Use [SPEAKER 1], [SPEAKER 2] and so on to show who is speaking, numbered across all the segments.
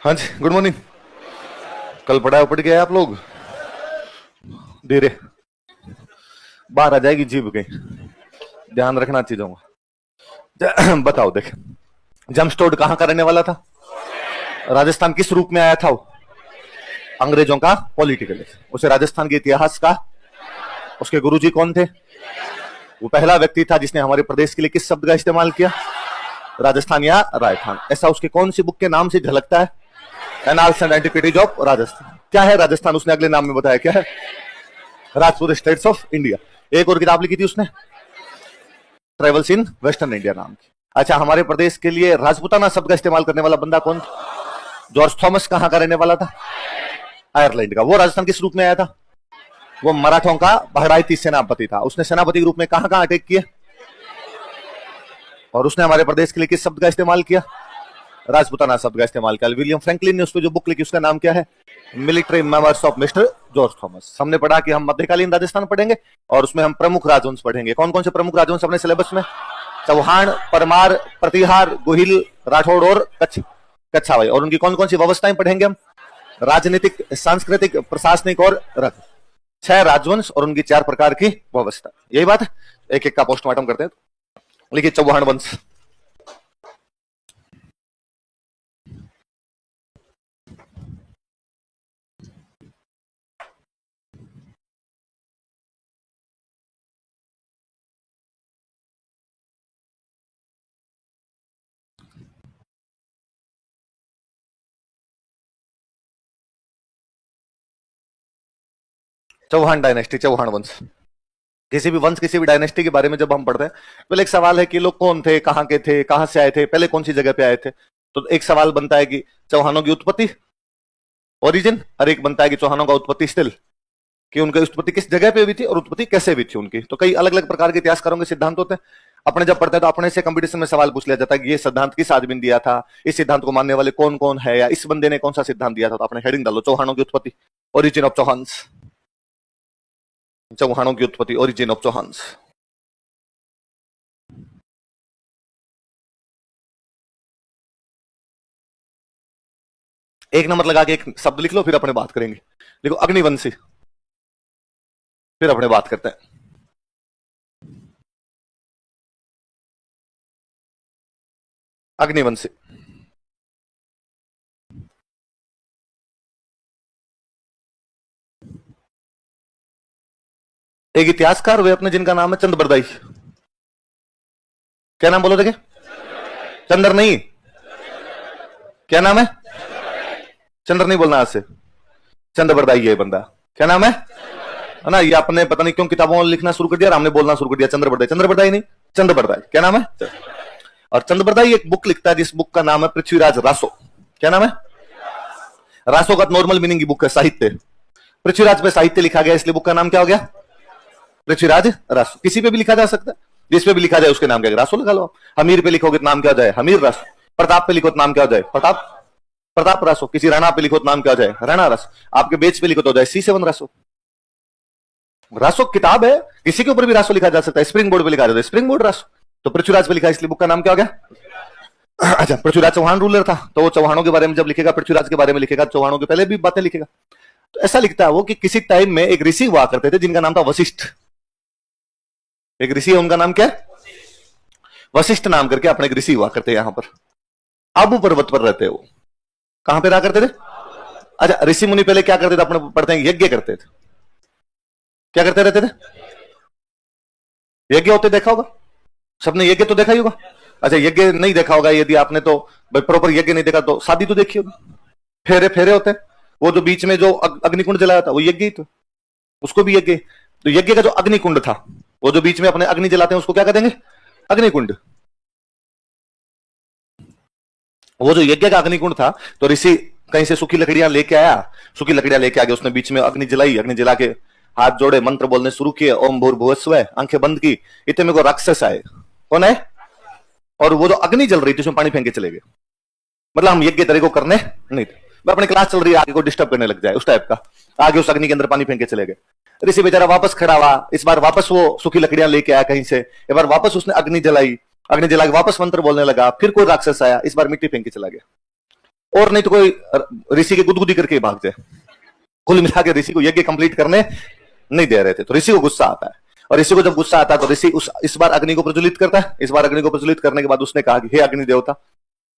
[SPEAKER 1] हाँ जी, good morning. कल पढ़ गए आप लोग? धीरे बाहर आ जाएगी जीभ कहीं, ध्यान रखना चीजों का। बताओ, देख, जमस्टोड कहां का रहने वाला था? राजस्थान। किस रूप में आया था वो? अंग्रेजों का पॉलिटिकल। उसे राजस्थान के इतिहास का, उसके गुरुजी कौन थे? वो पहला व्यक्ति था जिसने हमारे प्रदेश के लिए किस शब्द का इस्तेमाल किया? राजस्थान या राजस्थान। ऐसा उसके कौन सी बुक के नाम से झलकता है? Annals and antiquities of Rajasthan. क्या है राजस्थान? उसने अगले नाम में बताया क्या है? Rajput states of India. एक और किताब लिखी थी उसने, ट्रेवल्स इन वेस्टर्न इंडिया नाम की। अच्छा, हमारे प्रदेश के लिए राजपूताना शब्द का इस्तेमाल करने वाला बंदा कौन? George Thomas. कहां का रहने वाला था? आयरलैंड का। वो राजस्थान किस रूप में आया था? वो मराठों का बहराइती सेनापति था। उसने सेनापति के रूप में कहां कहां अटैक किए? और उसने हमारे प्रदेश के लिए किस शब्द का इस्तेमाल किया? राजपूताना शब्द का इस्तेमाल किया। विलियम फ्रैंकलिन ने उस पर जो बुक लिखी उसका नाम क्या है? Military memoirs of mister George Thomas. हमने पढ़ा कि हम मध्यकालीन राजस्थान पढ़ेंगे और उसमें हम प्रमुख राजवंश पढ़ेंगे। कौन कौन से प्रमुख राजवंश अपने सिलेबस में? चौहान, परमार, प्रतिहार, गोहिल, राठौड़ और कच्छावई। और उनकी कौन कौन सी व्यवस्थाएं पढ़ेंगे हम? राजनीतिक, सांस्कृतिक, प्रशासनिक और रथ। 6 राजवंश और उनकी 4 प्रकार की व्यवस्था। यही बात है। एक एक का पोस्टमार्टम करते हैं। लिखिए चौहान वंश। चौहान डायनेस्टी, चौहान वंश। किसी भी वंश, किसी भी डायनेस्टी के बारे में जब हम पढ़ते हैं, पहले एक सवाल है कि लोग कौन थे, कहां के थे, कहां से आए थे, पहले कौन सी जगह पे आए थे। तो एक सवाल बनता है कि चौहानों की उत्पत्ति, ओरिजिन। और एक बनता है कि चौहानों का उत्पत्ति स्थल, कि उनकी उत्पत्ति किस जगह पे हुई थी और उत्पत्ति कैसे हुई थी उनकी। तो कई अलग अलग प्रकार के इतिहासकारों के सिद्धांत होते हैं। अपने जब पढ़ते हैं तो अपने से कंपटीशन में सवाल पूछ लिया जाता है कि ये सिद्धांत किस आदमी ने दिया था, इस सिद्धांत को मानने वाले कौन कौन है, या इस बंदे ने कौन सा सिद्धांत दिया था। तो अपने हेडिंग डालो चौहानों की उत्पत्ति, ओरिजिन ऑफ चौहान्स। चौहानों की उत्पत्ति, ओरिजिन ऑफ चौहान्स। एक नंबर लगा के एक शब्द लिख लो, फिर अपने बात करेंगे। देखो अग्निवंशी, फिर अपने बात करते हैं। अग्निवंशी। एक इतिहासकार वे अपने जिनका नाम है चंद बरदाई। क्या नाम बोलो? देखे, चंद्र नहीं, क्या नाम है? चंद्र नहीं बोलना आज से, चंद बरदाई है बंदा। क्या नाम है ना? ये आपने पता नहीं क्यों किताबों में लिखना शुरू कर दिया और हमने बोलना शुरू कर दिया चंद्र बरदाई। चंद्र बरदाई नहीं, चंद बरदाई। क्या नाम है? और चंद बरदाई एक बुक लिखता है जिस बुक का नाम है पृथ्वीराज रासो। क्या नाम है? रासो का नॉर्मल मीनिंग की बुक है, साहित्य। पृथ्वीराज पे साहित्य लिखा गया, इसलिए बुक का नाम क्या हो गया? पृथ्वीराज रासो। किसी पे भी लिखा जा सकता है, जिस पे भी लिखा जाए उसके नाम क्या? रासो लगा लो। हमीर पे लिखोगे तो नाम क्या हो जाए? हमीर रासो। प्रताप पे लिखो तो नाम क्या हो जाए? प्रताप रासो। किसी राणा पे लिखो तो नाम क्या हो जाए? राणा रासो। आपके बेच पे लिखो तो हो जाए C7 रासो। रासो किताब है, किसी के ऊपर भी रासो लिखा जा सकता है। स्प्रिंग बोर्ड पे लिखा जाता है स्प्रिंग बोर्ड रासो। तो पृथ्वीराज पे लिखा, इसलिए बुक का नाम क्या हो गया? अच्छा, पृथ्वीराज चौहान रूलर था, तो वो चौहानों के बारे में जब लिखेगा, पृथ्वीराज के बारे में लिखेगा, चौहानों के पहले भी बातें लिखेगा। तो ऐसा लिखता है वो कि किसी टाइम में एक ऋषि हुआ करते थे जिनका नाम था वशिष्ठ। एक ऋषि है, उनका नाम क्या है? वशिष्ठ नाम करके अपने एक ऋषि हुआ करते हैं यहां पर। आबू पर्वत पर रहते हैं वो। कहां पे रहा करते थे? अच्छा, ऋषि मुनि पहले क्या करते थे? अपने पढ़ते हैं यज्ञ करते थे। क्या करते रहते थे? यज्ञ होते देखा होगा सबने, यज्ञ तो देखा ही होगा। अच्छा, यज्ञ नहीं देखा होगा यदि आपने, तो भाई प्रॉपर यज्ञ नहीं देखा तो शादी तो देखी होगी। फेरे फेरे होते हैं, वो जो बीच में जो अग्निकुंड जलाया था वो यज्ञ ही तो, उसको भी यज्ञ। तो यज्ञ का जो अग्निकुंड था, वो जो बीच में अपने अग्नि जलाते हैं, उसको क्या कहेंगे? अग्निकुंड। वो जो यज्ञ का अग्निकुंड था, तो ऋषि कहीं से सूखी लकड़ियां लेके आया, सूखी लकड़ियां लेके आ गया, उसने बीच में अग्नि जलाई, अग्नि जला के हाथ जोड़े, मंत्र बोलने शुरू किए, ओम भूर्भुवः स्वः, आंखें बंद की, इतने में को राक्षस आए। कौन है? और वो जो अग्नि जल रही थी उसमें पानी फेंक के चले गए। मतलब हम यज्ञ तरह को करने नहीं थे, अपनी क्लास चल रही है, आगे को डिस्टर्ब करने लग जाए उस टाइप का। आगे उस अग्नि के अंदर पानी फेंक के चले गए। ऋषि बेचारा वापस खड़ा हुआ, इस बार वापस वो सूखी लकड़ियां लेके आया कहीं से, एक बार वापस उसने अग्नि जलाई, अग्नि जला के वापस मंत्र बोलने लगा, फिर कोई राक्षस आया, इस बार मिट्टी फेंक के चला गया। और नहीं तो कोई ऋषि के गुदगुदी करके भाग जाए। कुल मिला के ऋषि को यज्ञ कंप्लीट करने नहीं दे रहे थे, तो ऋषि को गुस्सा आता है। और ऋषि को जब गुस्सा आता है तो ऋषि इस बार अग्नि को प्रज्वलित करता है। इस बार अग्नि को प्रज्वलित करने के बाद उसने कहा कि हे अग्नि देवता,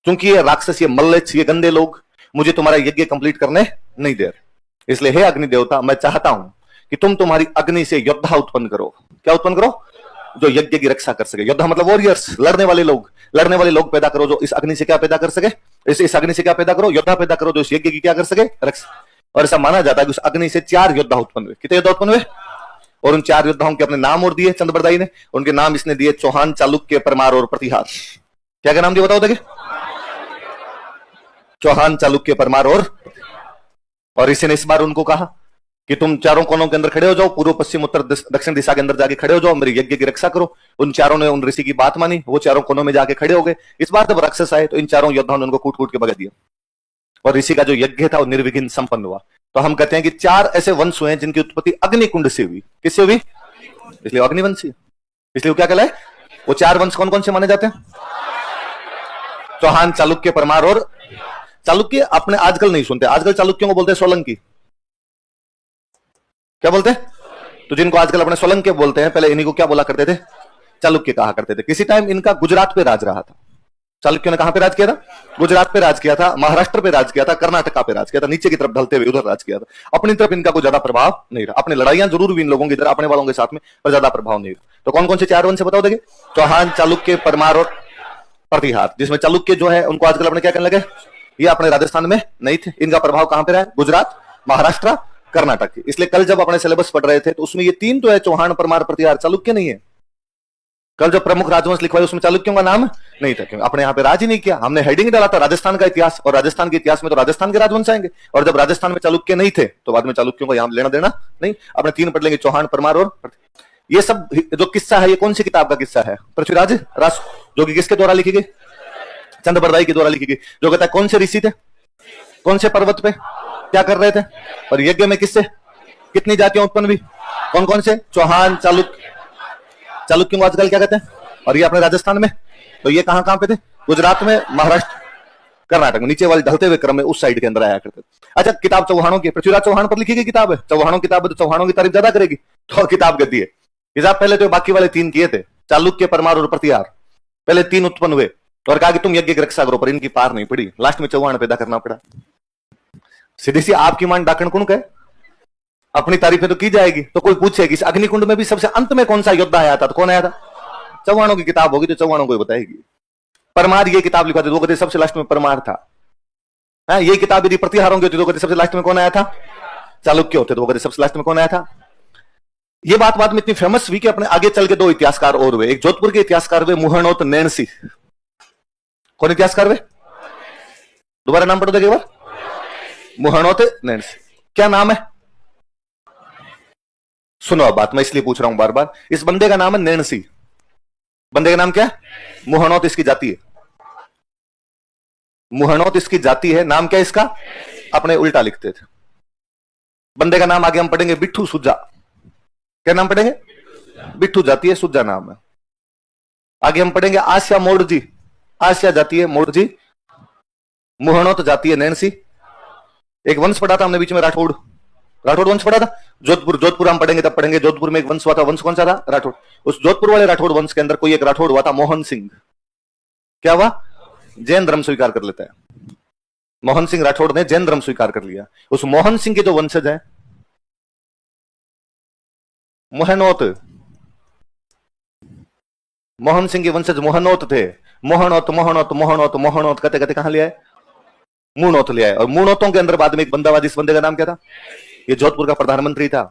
[SPEAKER 1] क्योंकि ये राक्षस, ये मल्लेच्छ, ये गंदे लोग मुझे तुम्हारा यज्ञ कंप्लीट करने नहीं दे रहे, इसलिए हे अग्नि देवता, मैं चाहता हूं कि तुम तुम्हारी अग्नि से योद्धा उत्पन्न करो। क्या उत्पन्न करो? जो यज्ञ की रक्षा कर सके। योद्धा मतलब वॉरियर्स, लड़ने वाले लोग पैदा करो जो इस अग्नि से क्या पैदा कर सके, इस अग्नि से क्या पैदा करो? योद्धा पैदा करो जो इस यज्ञ की क्या कर सके? रक्षा। और ऐसा माना जाता है कि उस अग्नि से 4 योद्धा उत्पन्न हुए। कितने योद्धा उत्पन्न हुए? और उन 4 योद्धाओं के अपने नाम और दिए चंद्रबरदाई ने। उनके नाम इसने दिए चौहान, चालुक्य, परमार और प्रतिहार। क्या क्या नाम दिए बताओ? देखिए, चौहान, चालुक्य, परमार और इसी ने इस बार उनको कहा कि तुम चारों कोनों के अंदर खड़े हो जाओ, पूर्व, पश्चिम, उत्तर, दक्षिण दिशा के अंदर जाके खड़े हो जाओ, मेरे यज्ञ की रक्षा करो। उन चारों ने उन ऋषि की बात मानी, वो चारों कोनों में जाके खड़े हो गए। इस बार जब राक्षस आए तो इन चारों योद्धाओं ने उनको कूट कूट के भगा दिया और ऋषि का जो यज्ञ था वो निर्विघ्न संपन्न हुआ। तो हम कहते हैं कि 4 ऐसे वंश हुए जिनकी उत्पत्ति अग्निकुंड से हुई। किससे हुई? इसलिए अग्निवंशी, इसलिए वो क्या कहलाए? वो 4 वंश कौन कौन से माने जाते हैं? चौहान, चालुक्य, परमार और चालुक्य अपने आजकल नहीं सुनते, आजकल चालुक्यों को बोलते हैं सोलंकी। क्या बोलते हैं? तो जिनको आजकल अपने सोलंकी बोलते हैं, पहले इन्हीं को क्या बोला करते थे? चालुक्य कहा करते थे। किसी टाइम इनका गुजरात पे राज रहा था। चालुक्यों ने कहां पे राज किया था? गुजरात पे राज किया था, महाराष्ट्र पे राज किया था, कर्नाटका पे राज किया था, नीचे की तरफ ढलते हुए उधर राज किया था। अपनी तरफ इनका कोई ज्यादा प्रभाव नहीं रहा। अपनी लड़ाइयां जरूर हुई इन लोगों की तरह अपने वालों के साथ में, पर ज्यादा प्रभाव नहीं रहा। तो कौन कौन से 4 वंश बताओ? देखिए, चौहान, चालुक्य, परमार और प्रतिहार। जिसमें चालुक्य जो है उनको आजकल अपने क्या कहने लगे? ये अपने राजस्थान में नहीं थे। इनका प्रभाव कहां पे रहा है? गुजरात, महाराष्ट्र, कर्नाटक की। इसलिए कल जब अपने सिलेबस पढ़ रहे थे तो उसमें ये 3 तो है, चौहान, परमार, प्रतिहार, चालुक्य नहीं है। कल जो प्रमुख राजवंश लिखवाए उसमें चालुक्यों का नाम नहीं था, क्योंकि अपने यहां पे राज ही नहीं किया। हमने हेडिंग डाला था राजस्थान का इतिहास, और राजस्थान के इतिहास में तो राजस्थान के राजवंश आएंगे, और जब राजस्थान में चालुक्य नहीं थे तो बाद में चालुक्यों को यहां लेना देना नहीं। अपने 3 पढ़ लेंगे, चौहान, परमार और ये सब जो किस्सा है, ये कौन सी किताब का किस्सा है? पृथ्वीराज रास, जो कि किसके द्वारा लिखी गई? चंद्रबरदाई के द्वारा लिखी गई। जो कहता है कौन से ऋषि थे, कौन से पर्वत पे क्या कर रहे थे, और यज्ञ में किससे कितनी जातियां उत्पन्न हुई, कौन कौन से? चौहान, चालुक्य। चालुक्यों को आजकल क्या कहते हैं? और ये अपने राजस्थान में, तो ये कहां कहां पे थे? गुजरात में, महाराष्ट्र, कर्नाटक में, नीचे वाले ढलते हुए क्रम में उस साइड के अंदर आया करते। अच्छा, किताब चौहानों की, पृथ्वीराज चौहान पर लिखी गई किताब है। चौहानों की किताब है तो चौहानों की तारीफ ज्यादा करेगी, तो किताब गद्दी है। हिसाब पहले तो बाकी वाले 3 किए थे, चालुक्य, परमार और प्रतिहार। पहले 3 उत्पन्न हुए और कहा कि तुम यज्ञ की रक्षा करो, पर इनकी पार नहीं पड़ी। लास्ट में चौहान पैदा करना पड़ा। सीधी सी आपकी मान डाकण कौन कहे? अपनी तारीफें तो की जाएगी, तो कोई पूछेगी इस अग्निकुंड में भी सबसे अंत में कौन सा योद्धा आया था, तो कौन आया था? चौहानों की किताब होगी तो चौहानों को बताएगी। परमार ये किताब लिखवाते तो कहते सबसे लास्ट में परमार था। ये किताब यदि प्रतिहारों की होती तो कहते सबसे लास्ट में कौन आया था? चालुक्य होते तो कहते सबसे लास्ट में कौन आया था? ये बात में इतनी फेमस हुई कि अपने आगे चल के 2 इतिहासकार और हुए। एक जोधपुर के इतिहासकार हुए मुहणोत नैणसी। कौन इतिहासकार हुए? दोबारा नाम पढ़ो देखिए, मुहणोत नैणसी। क्या नाम है? सुनो अब बात, मैं इसलिए पूछ रहा हूं बार बार। इस बंदे का नाम है नैणसी। बंदे का नाम क्या है? मुहणोत इसकी जाति है। मुहणोत इसकी जाति है। नाम क्या है इसका? अपने उल्टा लिखते थे। बंदे का नाम आगे हम पढ़ेंगे बिट्ठू सुज्जा। क्या नाम पढ़ेंगे? बिट्ठू जाति है, सुज्जा नाम है। आगे हम पढ़ेंगे आस्या मोड़जी। आस्या जाति है, मोड़जी। मुहणोत जाति है, नैणसी। एक वंश पढ़ा था हमने बीच में, राठौड़। राठौड़ वंश पढ़ा था। जोधपुर हम पढ़ेंगे तब पढ़ेंगे। जोधपुर में एक वंश हुआ था। वंश कौन सा था? राठौड़। उस जोधपुर वाले राठौड़ वंश के अंदर कोई एक राठौड़ हुआ था, मोहन सिंह। क्या हुआ? जैन धर्म स्वीकार कर लेता है। मोहन सिंह राठौड़ ने जैन धर्म स्वीकार कर लिया। उस मोहन सिंह के जो वंशज है, मोहनोत, मोहन सिंह के वंशज मोहनोत थे। मोहनोत मोहनोत मोहनोत मोहनोत कहते कहते कहां ले आए? मूणोत ले आए। और मूणोतों के अंदर बाद में एक बंदा हुआ, जिस बंदे का नाम क्या था? ये जोधपुर का प्रधानमंत्री था।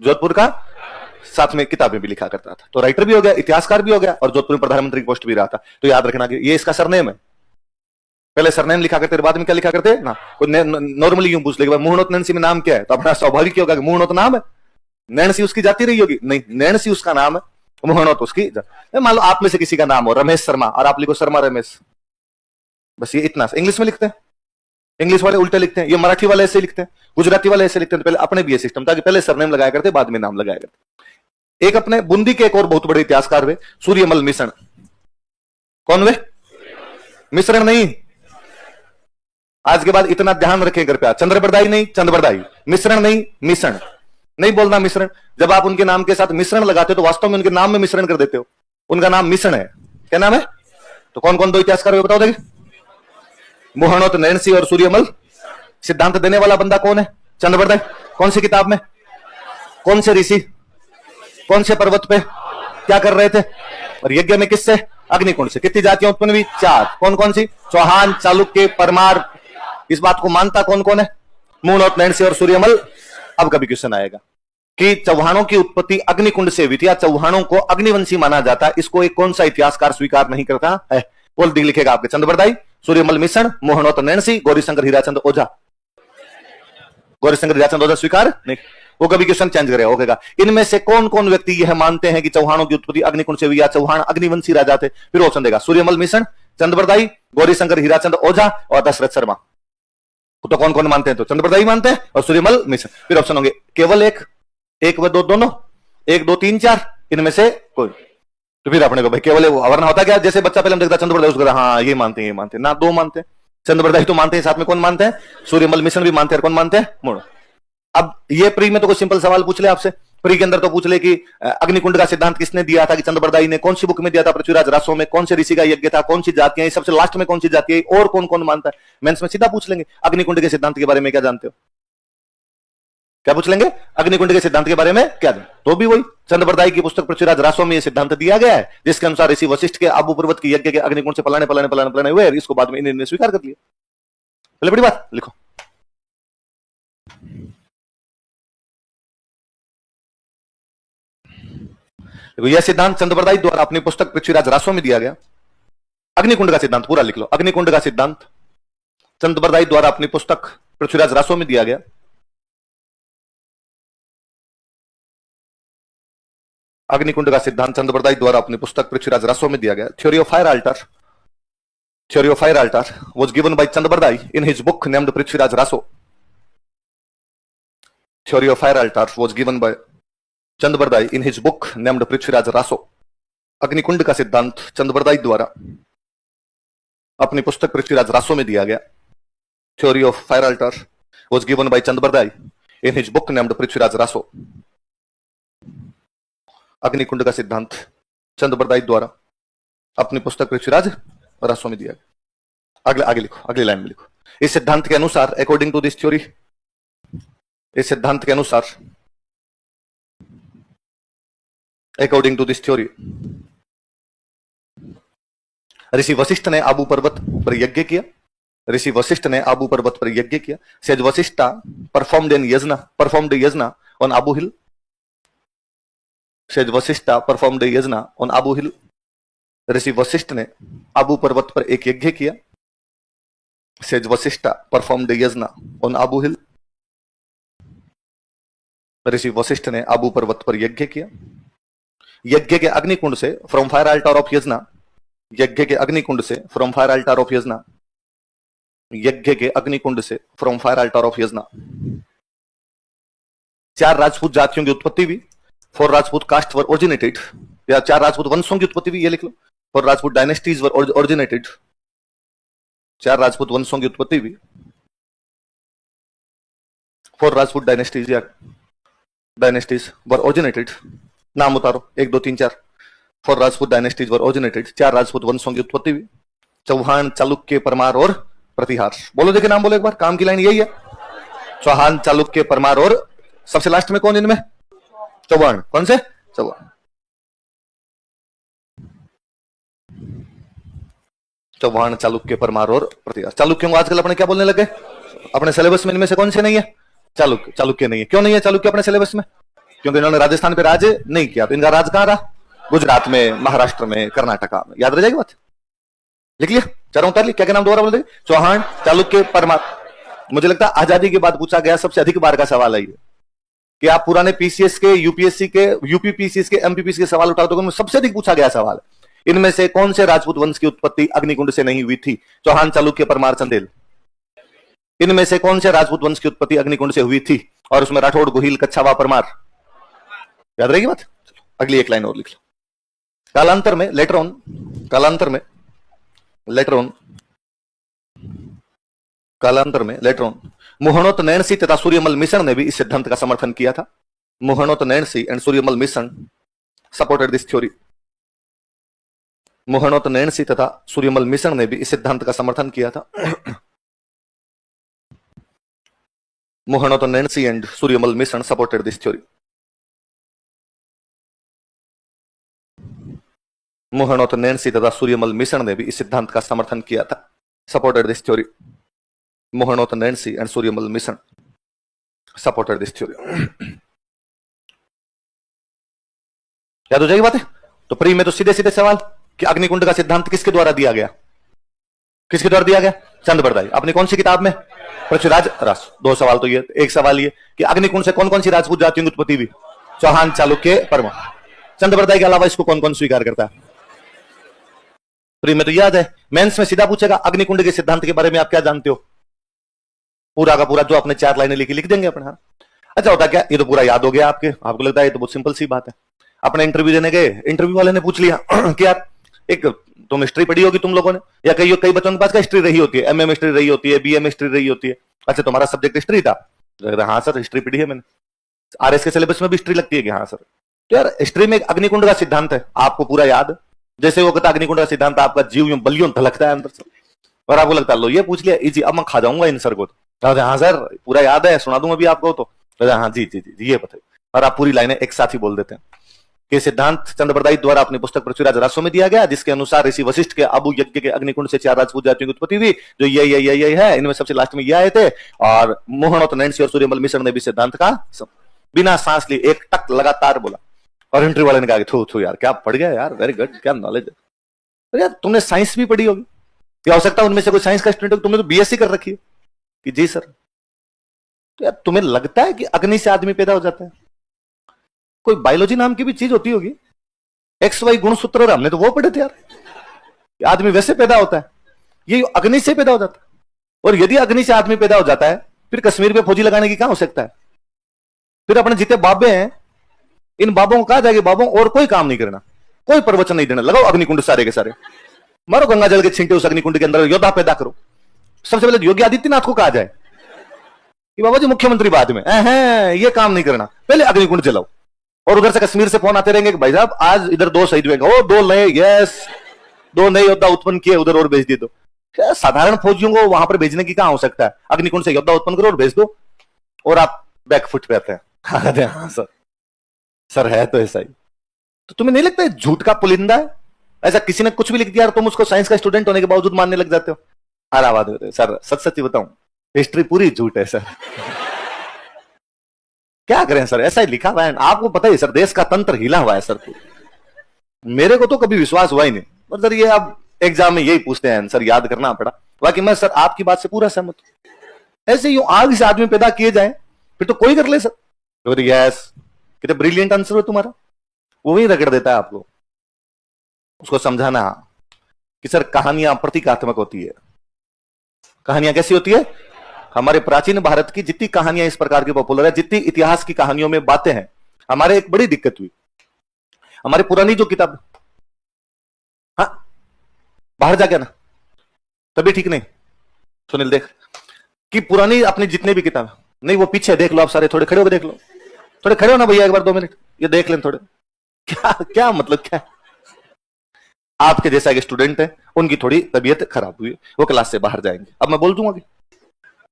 [SPEAKER 1] जोधपुर का साथ में किताबें भी लिखा करता था, तो राइटर भी हो गया, इतिहासकार भी हो गया, और जोधपुर में प्रधानमंत्री की पोस्ट भी रहा था। तो याद रखना कि ये इसका सरनेम है। पहले सरनेम लिखा करते, बाद में क्या लिखा करते ना? नॉर्मली यूं पूछ ले मुहणोत नैणसी में नाम क्या है, तो अपना स्वाभाविक होगा कि मुहणोत नाम है, नैणसी उसकी जाति रही होगी। नहीं, नैणसी उसका नाम है, मुहणोत उसकी। मान लो आप में से किसी का नाम हो रमेश शर्मा, और आप लिखो शर्मा रमेश, बस ये इतना। इंग्लिश में लिखते हैं, इंग्लिश वाले उल्टे लिखते हैं, ये मराठी वाले ऐसे लिखते हैं, गुजराती वाले ऐसे लिखते हैं। तो पहले अपने भी ये सिस्टम था कि पहले सरनेम लगाया करते, बाद में नाम लगाया करते। एक अपने बूंदी के एक और बहुत बड़े इतिहासकार हुए, सूर्यमल मिश्रण। कौन हुए? मिश्रण नहीं, आज के बाद इतना ध्यान रखें कृपया, चंद्रबरदाई नहीं चंद्रबरदाई, मिश्रण नहीं मिश्रण नहीं बोलना मिश्रण। जब आप उनके नाम के साथ मिश्रण लगाते हो तो वास्तव में उनके नाम में मिश्रण कर देते हो। उनका नाम मिश्रण है। क्या नाम है? तो कौन कौन दो इतिहासकार बताओ देखे। मोहनोत नैन्सी और सूर्यमल। सिद्धांत देने वाला बंदा कौन है? चंद्रबरदाई। कौन सी किताब में? कौन से ऋषि? कौन से पर्वत पे? क्या कर रहे थे? और यज्ञ में किससे? अग्निकुंड से। कितनी जातियां उत्पन्न हुई? 4। कौन कौन सी? चौहान, चालुक्य, परमार। इस बात को मानता कौन कौन है? मोहनोत नैन्सी और सूर्यमल। अब कभी क्वेश्चन आएगा कि चौहानों की उत्पत्ति अग्निकुंड से हुई थी या चौहानों को अग्निवंशी माना जाता है, इसको एक कौन सा इतिहासकार स्वीकार नहीं करता है? बोल लिखेगा आपके चंद्रबरदाई, सूर्यमल मिश्रण, मोहनोत नैन्सी, गौरीशंकर हीराचंद ओझा। गौरीशंकर हीराचंद ओझा स्वीकार नहीं। वो कभी क्वेश्चन चेंज करेगा, होगा इनमें से कौन कौन व्यक्ति यह मानते हैं कि चौहानों की उत्पत्ति अग्निकुंड से हुई या चौहान अग्निवंशी राजा थे? फिर ऑप्शन देगा सूर्यमल मिश्रण, चंद्रबरदाई, गौरीशंकर हीराचंद ओझा और दशरथ शर्मा। तो कौन कौन मानते हैं? तो चंद्रबरदाई मानते हैं और सूर्यमल मिश्रण। फिर ऑप्शन होंगे केवल एक व दो, दोनों, 1 2 3 4, इनमें से कोई। तो फिर अपने को भाई केवल वरना होता क्या, जैसे बच्चा पहले हम देखता चंद्रबरदाई, उसको हाँ ये मानते हैं, ये मानते हैं ना, 2 मानते हैं। चंद्रबरदाई तो मानते हैं, साथ में कौन मानते हैं? सूर्यमल मिश्रण भी मानते हैं। कौन मानते हैं? मोड़। अब ये प्री में तो कोई सिंपल सवाल पूछ ले आपसे, प्री के अंदर तो पूछ ले कि अग्निकुंड का सिद्धांत किसने दिया था? कि चंद्रबरदाई ने। कौन सी बुक में दिया था? पृथ्वीराज रासो में। कौन से ऋषि का यज्ञ था? कौन सी जातियां, सबसे लास्ट में कौन सी जाति है और कौन कौन मानता है? मेंस में सीधा पूछ लेंगे अग्निकुंड के सिद्धांत के बारे में क्या जानते हो? क्या पूछ लेंगे? अग्निकुंड के सिद्धांत के बारे में क्या जानते? तो भी वही चंद्रबरदाई की पुस्तक पृथ्वीराज रासो में यह सिद्धांत दिया गया है, जिसके अनुसार ऋषि वशिष्ठ के आबू पर्वत के यज्ञ के अग्निकुंड से पलाने हुए, इसको बाद में इन्होंने स्वीकार कर लिया। पहले बड़ी बात लिखो। यह सिद्धांत चंद्रबरदाई द्वारा अपनी पुस्तक पृथ्वीराज रासो में दिया गया। अग्निकुंड का सिद्धांत पूरा लिख लो। अग्निकुंड का सिद्धांत चंद्रबरदाई द्वारा अपनी पुस्तक पृथ्वीराज रासो में दिया गया। अग्निकुंड का सिद्धांत चंद्रबरदाई द्वारा अपनी पुस्तक पृथ्वीराज रासो में दिया गया। Theory of fire altar was given by Chandabardai in his book named Prithviraj Raso. Theory of fire altar was given by Chandbardai in his book named Prithviraj Raso. अग्निकुंड का सिद्धांत चंद्रबरदाई द्वारा अपनी पुस्तक पृथ्वीराज रासो में दिया गया। Theory of fire altar was given by Chandbardai in his book named Prithviraj Raso. अग्निकुंड का सिद्धांत चंद्रबरदाई द्वारा अपनी पुस्तक पृथ्वीराज रासो में दिया गया। आगे लिखो, अगली लाइन में लिखो। इस सिद्धांत के अनुसार अकॉर्डिंग टू दिस थ्योरी, इस सिद्धांत के अनुसार अकॉर्डिंग टू दिस थ्योरी, ऋषि वशिष्ठ ने आबू पर्वत पर यज्ञ किया। ऋषि वशिष्ठ ने आबू पर्वत पर यज्ञ किया। सेज वशिष्ठा परफॉर्म्ड यज्ञ on Abu hill. Says Vashishtha performed यज्ञ ऑन आबू हिल। ऋषि वशिष्ठ ने आबू पर्वत पर एक यज्ञ किया। सेज वशिष्ठा परफॉर्म्ड यज्ञ ऑन आबू हिल। ऋषि वशिष्ठ ने आबू पर्वत पर यज्ञ किया। यज्ञ के अग्निकुंड से फ्रॉम फायर अल्टार ऑफ यज्ञ, यज्ञ के अग्निकुंड से फ्रॉम फायर अल्टार ऑफ यज्ञ, यज्ञ के अग्निकुंड से फ्रॉम फायर अल्टार ऑफ यज्ञ 4 राजपूत जातियों की उत्पत्ति हुई। 4 राजपूत कास्ट वर ओरिजिनेटेड, या 4 राजपूत वंशों की उत्पत्ति हुई, ये लिख लो। 4 राजपूत डायनेस्टीज वर ओरिजिनेटेड। 4 राजपूत वंशों की उत्पत्ति हुई। 4 राजपूत डायनेस्टीज या डायनेस्टीज वर ओरिजिनेटेड। नाम उतारो 1 2 3 4। 4 राजपूत डायनेस्टीज वर ओरिजिनेटेड। 4 राजपूत वंशों की उत्पत्ति हुई। चौहान, चालुक्य, परमार और प्रतिहार। बोलो देखिए नाम बोलो एक बार, काम की लाइन यही है। चौहान, चालुक्य, परमार और सबसे लास्ट में कौन इनमें? चौहान। कौन से? चौहान। चौहान, चालुक्य, परमार और प्रतिहार। चालुक्यों को आजकल अपने क्या बोलने लगे? अपने सिलेबस में इनमें से कौन से नहीं है? चालुक्य नहीं है। क्यों नहीं है चालुक्य अपने सिलेबस में? क्योंकि इन्होंने राजस्थान पे राज नहीं किया। तो इनका राज कहां रहा? गुजरात में, महाराष्ट्र में, कर्नाटका में। याद रह जाएगी बात? लिख लिया? चारों उतार ली? क्या नाम दोबारा बोल देंगे? चौहान, चालुक्य, परमार। मुझे लगता है आजादी के बाद पूछा गया सबसे अधिक बार का सवाल है ये, कि आप पुराने पीसीएस के, यूपीएससी के, यूपी पीसीएस के, एमपीपीसी के सवाल उठाओ तो सबसे अधिक पूछा गया सवाल है इनमें से कौन से राजपूत वंश की उत्पत्ति अग्निकुंड से नहीं हुई थी? चौहान, चालुक्य, परमार, चंदेल। इनमें से कौन से राजपूत वंश की उत्पत्ति अग्निकुंड से हुई थी? और उसमें राठौड़, गोहिल, कच्छावा, परमार। याद रहेगी बात? अगली एक लाइन और लिख लो। कालांतर में, लेटर ऑन, कालांतर में लेटर ऑन मोहनोत नैणसी तथा सूर्यमल मिश्र ने भी इस सिद्धांत का समर्थन किया था। Mohnot Nainsi and Suryamal Mishra supported this theory. Mohnot Nainsi तथा सूर्यमल मिश्र ने भी इस सिद्धांत का समर्थन किया था। Mohnot Nainsi and Suryamal Mishra supported this theory. Mohnot Nainsi तथा सूर्यमल मिश्र ने भी इस सिद्धांत का समर्थन किया था। Supported this theory. Mohnot Nainsi and Suryamal Mishra supported this theory. याद हो जाएगी बातें? तो प्री में तो सीधे सीधे सवाल कि अग्निकुंड का सिद्धांत किसके द्वारा दिया गया? किसके द्वारा दिया गया? चंद बरदाई। अपनी कौन सी किताब में? पृथ्वीराज रास। दो सवाल तो ये, एक सवाल ये कि अग्निकुंड से कौन कौन सी राजपूत जातियों की उत्पत्ति हुई? चौहान, चालुक्य, परमार। चंद बरदाई के अलावा इसको कौन कौन स्वीकार करता है? प्री में तो याद है। मेंस में सीधा पूछेगा अग्निकुंड के सिद्धांत के बारे में आप क्या जानते हो? पूरा का पूरा जो अपने 4 लाइनें लिख देंगे अपने। हाँ, अच्छा होता क्या, ये तो पूरा याद हो गया आपके, आपको लगता है ये तो बहुत सिंपल सी बात है। अपने इंटरव्यू देने गए, इंटरव्यू वाले ने पूछ लिया कि यार एक तुम हिस्ट्री पढ़ी होगी तुम लोगों ने, या कई बच्चों के पास का हिस्ट्री रही होती है, एमए हिस्ट्री रही होती है, बीए हिस्ट्री रही होती है। अच्छा तुम्हारा सब्जेक्ट हिस्ट्री था? हाँ सर हिस्ट्री पढ़ी है मैंने। आरएस के सिलेबस में भी हिस्ट्री लगती है कि? हाँ सर। तो यार हिस्ट्री में एक अग्निकुंड का सिद्धांत है, आपको पूरा याद। जैसे वो कहता अग्निकुंड का सिद्धांत, आपका जीव यूं बलियों धलकता है अंदर से, और आपको लगता है लो ये पूछ लिया इजी, अब मैं खा जाऊंगा इन सर को। हाँ सर पूरा याद है, सुना दूंगा अभी आपको। तो हाँ जी जी जी ये बताइए, और आप पूरी लाइनें एक साथ ही बोल देते हैं कि सिद्धांत चंद्रबरदाई द्वारा अपनी पुस्तक पृथ्वीराज रासो में दिया गया, जिसके अनुसार ऋषि वशिष्ठ के अबु यज्ञ के अग्निकुंड से 4 राजपूत जातियों की उत्पत्ति हुई, जो ये है। इनमें सबसे लास्ट में ये आए थे। और मोहनोत नैणसी और सूर्यमल मिश्र ने भी सिद्धांत का बिना सांस लिए एक टक लगातार बोला। और इंटरव्यू वाले ने कहा थू यार क्या पढ़ गया यार, वेरी गुड, क्या नॉलेज है। तो यार तुमने साइंस भी पढ़ी होगी, क्या हो सकता है उनमें से कोई साइंस का स्टूडेंट हो, तुमने तो बीएससी कर रखी है कि जी सर। तो यार तुम्हें लगता है कि अग्नि से आदमी पैदा हो जाता है? कोई बायोलॉजी नाम की भी चीज होती होगी, एक्स वाई गुण सूत्र, और हमने तो वो पढ़े थे यार। आदमी वैसे पैदा होता है, ये अग्नि से पैदा हो जाता है। और यदि अग्नि से आदमी पैदा हो जाता है, फिर कश्मीर पे फौजी लगाने की क्या हो सकता है? फिर अपने जितने बाबे हैं, इन बाबों को कहा जाएगा बाबों और कोई काम नहीं करना, कोई प्रवचन नहीं देना, लगाओ अग्निकुंड सारे के सारे, मारो गंगा जल के छींटे उस अग्निकुंड के अंदर, योद्धा पैदा करो। सबसे पहले योगी आदित्यनाथ को कहा जाए कि बाबा जी मुख्यमंत्री बाद में, ये काम नहीं करना, पहले अग्निकुंड जलाओ। और उधर से कश्मीर से फोन आते रहेंगे कि भाई साहब आज इधर 2 शहीद हुए, ओ 2 नए, यस 2 नए योद्धा उत्पन्न किए, उधर और भेज दिए। तो क्या साधारण फौजियों को वहां पर भेजने की क्या आवश्यकता है? अग्निकुंड से योद्धा उत्पन्न करो और भेज दो, और आप बैकफुट पे आते हैं। हाँ सर है तो ऐसा ही। तो तुम्हें नहीं लगता है झूठ का पुलिंदा है? ऐसा किसी ने कुछ भी लिख दिया और तुम उसको साइंस का स्टूडेंट होने के बावजूद मानने लग जाते हो। आराबाद होते सर, सच बताऊं हिस्ट्री पूरी झूठ है सर। क्या करें सर, ऐसा ही लिखा हुआ है, आपको पता ही सर देश का तंत्र हिला हुआ है सर। मेरे को तो कभी विश्वास हुआ ही नहीं, और सर ये अब एग्जाम में यही पूछते हैं आंसर याद करना पड़ा। बाकी मैं सर आपकी बात से पूरा सहमत हूं। ऐसे यूं आग से आदमी पैदा किए जाए फिर तो कोई कर ले सर। तो यस कितने ब्रिलियंट आंसर हो तुम्हारा, वो वही रगड़ देता है आपको। उसको समझाना कि सर कहानियां प्रतीकात्मक होती है। कहानियां कैसी होती है? हमारे प्राचीन भारत की जितनी कहानियां इस प्रकार की पॉपुलर है, जितनी इतिहास की कहानियों में बातें हैं, हमारे एक बड़ी दिक्कत हुई, हमारी पुरानी जो किताब, हाँ बाहर जाके ना तभी ठीक नहीं। सुनील देख कि पुरानी अपनी जितने भी किताब नहीं, वो पीछे देख लो आप सारे, थोड़े खड़े होकर देख लो, थोड़े खड़े हो ना भैया, एक बार 2 मिनट ये देख लें थोड़े। क्या मतलब क्या? आपके जैसा एक स्टूडेंट है, उनकी थोड़ी तबीयत खराब हुई, वो क्लास से बाहर जाएंगे, अब मैं बोल दूंगा कि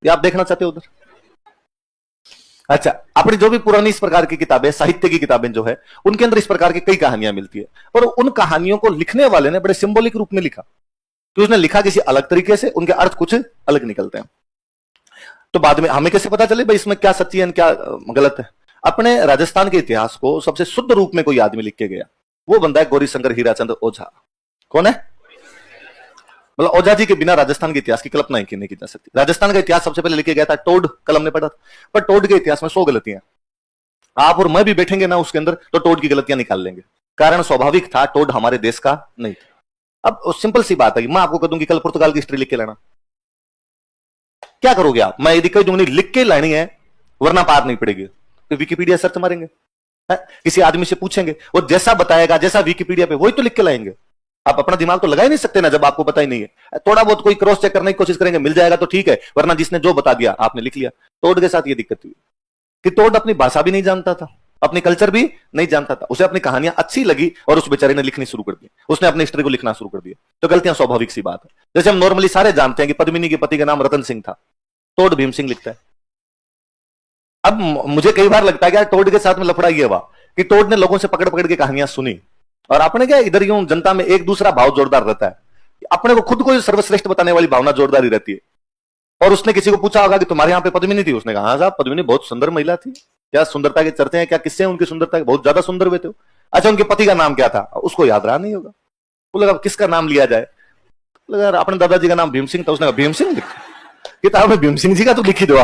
[SPEAKER 1] ये आप देखना चाहते हो उधर? अच्छा, अपनी जो भी पुरानी इस प्रकार की किताबें, साहित्य की किताबें जो है, उनके अंदर इस प्रकार की कई कहानियां मिलती है, और उन कहानियों को लिखने वाले ने बड़े सिंबॉलिक रूप में लिखा, कि उसने लिखा किसी अलग तरीके से, उनके अर्थ कुछ अलग निकलते हैं। तो बाद में हमें कैसे पता चले भाई इसमें क्या सच्ची है क्या गलत है? अपने राजस्थान के इतिहास को सबसे शुद्ध रूप में कोई आदमी लिख के गया, वो बंदा है गौरीशंकर हीराचंद ओझा। कौन है? मतलब ओझा जी के बिना राजस्थान के इतिहास की कल्पना ही नहीं की जा सकती। राजस्थान का इतिहास सबसे पहले लिखे गया था, टोड कलम ने पढ़ा था, पर टोड के इतिहास में 100 गलतियां। आप और मैं भी बैठेंगे ना उसके अंदर तो टोड की गलतियां निकाल लेंगे, कारण स्वाभाविक था, टोड हमारे देश का नहीं था। अब सिंपल सी बात है, मैं आपको कह दूंगी कल पुर्तगाल की हिस्ट्री लिख के लाना, क्या करोगे आप? मैं यदि कह दूंगी लिख के लानी है वरना पार नहीं पड़ेगी, तो विकिपीडिया सर्च मारेंगे, किसी आदमी से पूछेंगे, वो जैसा बताएगा, जैसा विकिपीडिया पे, वही तो लिख के लाएंगे। आप अपना दिमाग तो लगा ही नहीं सकते ना जब आपको पता ही नहीं है। थोड़ा बहुत कोई क्रॉस चेक करने की कोशिश करेंगे, मिल जाएगा तो ठीक है, वरना जिसने जो बता दिया आपने लिख लिया। टोड के साथ ये दिक्कत हुई कि टोड अपनी भाषा भी नहीं जानता था, अपनी कल्चर भी नहीं जानता था, उसे अपनी कहानियां अच्छी लगी और उस बेचारे ने लिखनी शुरू कर दी, उसने अपनी हिस्ट्री को लिखना शुरू कर दिया। तो गलतियां स्वाभाविक सी बात है। जैसे हम नॉर्मली सारे जानते हैं कि पद्मिनी के पति का नाम रतन सिंह था, टोड भीम सिंह लिखता है। अब मुझे कई बार लगता है कि यार टोड के साथ में लफड़ा ये हुआ कि टोड ने लोगों से पकड़ पकड़ के कहानियां सुनी, और आपने क्या इधर यूं जनता में एक दूसरा भाव जोरदार रहता है, अपने को खुद को सर्वश्रेष्ठ बताने वाली भावना जोरदार ही रहती है। और उसने किसी को पूछा होगा कि तुम्हारे यहाँ पे पद्मिनी थी, उसने कहा हाँ साहब पद्मिनी बहुत सुंदर महिला थी। क्या सुंदरता के चर्चे हैं, क्या किससे उनकी सुंदरता के, बहुत ज्यादा सुंदर हुए थे। अच्छा उनके पति का नाम क्या था, उसको याद रहा नहीं होगा। वो लगा किसका नाम लिया जाए, लगा अपने दादाजी का नाम भीम सिंह था, उसने कहा भीम सिंह किताब में भीम सिंह जी का तो लिखी दो।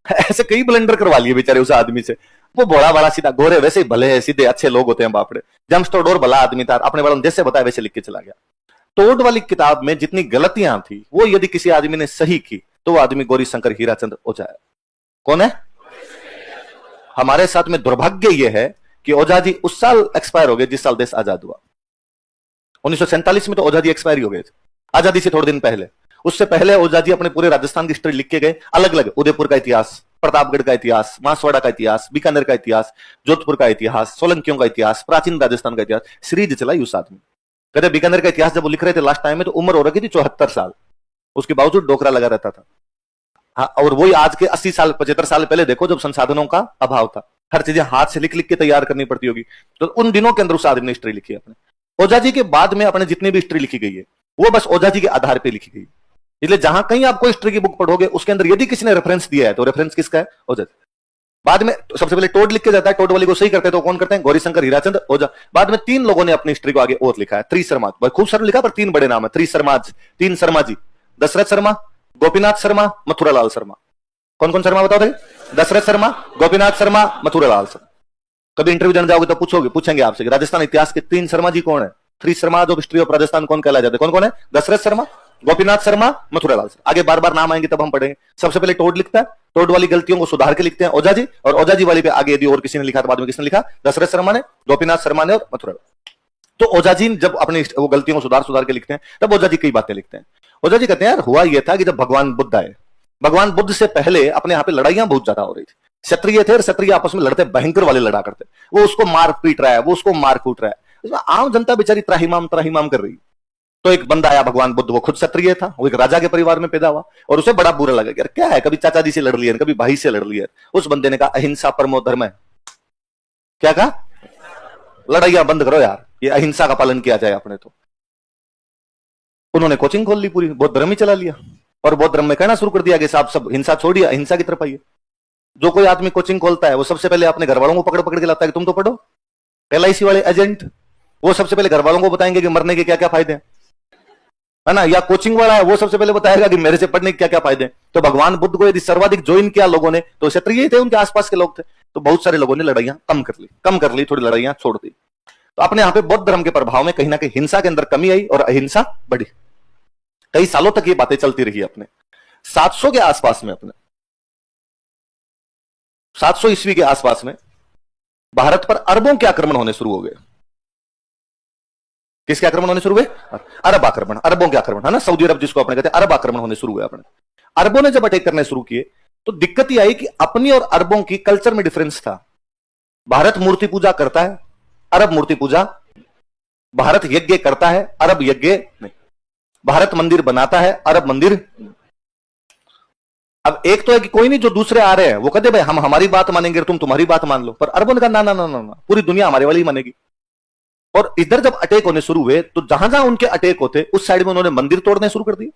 [SPEAKER 1] ऐसे कई ब्लेंडर करवा लिए बेचारे उस आदमी से। वो बड़ा बड़ा सीधा गोरे, वैसे ही भले है सीधे अच्छे लोग होते हैं बापड़े। जेम्स टोड और भला आदमी था, अपने वालों जैसे बताया वैसे लिख के चला गया। टोड वाली किताब में जितनी गलतियां थी वो यदि किसी आदमी ने सही की तो वो आदमी गौरी शंकर हीराचंद ओझा है। कौन है? हमारे साथ में दुर्भाग्य यह है कि ओझा जी उस साल एक्सपायर हो गए जिस साल देश आजाद हुआ। 1947 में तो ओझा जी एक्सपायर हो गए थे, आजादी से थोड़े दिन पहले। उससे पहले ओझा जी अपने पूरे राजस्थान की हिस्ट्री लिख के गए, अलग अलग, उदयपुर का इतिहास, प्रतापगढ़ का इतिहास, मासवाड़ा का इतिहास, बीकानेर का इतिहास, जोधपुर का इतिहास, सोलंकियों का इतिहास, प्राचीन राजस्थान का इतिहास, सीरीज चलाई उस आदमी। कहते बीकानेर का इतिहास जब वो लिख रहे थे लास्ट टाइम में तो उम्र हो रखी थी 74 साल, उसके बावजूद डोकरा लगा रहता था। हाँ, और वही आज के 80 साल 75 साल पहले देखो जब संसाधनों का अभाव था, हर चीजें हाथ से लिख लिख के तैयार करनी पड़ती होगी, तो उन दिनों के अंदर उस आदमी ने हिस्ट्री लिखी है अपने। ओझा जी के बाद में अपने जितनी भी हिस्ट्री लिखी गई है वो बस ओझा जी के आधार पर लिखी गई। इसलिए जहां कहीं आपको हिस्ट्री की बुक पढ़ोगे उसके अंदर यदि किसी ने रेफरेंस दिया है तो रेफरेंस किसका है? ओझा। बाद में तो सबसे पहले टोड लिख के जाता है, टोड वाली को सही करते हैं तो कौन करते हैं? गौरी शंकर हीराचंद ओझा। बाद में 3 लोगों ने अपनी हिस्ट्री को आगे और लिखा है, त्रिशर्मा, खूब सारा लिखा पर 3 बड़े नाम है, त्रिशर्माज, 3 शर्मा जी, दशरथ शर्मा, गोपीनाथ शर्मा, मथुरालाल शर्मा। कौन कौन शर्मा बताओ? दशरथ शर्मा, गोपीनाथ शर्मा, मथुरालाल शर्मा। कभी इंटरव्यू देने जाओगे तो पूछेंगे आपसे कि राजस्थान इतिहास के 3 शर्मा जी कौन है? 3 Sharma of history of Rajasthan कौन कहलाए जाते हैं? कौन कौन है? दशरथ शर्मा, गोपीनाथ शर्मा, मथुरालाल शर्मा। आगे बार बार नाम आएंगे तब हम पढ़ेंगे। सबसे पहले टोड लिखता है, टोड वाली गलतियों को सुधार के लिखते हैं ओझा जी, और ओझा जी वाली पे आगे यदि और किसी ने लिखा तो बाद में किसने लिखा? दशरथ शर्मा ने, गोपीनाथ शर्मा ने और मथुरालाल। तो ओझा जी जब अपनी वो गलतियों को सुधार के लिखते हैं तब ओझा जी कई बातें लिखते हैं। ओझा जी कहते हैं यार हुआ यह था कि जब भगवान बुद्ध आए, भगवान बुद्ध से पहले अपने यहाँ पे लड़ाइयां बहुत ज्यादा हो रही थी। क्षत्रिय थे और क्षत्रिय आपस में लड़ते, भयंकर वाले लड़ा करते। वो उसको मार पीट रहा है, वो उसको मार कूट रहा है, इसमें आम जनता बेचारी त्राहिमाम कर रही। तो एक बंदा आया भगवान बुद्ध, वो खुद क्षत्रिय था, वो एक राजा के परिवार में पैदा हुआ, और उसे बड़ा बुरा लगा यार क्या है, कभी चाचा जी से लड़ लिया, कभी भाई से लड़ लिया। उस बंदे ने कहा अहिंसा परमो धर्म है। क्या कहा? लड़ाइयां बंद करो यार, ये अहिंसा का पालन किया जाए अपने। तो उन्होंने कोचिंग खोल ली पूरी, बौद्ध धर्म ही चला लिया, और बौद्ध धर्म में कहना शुरू कर दिया कि साहब सब हिंसा छोड़िए, अहिंसा की तरफ आइए। जो कोई आदमी कोचिंग खोलता है वो सबसे पहले अपने घर वालों को पकड़ पकड़ के लाता है कि तुम तो पढ़ो। LIC वाले एजेंट वो सबसे पहले घर वालों को बताएंगे कि मरने के क्या क्या फायदे हैं, है ना। या कोचिंग वाला है वो सबसे पहले बताएगा कि मेरे से पढ़ने के क्या क्या फायदे हैं। तो भगवान बुद्ध को यदि सर्वाधिक ज्वाइन किया लोगों ने तो क्षत्रिय ही थे, उनके आसपास के लोग थे। तो बहुत सारे लोगों ने लड़ाइयां कम कर ली, थोड़ी लड़ाइयां छोड़ दी। तो अपने यहाँ पे बौद्ध धर्म के प्रभाव में कहीं ना कहीं हिंसा के अंदर कमी आई और अहिंसा बढ़ी। कई सालों तक ये बातें चलती रही। अपने 700 के आसपास में, अपने 700 ईस्वी के आसपास में भारत पर अरबों के आक्रमण होने शुरू हो गए। किसके आक्रमण होने शुरू हुए? अरब आक्रमण, अरबों के आक्रमण, है ना। सऊदी अरब जिसको अपने कहते हैं, अरब आक्रमण होने शुरू हुए अपने। अरबों ने जब अटैक करने शुरू किए तो दिक्कत यह आई कि अपनी और अरबों की कल्चर में डिफरेंस था। भारत मूर्ति पूजा करता है, अरब मूर्ति पूजा, भारत यज्ञ करता है, अरब यज्ञ नहीं। भारत मंदिर बनाता है, अरब मंदिर। अब एक तो है कि कोई नहीं, जो दूसरे आ रहे हैं वो कहते भाई हम हमारी बात मानेंगे, तुम तुम्हारी बात मान लो। पर अरबों ने कहा ना ना ना ना ना, पूरी दुनिया हमारे वाली मानेगी। और इधर जब अटैक होने शुरू हुए तो जहां जहां उनके अटैक होते उस साइड में उन्होंने मंदिर तोड़ने शुरू कर दिए,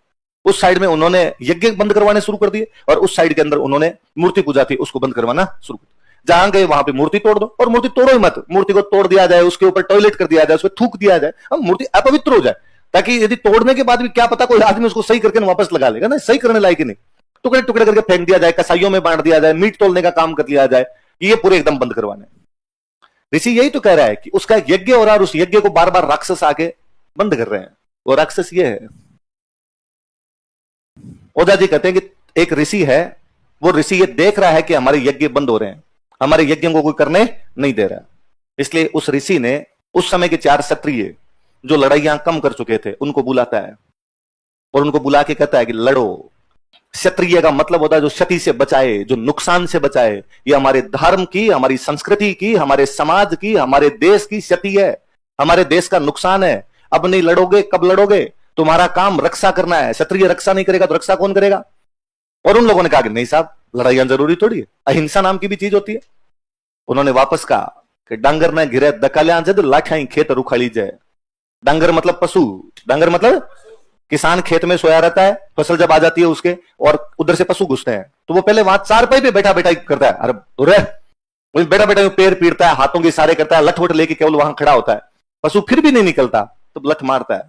[SPEAKER 1] उस साइड में उन्होंने यज्ञ बंद करवाने शुरू कर दिए, और उस साइड के अंदर उन्होंने मूर्ति पूजा थी उसको बंद करवाना शुरू कर दिया। जहां गए वहां पे मूर्ति तोड़ दो, और मूर्ति तोड़ो ही मत, मूर्ति को तोड़ दिया जाए, उसके ऊपर टॉयलेट कर दिया जाए, उसमें थूक दिया जाए, अब मूर्ति अपवित्र हो जाए, ताकि यदि तोड़ने के बाद भी क्या पता कोई आदमी उसको सही करके वापस लगा लेगा ना, सही करने लायक ही नहीं। टुकड़े टुकड़े करके फेंक दिया जाए, कसाईयों में बांट दिया जाए, मीट तोड़ने का काम कर लिया जाए, ये पूरे एकदम बंद करवाने। ऋषि यही तो कह रहा है कि उसका एक यज्ञ हो रहा है, उस यज्ञ को बार बार राक्षस आके बंद कर रहे हैं। वो राक्षस ये है। ओझा जी कहते हैं कि एक ऋषि है, वो ऋषि ये देख रहा है कि हमारे यज्ञ बंद हो रहे हैं, हमारे यज्ञों को कोई करने नहीं दे रहा। इसलिए उस ऋषि ने उस समय के 4 क्षत्रिय जो लड़ाइयां कम कर चुके थे उनको बुलाता है और उनको बुला के कहता है कि लड़ो। क्षत्रिय का मतलब होता है जो क्षति से बचाए, जो नुकसान से बचाए। ये हमारे धर्म की, हमारी संस्कृति की, हमारे समाज की, हमारे देश की क्षति है, हमारे देश का नुकसान है। अब नहीं लड़ोगे, कब लड़ोगे? तुम्हारा काम रक्षा करना है। क्षत्रिय रक्षा नहीं करेगा तो रक्षा कौन करेगा? और उन लोगों ने कहा कि नहीं साहब, लड़ाइयां जरूरी थोड़ी है, अहिंसा नाम की भी चीज होती है। उन्होंने वापस कहा कि डांगर ने घिरे दकाल्या तो लाठाई खेत रुखाली जाए। डांगर मतलब पशु, डांगर मतलब किसान खेत में सोया रहता है, फसल जब आ जाती है उसके, और उधर से पशु घुसते हैं, तो वो पहले वहां चारपाई पे बैठा बैठा करता है, अरे बैठा बैठा पैर पीटता है, हाथों के इशारे करता है, लठवट लेके केवल वहां खड़ा होता है। पशु फिर भी नहीं निकलता तो लठ मारता है।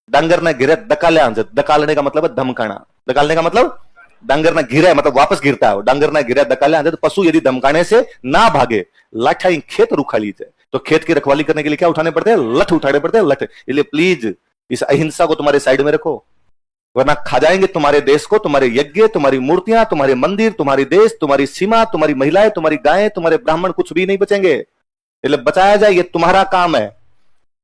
[SPEAKER 1] डांगर ने घिरे दकाल्या, दकालने का मतलब है धमकाना, दकालने का मतलब डांगर ने घिरा मतलब वापस गिरता है। डांगर ने घिरा दकाल्या, तो पशु यदि धमकाने से ना भागे, लाठाई खेत रुखाली जाए। तो खेत की रखवाली करने के लिए क्या उठाने पड़ते हैं? लठ उठाने पड़ते हैं, लठ। इसलिए प्लीज इस अहिंसा को तुम्हारे साइड में रखो, वरना खा जाएंगे तुम्हारे देश को, तुम्हारे यज्ञ, तुम्हारी मूर्तियां, तुम्हारे मंदिर, तुम्हारी देश, तुम्हारी सीमा, तुम्हारी महिलाएं, तुम्हारी गायें, तुम्हारे ब्राह्मण, कुछ भी नहीं बचेंगे। इसलिए बचाया जाए, ये तुम्हारा काम है।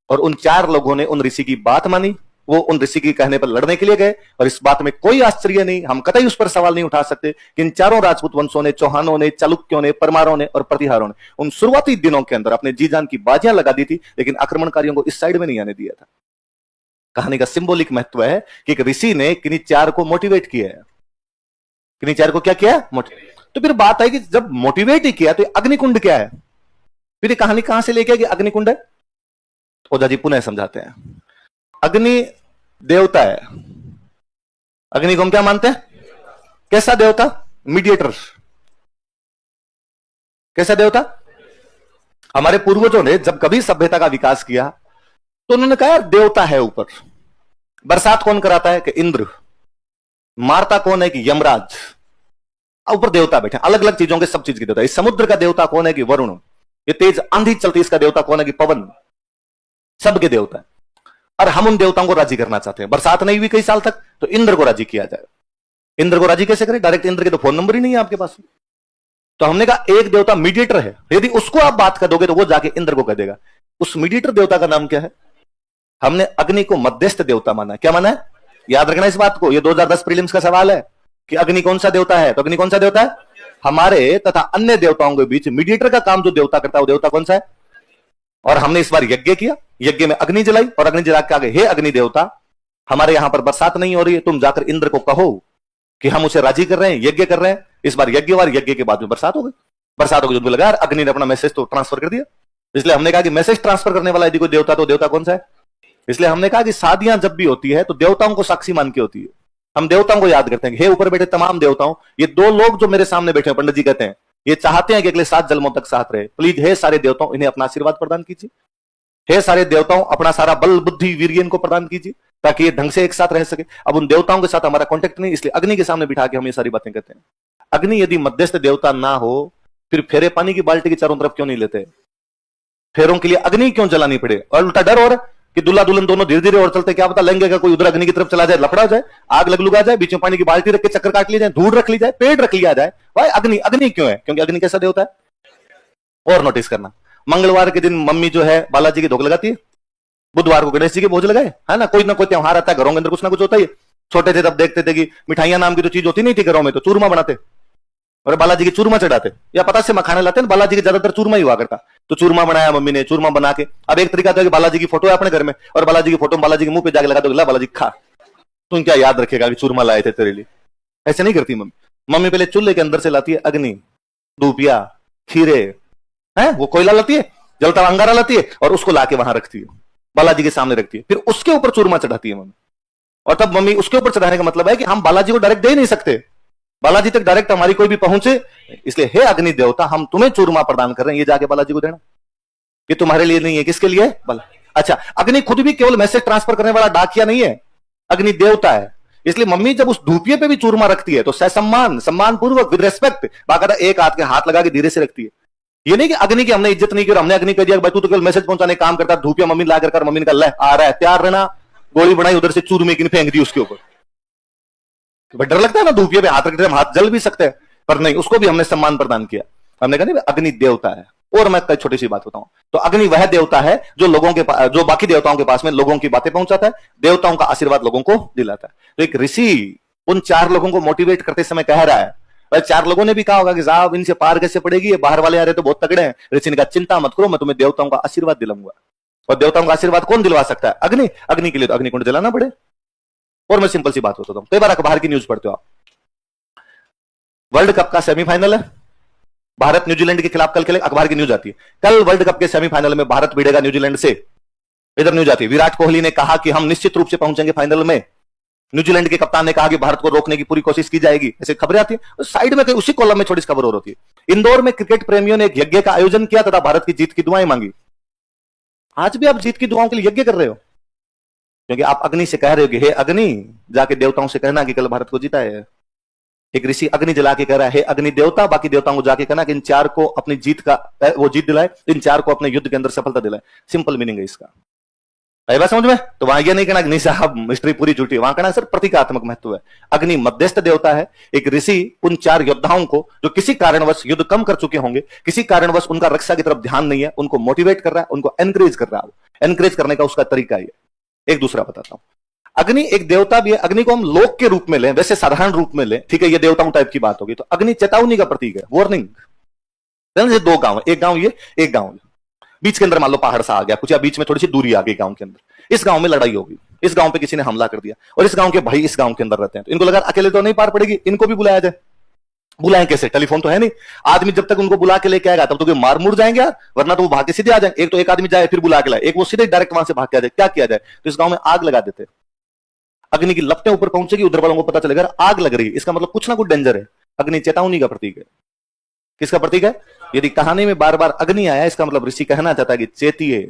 [SPEAKER 1] और उन 4 लोगों ने उन ऋषि की बात मानी, वो उन ऋषि के कहने पर लड़ने के लिए गए। और इस बात में कोई आश्चर्य नहीं, हम कतई उस पर सवाल नहीं उठा सकते कि इन 4 राजपूत वंशों ने, चौहानों ने, चालुक्यों ने, परमारों ने और प्रतिहारों ने उन शुरुआती दिनों के अंदर अपने जी जान की बाजियां लगा दी थी, लेकिन आक्रमणकारियों को इस साइड में नहीं आने दिया था। कहानी का सिंबॉलिक महत्व है कि एक ऋषि ने किन्हीं 4 को मोटिवेट किया है। किन्हीं 4 को क्या किया? तो फिर बात है कि जब मोटिवेट ही किया तो अग्निकुंड क्या है? फिर ये कहानी कहां से लेके कि अग्निकुंड है? ओझा जी पुनः समझाते हैं। अग्नि देवता है। अग्नि को हम क्या मानते हैं? कैसा देवता? मीडिएटर। कैसा देवता? हमारे पूर्वजों ने जब कभी सभ्यता का विकास किया तो उन्होंने कहा देवता है ऊपर। बरसात कौन कराता है? कि इंद्र। मारता कौन है? कि यमराज। ऊपर देवता बैठे, अलग अलग चीजों के, सब चीज के देवता। इस समुद्र का देवता कौन है? कि वरुण। ये तेज आंधी चलती इसका देवता कौन है? कि पवन। सबके देवता है। और हम उन देवताओं को राजी करना चाहते हैं। बरसात नहीं हुई कई साल तक, तो इंद्र को राजी किया जाए। इंद्र को राजी कैसे करें? डायरेक्ट इंद्र के तो फोन नंबर ही नहीं है आपके पास। तो हमने कहा एक देवता मीडिएटर है, यदि उसको आप बात कर दोगे तो वो जाके इंद्र को कह देगा। उस मीडिएटर देवता का नाम क्या है? हमने अग्नि को मध्यस्थ देवता माना है। क्या माना है? याद रखना इस बात को, ये 2010 प्रीलिम्स का सवाल है कि अग्नि कौन सा देवता है। तो अग्नि कौन सा देवता है? हमारे तथा अन्य देवताओं के बीच मीडिएटर का काम जो देवता करता है वो देवता कौन सा है? और हमने इस बार यज्ञ किया, यज्ञ में अग्नि जलाई और अग्नि जला के आगे, हे अग्नि देवता, हमारे यहां पर बरसात नहीं हो रही है, तुम जाकर इंद्र को कहो कि हम उसे राजी कर रहे हैं, यज्ञ कर रहे हैं। इस बार यज्ञ और यज्ञ के बाद में बरसात हो गई। बरसात हो गई, लगा अग्नि ने अपना मैसेज तो ट्रांसफर कर दिया। इसलिए हमने कहा कि मैसेज ट्रांसफर करने वाला यदि कोई देवता तो देवता कौन सा है? इसलिए हमने कहा कि शादियां जब भी होती है तो देवताओं को साक्षी मान के होती है। हम देवताओं को याद करते हैं, हे ऊपर बैठे तमाम देवताओं, ये 2 लोग जो मेरे सामने बैठे हैं, पंडित जी कहते हैं, ये चाहते हैं कि अगले 7 जन्मों तक साथ रहे। प्लीज हे सारे देवताओं, इन्हें अपना आशीर्वाद प्रदान कीजिए। हे सारे देवताओं, अपना सारा बल, बुद्धि, वीर्य इनको प्रदान कीजिए ताकि ये ढंग से एक साथ रह सके। अब उन देवताओं के साथ हमारा कॉन्टेक्ट नहीं, इसलिए अग्नि के सामने बिठा के हम ये सारी बातें कहते हैं। अग्नि यदि मध्यस्थ देवता ना हो, फिर फेरे पानी की बाल्टी के चारों तरफ क्यों नहीं लेते? फेरों के लिए अग्नि क्यों जलानी पड़े? और उल्टा डर हो रहा कि दूल्हा दुल्हन दोनों धीरे धीरे और चलते, क्या पता लहंगे का कोई उधर अग्नि की तरफ चला जाए, लफड़ा हो जाए, आग लगा जाए, बीच में पानी की बाल्टी रख के चक्कर काट ली जाए, धूल रख ली जाए, पेड़ रख लिया जाए। भाई अग्नि अग्नि क्यों है? क्योंकि अग्नि कैसा देवता है। और नोटिस करना, मंगलवार के दिन मम्मी जो है बालाजी की धोख लगाती है, बुधवार को गणेश जी के भोज लगाए, है ना कोई त्योहार आता है, घरों के अंदर कुछ ना कुछ होता है। छोटे थे तब देखते थे कि मिठाइयां नाम की तो चीज होती नहीं थी घरों में, तो चूरमा बनाते और बालाजी की चूरमा चढ़ाते, या पता से मखाने लाते हैं, बालाजी की ज्यादातर चूरमा ही हुआ करता। तो चूरमा बनाया मम्मी ने, चूरमा बना के, अब एक तरीका था कि बालाजी की फोटो है अपने घर में और बालाजी की फोटो बालाजी के मुंह पे जाके लगा दो, बालाजी खा, तुम क्या याद रखेगा कि चूरमा लाए थे तेरे लिए। ऐसे नहीं करती मम्मी। मम्मी पहले चूल्हे के अंदर से लाती है अग्नि, धूपिया, खीरे, है वो कोयला लाती है, जलता हुआ अंगारा लाती है और उसको लाके वहां रखती है, बालाजी के सामने रखती है, फिर उसके ऊपर चूरमा चढ़ाती है मम्मी। और तब मम्मी उसके ऊपर चढ़ाने का मतलब है कि हम बालाजी को डायरेक्ट दे नहीं सकते, बालाजी तक डायरेक्ट हमारी कोई भी पहुंचे, इसलिए हे अग्नि देवता, हम तुम्हें चूरमा प्रदान कर रहे हैं, ये जाके बालाजी को देना। ये तुम्हारे लिए नहीं है, किसके लिए? बाला। अच्छा, अग्नि खुद भी केवल मैसेज ट्रांसफर करने वाला डाकिया नहीं है, अग्नि देवता है। इसलिए मम्मी जब उस धूपिये पे भी चूरमा रखती है तो सम्मान, सम्मान पूर्वक, विद रेस्पेक्ट, बाकायदा एक हाथ के हाथ लगा के धीरे से रखती है। ये नहीं कि अग्नि की हमने इज्जत नहीं की और हमने अग्नि कह दिया भाई तू तो केवल मैसेज पहुंचाने काम करता, धूपिया मम्मी ला कर मम्मी ने कहा आ रहा है, तैयार रहना, गोली बनाई, उधर से चूरमे की फेंक दी उसके ऊपर। डर लगता है ना, धूपिया पे हाथ रखते हैं, हाथ जल भी सकते हैं, पर नहीं, उसको भी हमने सम्मान प्रदान किया। हमने कहा नहीं अग्नि देवता है, और मैं कई छोटी सी बात बताऊं तो अग्नि वह देवता है जो जो बाकी देवताओं के पास में लोगों की बातें पहुंचाता है, देवताओं का आशीर्वाद लोगों को दिलाता है। तो एक ऋषि उन 4 लोगों को मोटिवेट करते समय कह रहा है, भाई 4 लोगों ने भी कहा होगा कि साहब इनसे पार कैसे पड़ेगी, ये बाहर वाले आ रहे तो बहुत तगड़े हैं। ऋषि ने कहा चिंता मत करो, मैं तुम्हें देवताओं का आशीर्वाद दिलाऊंगा। और देवताओं का आशीर्वाद कौन दिलवा सकता है? अग्नि। अग्नि के लिए तो अग्निकुंड जलाना पड़े। और मैं सिंपल सी बात बताता हूं, कई बार अखबार की न्यूज पढ़ते हो आप, वर्ल्ड कप का सेमीफाइनल है, भारत न्यूजीलैंड के खिलाफ कल खेले, अखबार की न्यूज आती है कल वर्ल्ड कप के सेमीफाइनल में भारत भिड़ेगा न्यूजीलैंड से। इधर न्यूज आती है विराट कोहली ने कहा कि हम निश्चित रूप से पहुंचेंगे फाइनल में, न्यूजीलैंड के कप्तान ने कहा कि भारत को रोकने की पूरी कोशिश की जाएगी। ऐसे खबरें आती है। साइड में उसी कॉलम में छोटी सी खबर और होती है, इंदौर में क्रिकेट प्रेमियों ने एक यज्ञ का आयोजन किया तथा भारत की जीत की दुआएं मांगी। आज भी आप जीत की दुआओं के लिए यज्ञ कर रहे हो, क्योंकि आप अग्नि से कह रहे हो कि हे अग्नि, जाके देवताओं से कहना कि कल भारत को जीता है। एक ऋषि अग्नि जला के कह रहा है, हे अग्नि देवता, बाकी देवताओं को जाके कहना कि इन 4 को अपनी जीत का वो जीत दिलाए, इन 4 को अपने युद्ध के अंदर सफलता दिलाए। सिंपल मीनिंग है इसका, आई बात समझ में? तो वहां यह नहीं कहना कि नहीं साहब मिस्ट्री पूरी झूठी, वहां कहना सर प्रतीकात्मक महत्व है। अग्नि मध्यस्थ देवता है। एक ऋषि उन 4 योद्धाओं को जो किसी कारणवश युद्ध कम कर चुके होंगे, किसी कारणवश उनका रक्षा की तरफ ध्यान नहीं है, उनको मोटिवेट कर रहा है, उनको एनकरेज कर रहा है। एनकरेज करने का उसका तरीका ये। एक दूसरा बताता हूं, अग्नि एक देवता भी है। अग्नि को हम लोक के रूप में लें, वैसे साधारण रूप में लें, ठीक है, ये देवताओं टाइप की बात होगी, तो अग्नि चेतावनी का प्रतीक है, वार्निंग। 2 गांव है, एक गांव ये, एक गांव ये, बीच के अंदर मान लो पहाड़ सा आ गया कुछ, या बीच में थोड़ी सी दूरी आ गई गांव के अंदर। इस गांव में लड़ाई होगी, इस गांव पे किसी ने हमला कर दिया, और इस गांव के भाई इस गांव के अंदर रहते हैं, तो इनको लगा अकेले तो नहीं पार पड़ेगी, इनको भी बुलाया जाए। बुलाएं कैसे? टेलीफोन तो है नहीं, आदमी जब तक उनको बुला के लेके आएगा तब तो मार मुड़ जाएंगे यार, वरना तो वो भाग के सीधे आ जाएंगे। एक तो एक आदमी जाए फिर बुला के लाए, एक वो सीधे डायरेक्ट वहां से भाग के आ जाए। क्या किया जाए? तो इस गांव में आग लगा देते, अग्नि की लपटें ऊपर पहुंचेगी, उधर वालों को पता चलेगा आग लग रही है, इसका मतलब कुछ ना कुछ डेंजर है। अग्नि चेतावनी का प्रतीक है। किसका प्रतीक है? यदि कहानी में बार बार अग्नि आया, इसका मतलब ऋषि कहना चाहता है कि चेतिए,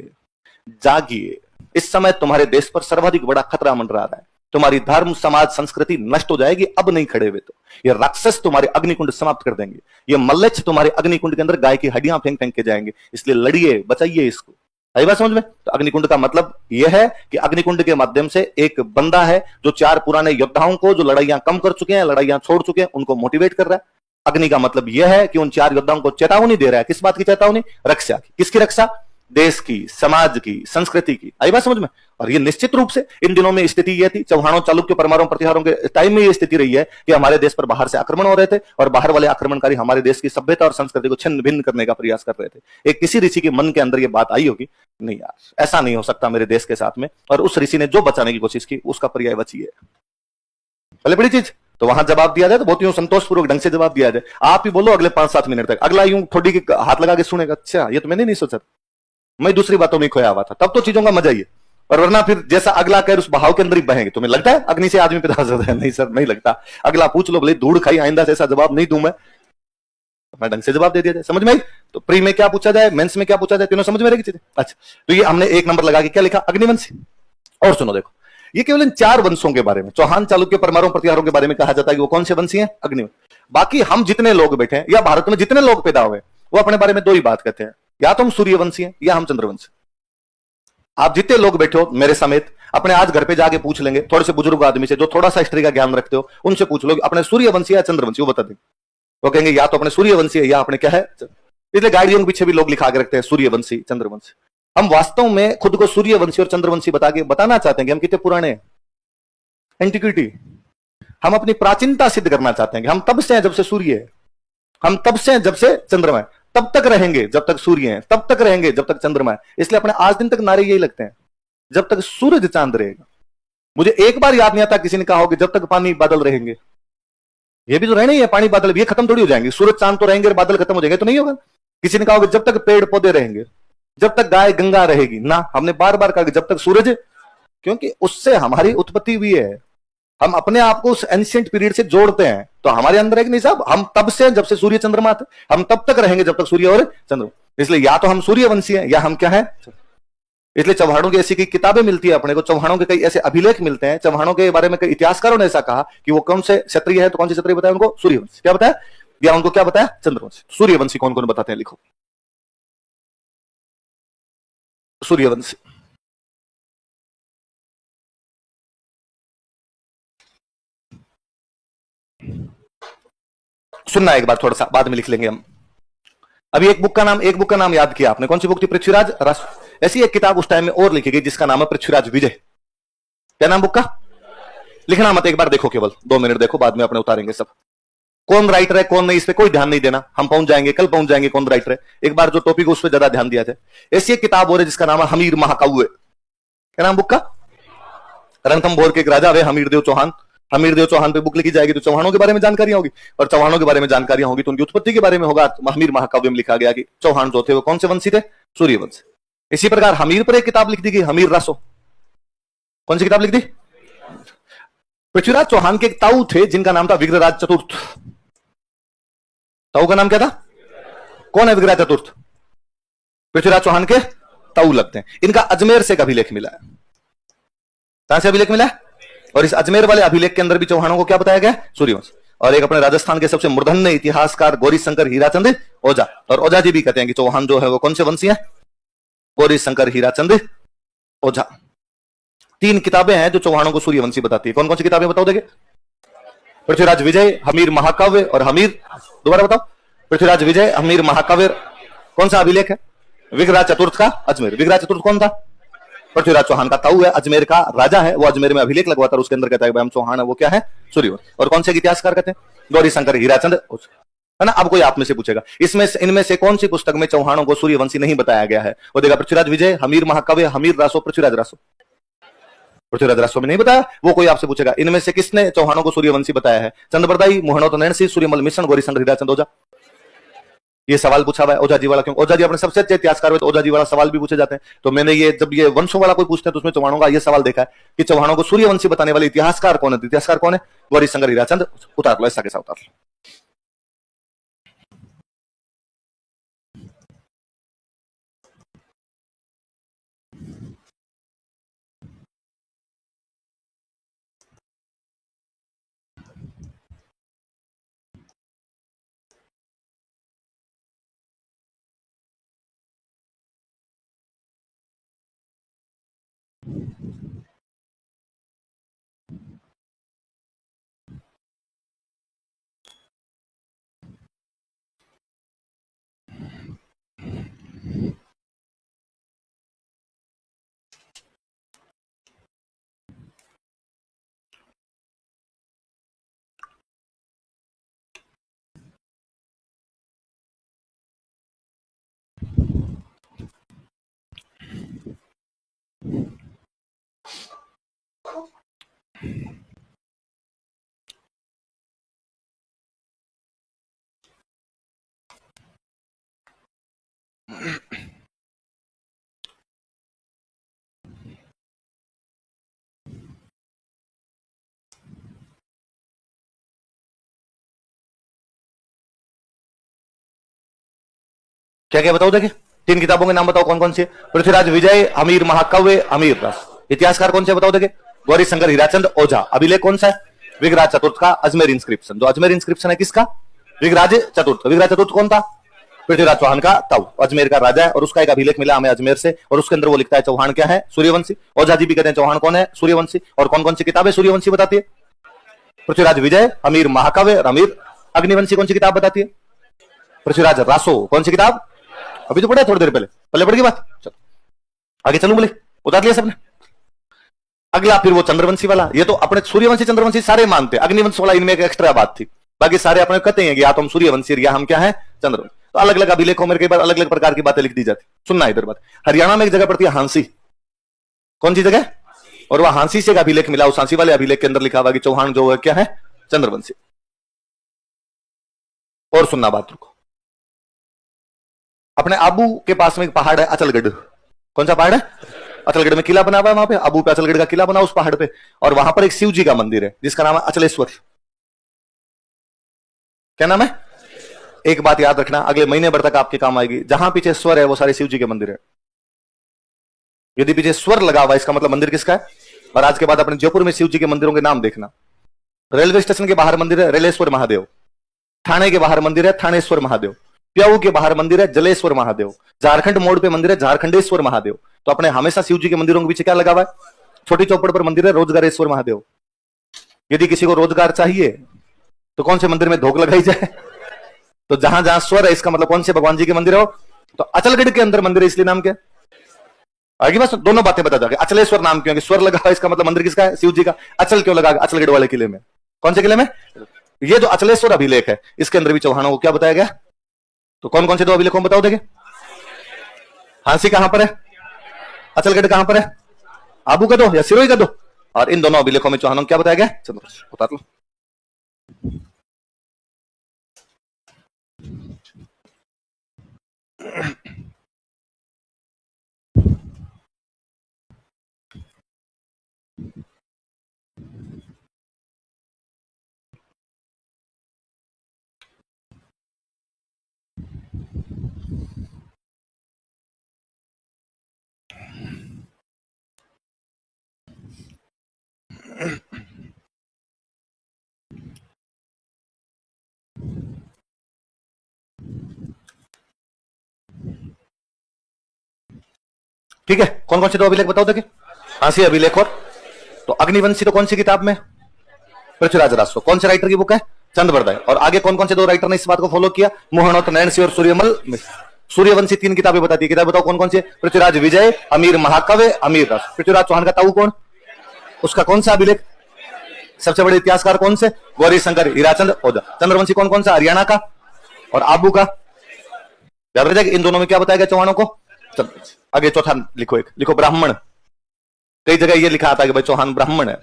[SPEAKER 1] जागिए, इस समय तुम्हारे देश पर सर्वाधिक बड़ा खतरा मंडरा रहा है, तुम्हारी धर्म समाज संस्कृति नष्ट हो जाएगी अब नहीं खड़े हुए तो। ये राक्षस तुम्हारे अग्निकुंड समाप्त कर देंगे, ये मल्लेच्छ तुम्हारे अग्निकुंड के अंदर गाय की हड्डियां फेंक फेंक के जाएंगे, इसलिए लड़िए, बचाइए इसको। आई बात समझ में? तो अग्निकुंड का मतलब यह है कि अग्निकुंड के माध्यम से एक बंदा है जो 4 पुराने योद्धाओं को जो लड़ाइयां कम कर चुके हैं, लड़ाइयां छोड़ चुके हैं, उनको मोटिवेट कर रहा है। अग्नि का मतलब यह है कि उन 4 योद्धाओं को चेतावनी दे रहा है। किस बात की चेतावनी? रक्षा की। किसकी रक्षा? देश की, समाज की, संस्कृति की। आई बात समझ में? और ये निश्चित रूप से इन दिनों में स्थिति यह थी, चौहानों चालुक्य परमारों प्रतिहारों के टाइम में यह स्थिति रही है कि हमारे देश पर बाहर से आक्रमण हो रहे थे और बाहर वाले आक्रमणकारी हमारे देश की सभ्यता और संस्कृति को छिन्न भिन्न करने का प्रयास कर रहे थे। एक किसी ऋषि के मन के अंदर यह बात आई होगी, नहीं यार ऐसा नहीं हो सकता मेरे देश के साथ में, और उस ऋषि ने जो बचाने की कोशिश की उसका पर्यायवाची है। पहले बड़ी चीज तो वहां जवाब दिया जाए तो बहुत यूं संतोषपूर्वक ढंग से जवाब दिया जाए। आप ही बोलो अगले 5-7 मिनट तक, अगला यूं थोड़ी के हाथ लगा के सुनेगा, अच्छा ये तो मैंने नहीं सोचा, मैं दूसरी बातों में खोया हुआ था, तब तो चीजों का मजा ही है। और वरना फिर जैसा अगला कह उस बहाव के अंदर ही बहेंगे। तुम्हें लगता है अग्नि से आदमी पैदा होता है? नहीं सर, नहीं लगता। अगला पूछ लो, भले धूड़ खाई, आइंदा से ऐसा जवाब नहीं दूं मैं ढंग से जवाब दे दिया जाए। समझ में आई? तो प्री में क्या पूछा जाए, मेंस में क्या पूछा जाए, तीनों समझ में रहेगी चीजें। अच्छा, तो ये हमने 1 नंबर लगा के क्या लिखा? अग्निवंशी। और सुनो देखो, ये केवल इन 4 वंशों के बारे में, चौहान चालुक्य परमारों प्रतिहारों के बारे में कहा जाता है कि वो कौन से वंशी हैं? अग्निवंशी। बाकी हम जितने लोग बैठे हैं या भारत में जितने लोग पैदा हुए वो अपने बारे में 2 ही बात कहते हैं, या तो हम सूर्यवंशी हैं या हम चंद्रवंशी। आप जितने लोग बैठे हो मेरे समेत अपने आज घर पे जाके पूछ लेंगे थोड़े से बुजुर्ग आदमी से जो थोड़ा सा हिस्ट्री का ज्ञान रखते हो, उनसे पूछ लो अपने सूर्यवंशी या चंद्रवंशी, वो बता देंगे। वो कहेंगे या तो अपने सूर्यवंशी है या अपने क्या है। इसलिए गाइडियों के पीछे भी लोग लिखा के रखते हैं सूर्यवंशी, चंद्रवंशी। हम वास्तव में खुद को सूर्यवंशी और चंद्रवंशी बताना चाहते हैं कि हम कितने पुराने हैं, एंटिक्विटी। हम अपनी प्राचीनता सिद्ध करना चाहते हैं कि हम तब से हैं जब से सूर्य है, हम तब से हैं जब से चंद्रमा है, तब तक रहेंगे जब तक सूर्य है, तब तक रहेंगे जब तक चंद्रमा है। इसलिए अपने आज दिन तक नारे यही लगते हैं, जब तक सूरज चांद रहेगा। मुझे एक बार याद नहीं आता किसी ने कहा हो कि जब तक पानी बादल रहेंगे। ये भी तो रहना ही है, पानी बादल भी खत्म थोड़ी हो जाएंगे। सूरज चांद तो रहेंगे, बादल खत्म हो जाएंगे तो नहीं होगा। किसी ने कहा होगा जब तक पेड़ पौधे रहेंगे, जब तक गाय गंगा रहेगी ना। हमने बार बार कहा जब तक सूरज, क्योंकि उससे हमारी उत्पत्ति हुई है। हम अपने आप को उस एंशिएंट पीरियड से जोड़ते हैं, तो हमारे अंदर है कि नहीं साहब, हम तब से जब से सूर्य चंद्रमा थे, हम तब तक रहेंगे जब तक सूर्य और चंद्रमा। इसलिए या तो हम सूर्यवंशी हैं या हम क्या हैं। इसलिए चौहानों की ऐसी कई किताबें मिलती है अपने को, चौहानों के कई ऐसे अभिलेख मिलते हैं, चौहानों के बारे में कई इतिहासकारों ने ऐसा कहा कि वो कौन से क्षत्रिय है, तो कौन से क्षत्रिय बताया उनको? सूर्यवंशी। क्या बताया? या उनको क्या बताया? चंद्रवंशी। सूर्यवंशी कौन कौन बताते हैं, लिखो। सूर्यवंशी सुनना एक बार, थोड़ा सा बाद में लिख लेंगे हम। अभी एक बुक का नाम याद किया आपने, कौन सी बुक थी? पृथ्वीराज रस। ऐसी एक किताब उस टाइम में और लिखी गई जिसका नाम है पृथ्वीराज विजय। क्या नाम बुक का? लिखना मत, एक बार देखो, केवल 2 मिनट देखो, बाद में अपने उतारेंगे सब। कौन राइटर है कौन नहीं, इस पे कोई ध्यान नहीं देना, हम पहुंच जाएंगे, कल पहुंच जाएंगे कौन राइटर है। एक बार जो टॉपिक उस पर ज्यादा ध्यान दिया जाए। ऐसी एक किताब हो रही जिसका नाम है हमीर महाकाव्य। क्या नाम बुक का? रणथंभौर के एक राजा हुए हमीरदेव चौहान। हमीरदेव चौहान पे बुक लिखी जाएगी तो चौहानों के बारे में जानकारी होगी, और चौहानों के बारे में जानकारी होगी तो उनकी उत्पत्ति के बारे में होगा। हमीर महाकाव्य में लिखा गया कि चौहान जो थे वो कौन से वंशी थे? सूर्यवंश। इसी प्रकार हमीर पर एक किताब लिख दी गई, हमीर रासो। कौन सी किताब लिख दी? पृथ्वीराज चौहान के एक ताऊ थे जिनका नाम था विग्रहराज चतुर्थ। ताऊ का नाम क्या था? कौन है विग्रहराज चतुर्थ? पृथ्वीराज चौहान के ताऊ लगते हैं। इनका अजमेर से एक अभिलेख मिला है। कहां से अभिलेख मिला है? और इस अजमेर वाले अभिलेख के अंदर भी चौहानों को क्या बताया गया? सूर्यवंश। और एक अपने राजस्थान के सबसे मूर्धन्य इतिहासकार गौरी शंकर हीराचंद ओझा, और ओझा जी भी कहते हैं कि चौहान जो है वो कौन से वंशी है? गौरी शंकर हीराचंद ओझा। 3 किताबें हैं जो चौहानों को सूर्यवंशी बताती है। कौन कौन सी किताबें बताओ देखे? पृथ्वीराज विजय, हमीर महाकाव्य और हमीर, दोबारा बताओ। पृथ्वीराज विजय, हमीर महाकाव्य, कौन सा अभिलेख है? विग्रहराज चतुर्थ का अजमेर। विग्रहराज चतुर्थ कौन था? पृथ्वीराज चौहान का ताऊ है, अजमेर का राजा है, वो अजमेर में अभिलेख लगवाता है, उसके अंदर कहता है हम चौहान है, वो क्या है? सूर्यवंश। और कौन से इतिहासकार कहते हैं? गौरी शंकर हीराचंद है ना। अब कोई आप में से पूछेगा इसमें इनमें से कौन सी पुस्तक में चौहानों को सूर्यवंशी नहीं बताया गया है? वो देखा पृथ्वीराज विजय, हमीर महाकाव्य, हमीर रासो, पृथ्वीराज रासो। पृथ्वीराज रासो में नहीं बताया। वो कोई आपसे पूछेगा इनमें से किसने चौहानों को सूर्यवंशी बताया है? चंद्रबरदाई, मोहनोत नैणसी, सूर्यमल मिश्रण, गौरी शंकर हीराचंद ओझा। ये सवाल पूछा हुआ है ओझा जी वाला। क्यों? ओझा जी अपने सबसे अच्छे इतिहासकार हुए तो ओझा जी वाला सवाल भी पूछे जाते हैं। तो मैंने ये जब ये वंशों वाला कोई पूछते हैं तो उसमें चौहानों का ये सवाल देखा है कि चौहानों को सूर्यवंशी बताने वाले इतिहासकार कौन है? इतिहासकार कौन है? गौरी शंकर हीराचंद। उतार लो, ऐसा कैसा उतार लो। क्या क्या बताओ देखे? 3 किताबों के नाम बताओ कौन कौन से? पृथ्वीराज विजय, हमीर महाकाव्य, हमीर रास। इतिहासकार कौन से बताओ देखे? गौरी शंकर हीराचंद ओझा। अभिलेख कौन सा है? विग्रहराज चतुर्थ का अजमेर इंस्क्रिप्शन। जो अजमेर इंस्क्रिप्शन है किसका? विग्रहराज चतुर्थ। विग्रहराज चतुर्थ कौन था? पृथ्वीराज चौहान का ताऊ, अजमेर का राजा है, और उसका एक अभिलेख मिला हमें अजमेर से, और उसके अंदर वो लिखता है चौहान क्या है? सूर्यवंशी। ओझा जी भी कहते हैं चौहान कौन है? सूर्यवंशी। और कौन कौन सी किताबें सूर्यवंशी बताती है? पृथ्वीराज विजय, हमीर महाकाव्य, हमीर अग्निवंशी। कौन सी किताब बताती है? पृथ्वीराज रासो। कौन सी किताब? अभी तो पढ़ा थोड़ी देर पहले, पहले पढ़ की बात। चलो आगे चलूं, बोले उतार लिया सबने। अगला फिर वो चंद्रवंशी वाला। ये तो अपने सूर्यवंशी चंद्रवंशी सारे मानते, अग्निवंश वाला इनमें एक एक्स्ट्रा बात थी। बाकी सारे अपने कहते हैं कि या तो हम सूर्यवंशी या हम क्या है? चंद्रवंशी। तो अलग अलग अभिलेखों में कई बार अलग अलग प्रकार की बातें लिख दी जाती। सुनना इधर बात। हरियाणा में एक जगह पड़ती है हांसी। कौन सी जगह? और वह हांसी से एक अभिलेख मिला, उस हांसी वाले अभिलेख के अंदर लिखा हुआ कि चौहान जो है क्या है? चंद्रवंशी। और सुनना बात, रुको। अपने आबू के पास में एक पहाड़ है अचलगढ़। कौन सा पहाड़ है? अचलगढ़ में किला बना हुआ है, वहां पे आबू पे अचलगढ़ का किला बना उस पहाड़ पे, और वहां पर एक शिव जी का मंदिर है जिसका नाम है अचलेश्वर। क्या नाम है? एक बात याद रखना, अगले महीने भर तक आपके काम आएगी। जहां पीछे स्वर है वो सारे शिव जी के मंदिर है। यदि पीछे स्वर लगा हुआ इसका मतलब मंदिर किसका है? और आज के बाद अपने जयपुर में शिव जी के मंदिरों के नाम देखना। रेलवे स्टेशन के बाहर मंदिर है रेलेश्वर महादेव। थाने के बाहर मंदिर है थानेश्वर महादेव। प्याऊ के बाहर मंदिर है जलेश्वर महादेव। झारखंड मोड़ पे मंदिर है झारखंडेश्वर महादेव। तो अपने हमेशा शिव जी के मंदिरों के पीछे क्या लगा हुआ है? छोटी चौपड़ पर मंदिर है रोजगारेश्वर महादेव। यदि किसी को रोजगार चाहिए तो कौन से मंदिर में धोख लगाई जाए? तो जहां जहां स्वर है इसका मतलब कौन से भगवान जी के मंदिर हो? तो अचलगढ़ के अंदर मंदिर है, इसलिए नाम क्या? आगे बस दोनों बातें बता जाके। अचलेश्वर नाम क्यों? स्वर लगा है, इसका मतलब मंदिर किसका है? शिव जी का। अचल क्यों लगा? अचलगढ़ वाले किले में। कौन से किले में? ये जो अचलेश्वर अभिलेख है इसके अंदर भी चौहानों को क्या बताया गया? तो कौन कौन से दो अभिलेखों बताओ देखे। हांसी कहां पर है? अचलगढ़ कहां पर है? आबू का दो या सिरोही का दो? और इन दोनों अभिलेखों में चौहानों को क्या बताया गया? चलो बता लो। ठीक है, कौन कौन से दो अभिलेख बताओ देखे। हांसी अभिलेख और तो अग्निवंशी तो कौन सी किताब में? पृथ्वीराज रासो। कौन से राइटर की बुक है? चंद्रबरदाई। और आगे कौन कौन से दो राइटर ने इस बात को फॉलो किया? मोहनोत नैणसी और सूर्यमल मिश्र। सूर्यवंशी तीन किताबें बताती है। किताब बताओ कौन कौन सी? पृथ्वीराज विजय, अमीर महाकाव्य, अमीर रस। पृथ्वीराज चौहान का ताऊ कौन? उसका कौन सा अभिलेख? सबसे बड़े इतिहासकार कौन से? गौरी शंकर, हीराचंद ओझा। चंद्रवंशी कौन कौन सा? हरियाणा का और आबू का। याद रह जाएगा। इन दोनों में क्या बताया गया चौहानों को? आगे चौथा लिखो, एक लिखो ब्राह्मण। कई जगह ये लिखा आता है कि भाई चौहान ब्राह्मण है।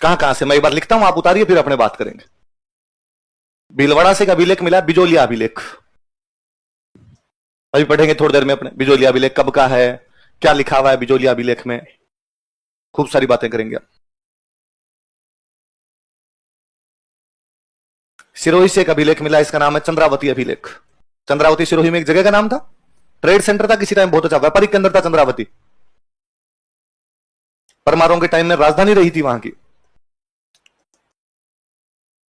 [SPEAKER 1] कहां कहां से? मैं एक बार लिखता हूं, आप उतारिए, फिर अपने बात करेंगे। भीलवाड़ा से एक अभिलेख मिला, बिजोलिया अभिलेख। अभी पढ़ेंगे थोड़ी देर में अपने बिजोलिया अभिलेख कब का है, क्या लिखा हुआ है बिजोलिया अभिलेख में, खूब सारी बातें करेंगे। सिरोही से एक अभिलेख मिला, इसका नाम है चंद्रावती अभिलेख। चंद्रावती सिरोही में एक जगह का नाम था, ट्रेड सेंटर था किसी टाइम, बहुत अच्छा व्यापारिक केंद्र था चंद्रावती। परमारों के टाइम में राजधानी रही थी वहां की।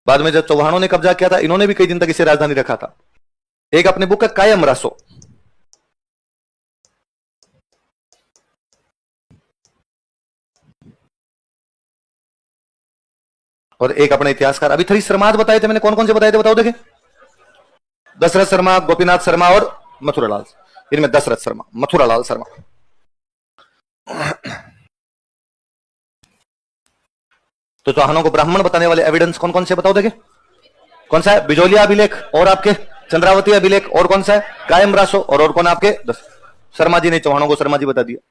[SPEAKER 1] बाद में जब चौहानों ने कब्जा किया था, इन्होंने भी कई दिन तक इसे राजधानी रखा था। एक अपनी बुक है कायम रासो, और एक अपने इतिहासकार अभी थ्री शर्माद बताए थे मैंने। कौन कौन से बताए थे बताओ देखे। दशरथ शर्मा, गोपीनाथ शर्मा और मथुरालाल। इनमें दशरथ शर्मा, मथुरालाल शर्मा। तो चौहानों को ब्राह्मण बताने वाले एविडेंस कौन कौन से बताओ देखे। कौन सा है? बिजोलिया अभिलेख, और आपके चंद्रावती अभिलेख, और कौन सा है? कायम रासो, और कौन आपके? शर्मा जी ने चौहानों को शर्मा जी बता दिया।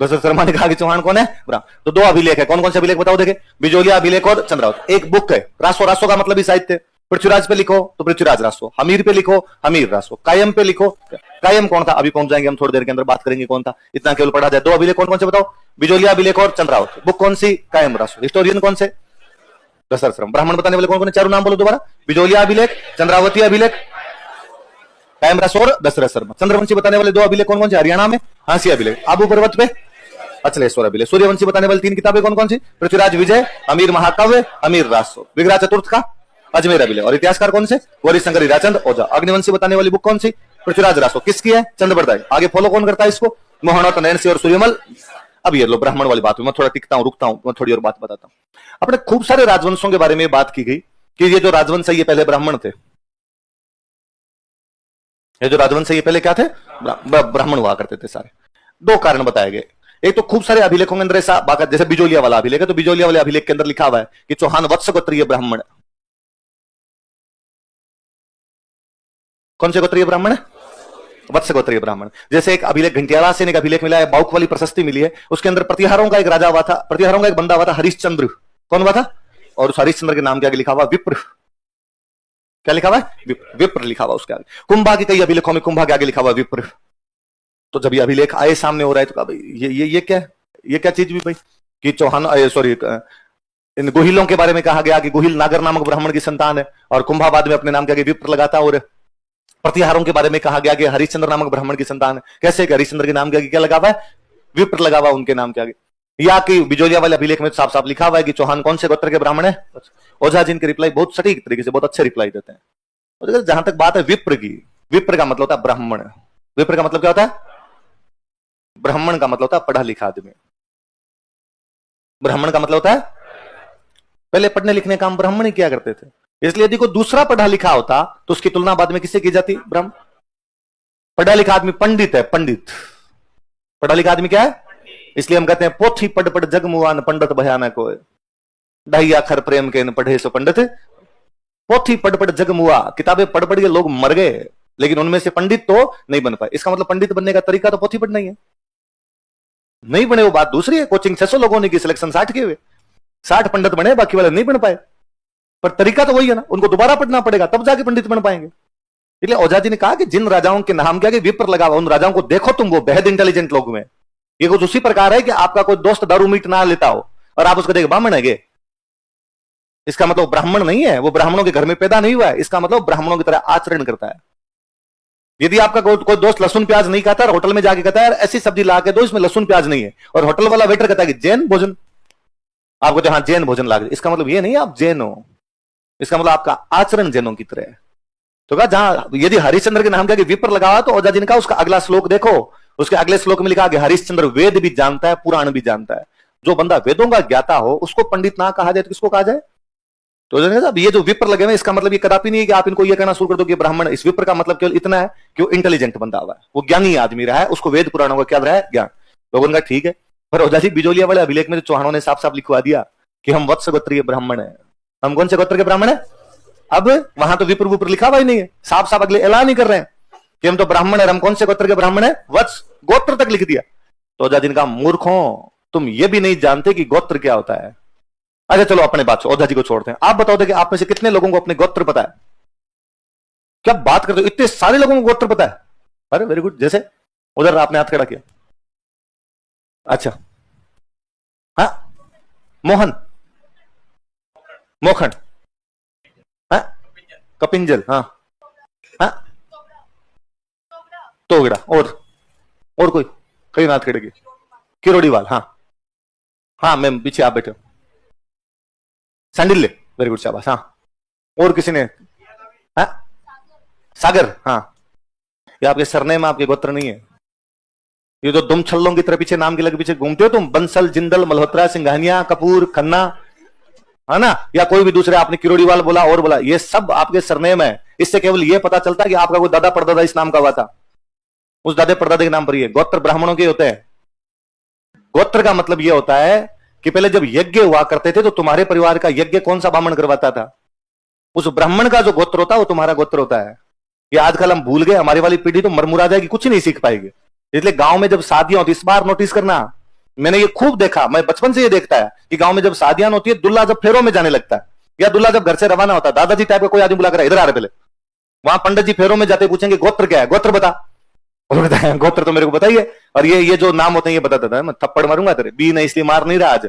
[SPEAKER 1] दशरथ शर्मा ने कहा कि चौहान कौन है? ब्राह्मण। तो दो अभिलेख है, कौन कौन से अभिलेख बताओ देखे। बिजोलिया अभिलेख और चंद्रावती। एक बुक है रासो, रासो का मतलब ही साहित्य। पृथ्वीराज पे लिखो तो पृथ्वीराज रासो, हमीर पे लिखो हमीर रासो, कायम पे लिखो। कायम कौन था? अभी पहुंच जाएंगे हम, थोड़ी देर के अंदर बात करेंगे कौन था, इतना केवल पढ़ा जाए। दो अभिलेख कौन कौन से बताओ। बिजोलिया अभिलेख और चंद्रावती। बुक कौन सी? कायम रासो। हिस्टोरियन कौन से? दशरथ शर्मा। ब्राह्मण बताने वाले कौन कौन? चारों नाम बोलो दोबारा। बिजोलिया अभिलेख, चंद्रावती अभिलेख, कायम रासो और दशरथ शर्मा। चंद्रवंशी बताने वाले दो अभिलेख कौन कौन से? हरियाणा में हांसी अभिलेख, आबू पर्वत पे अचलेश्वर अभिलेख। सूर्यवंशी बताने वाली तीन किताबें कौन कौन सी? पृथ्वीराज विजय, अमीर महाकाव्य, अमीर रासो। विग्रह चतुर्थ का अजमेर अभिलेख। और इतिहासकार कौन से? गौरी शंकर, हीराचंद ओझा। अग्निवंशी बताने वाली बुक कौन सी? पृथ्वीराज रासो। किसकी है? चंद्रबरदाई। आगे फॉलो कौन करता है इसको? मोहनोत नैणसी और सूर्यमल। अब ये लो ब्राह्मण वाली बात, मैं थोड़ा टिकता हूं, रुकता हूं, मैं थोड़ी और बात बताता हूं। अपने खूब सारे राजवंशों के बारे में बात की गई कि ये जो राजवंश है ये पहले ब्राह्मण थे। ये जो राजवंश है ये पहले क्या थे? ब्राह्मण हुआ करते थे सारे। दो कारण बताए गए। एक तो खूब सारे अभिलेखों के अंदर ऐसा बात, जैसे बिजोलिया वाला अभिलेख है, तो बिजोलिया वाले अभिलेख के अंदर लिखा हुआ है कि चौहान वत्स गोत्रीय ब्राह्मण। कौन से गोत्रीय ब्राह्मण है? वत्स गोत्रीय ब्राह्मण। जैसे एक अभिलेख घंटियाला से एक अभिलेख मिला है, बाउक वाली प्रशस्ति मिली है, उसके अंदर प्रतिहारों का एक राजा हुआ था, प्रतिहारों का एक बंदा हुआ था हरिश्चंद्र। कौन हुआ था? और उस हरिश्चंद्र के नाम के आगे लिखा हुआ विप्र। क्या लिखा हुआ है? विप्र लिखा हुआ उसके आगे। कुंभा के कई अभिलेखों में कुंभा के आगे लिखा हुआ विप्र। तो जब ये अभिलेख आए सामने हो रहा है तो कहा भाई ये क्या है? ये क्या चीज भी भाई कि चौहान, सॉरी, इन गुहिलों के बारे में कहा गया कि गुहिल नागर नामक ब्राह्मण की संतान है, और कुंभाबाद में अपने नाम के आगे विप्र लगाता। और प्रतिहारों के बारे में कहा गया कि हरिश्चंद्र नामक ब्राह्मण की संतान है। कैसे? कि हरिश्चंद्र के नाम के आगे क्या लगा हुआ है? विप्र लगा हुआ उनके नाम के आगे। या कि बिजोलिया वाले अभिलेख में साफ साफ लिखा हुआ है कि चौहान कौन से गोत्र के ब्राह्मण है। ओझा जी इनके रिप्लाई बहुत सटीक तरीके से, बहुत अच्छे रिप्लाई देते हैं। और जहां तक बात है विप्र की, विप्र का मतलब होता है ब्राह्मण। विप्र का मतलब क्या होता है? ब्राह्मण का मतलब होता है पढ़ा लिखा आदमी। ब्राह्मण का मतलब होता है पहले पढ़ने लिखने का काम ब्राह्मण ही किया करते थे। इसलिए यदि कोई दूसरा पढ़ा लिखा होता तो उसकी तुलना बाद में किससे की जाती? ब्राह्मण। पढ़ा लिखा आदमी पंडित है, पंडित। पढ़ा लिखा आदमी क्या है? इसलिए हम कहते हैं पोथी पढ़ पढ़ जग मुआन पंडित भयानक होए, ढाई आखर प्रेम के न पढ़े सो पंडित। पोथी पढ़ पढ़ जग मुआ, किताबें पढ़ पढ़ के लोग मर गए, लेकिन उनमें से पंडित तो नहीं बन पाए। इसका मतलब पंडित बनने का तरीका तो पोथी पढ़ना ही है। नहीं बने वो बात दूसरी है। कोचिंग 600 लोगों ने की, सिलेक्शन 60 के हुए, 60 पंडित बने, बाकी वाले नहीं बन पाए। पर तरीका तो वही है ना, उनको दोबारा पढ़ना पड़ेगा तब जाके पंडित बन पाएंगे। इसलिए ओझा जी ने कहा कि जिन राजाओं के नाम क्या कि विप्र लगा हुआ, उन राजाओं को देखो तुम, वो बेहद इंटेलिजेंट लोग में। ये कुछ उसी प्रकार है कि आपका कोई दोस्त दारू मीट ना लेता हो और आप उसको देख ब्राह्मण है, इसका मतलब ब्राह्मण नहीं है, वो ब्राह्मणों के घर में पैदा नहीं हुआ है, इसका मतलब ब्राह्मणों की तरह आचरण करता है। यदि आपका कोई दोस्त लहसुन प्याज नहीं खाता है, होटल में जाके कहता है यार ऐसी सब्जी ला के दो इसमें लहसुन प्याज नहीं है, और होटल वाला वेटर कहता है कि जैन भोजन, आपको तो हाँ जैन भोजन ला, इसका मतलब ये नहीं आप जैन हो, इसका मतलब आपका आचरण जैनों की तरह है। तो कहा जहां यदि हरिश्चंद्र के नाम क्या विप्र लगा तो ओझा जी ने कहा उसका अगला श्लोक देखो, उसके अगले श्लोक में लिखा कि हरिश्चंद्र वेद भी जानता है, पुराण भी जानता है। जो बंदा वेदों का ज्ञाता हो उसको पंडित ना कहा जाए तो किसको कहा जाए? तो ये जो विप्र लगे हुए इसका मतलब ये कदापि नहीं है कि आप इनको ये कहना शुरू कर दो कि ब्राह्मण। इस विप्र का मतलब केवल इतना है कि वो इंटेलिजेंट बंदा हुआ है, वो ज्ञानी आदमी रहा है, उसको वेद पुराणों का क्या रहा है? ज्ञान। लोगों ने कहा ठीक है, पर ओझा जी बिजोलिया वाले अभिलेख में तो चौहानों ने साफ साफ लिखवा दिया कि हम वत्स गोत्रीय ब्राह्मण है। हम कौन से गोत्र के ब्राह्मण है? अब वहां तो विप्र विप्र लिखा हुआ ही नहीं है, साफ साफ अगले ऐलान नहीं कर रहे हैं कि हम तो ब्राह्मण है। हम कौन से गोत्र के ब्राह्मण है? वत्स, गोत्र तक लिख दिया। तो ओझा जी ने कहा मूर्खों, तुम ये भी नहीं जानते कि गोत्र क्या होता है। अच्छा चलो अपने बात ओझा जी को छोड़ते हैं, आप बताओ कि आप में से कितने लोगों को अपने गोत्र पता है? क्या बात करते हो, इतने सारे लोगों को गोत्र पता है? अरे वेरी गुड। जैसे उधर आपने हाथ खड़ा किया, अच्छा हाँ, मोहन, मोखन, हाँ, कपिंजल, हाँ हाँ, तोगड़ा, और कोई कई हाथ खड़े किए, किरोड़ीवाल, हाँ हाँ मैम पीछे आप बैठे हो, सांडिल्य, वेरी गुड शाबाश, हाँ। और किसी ने? हाँ सागर, हाँ। ये आपके सरनेम आपके गोत्र नहीं है, ये जो दुम छल्लों की तरह पीछे नाम के लगे पीछे घूमते हो तुम, बंसल, जिंदल, मल्होत्रा, सिंघानिया, कपूर, खन्ना, है ना, या कोई भी दूसरे, आपने किरोड़ीवाल बोला और बोला, ये सब आपके सरनेम है। इससे केवल ये पता चलता है कि आपका कोई दादा परदादा इस नाम का हुआ था, उस दादे परदादे के नाम पर। ये गोत्र ब्राह्मणों के होते हैं। गोत्र का मतलब ये होता है कि पहले जब यज्ञ हुआ करते थे तो तुम्हारे परिवार का यज्ञ कौन सा ब्राह्मण करवाता था? उस ब्राह्मण का जो गोत्र होता है वो तुम्हारा गोत्र होता है। ये आजकल हम भूल गए, हमारी वाली पीढ़ी तो मरमुरा जाएगी, कुछ नहीं सीख पाएगी। इसलिए गांव में जब शादियां होती, इस बार नोटिस करना, मैंने ये खूब देखा, मैं बचपन से ये देखता है कि गांव में जब शादियां होती है, दुल्हा जब फेरों में जाने लगता है या दुल्हा जब घर से रवाना होता है, दादाजी टाइप का कोई आदमी बुला कर इधर आ रहे, पहले वहां पंडित जी फेरों में जाते पूछेंगे गोत्र क्या है, गोत्र बता, और बताया गोत्र तो मेरे को बताइए, और ये जो नाम होते हैं ये बता देता है। मैं थप्पड़ मारूंगा तेरे, बी नहीं इसलिए मार नहीं रहा आज।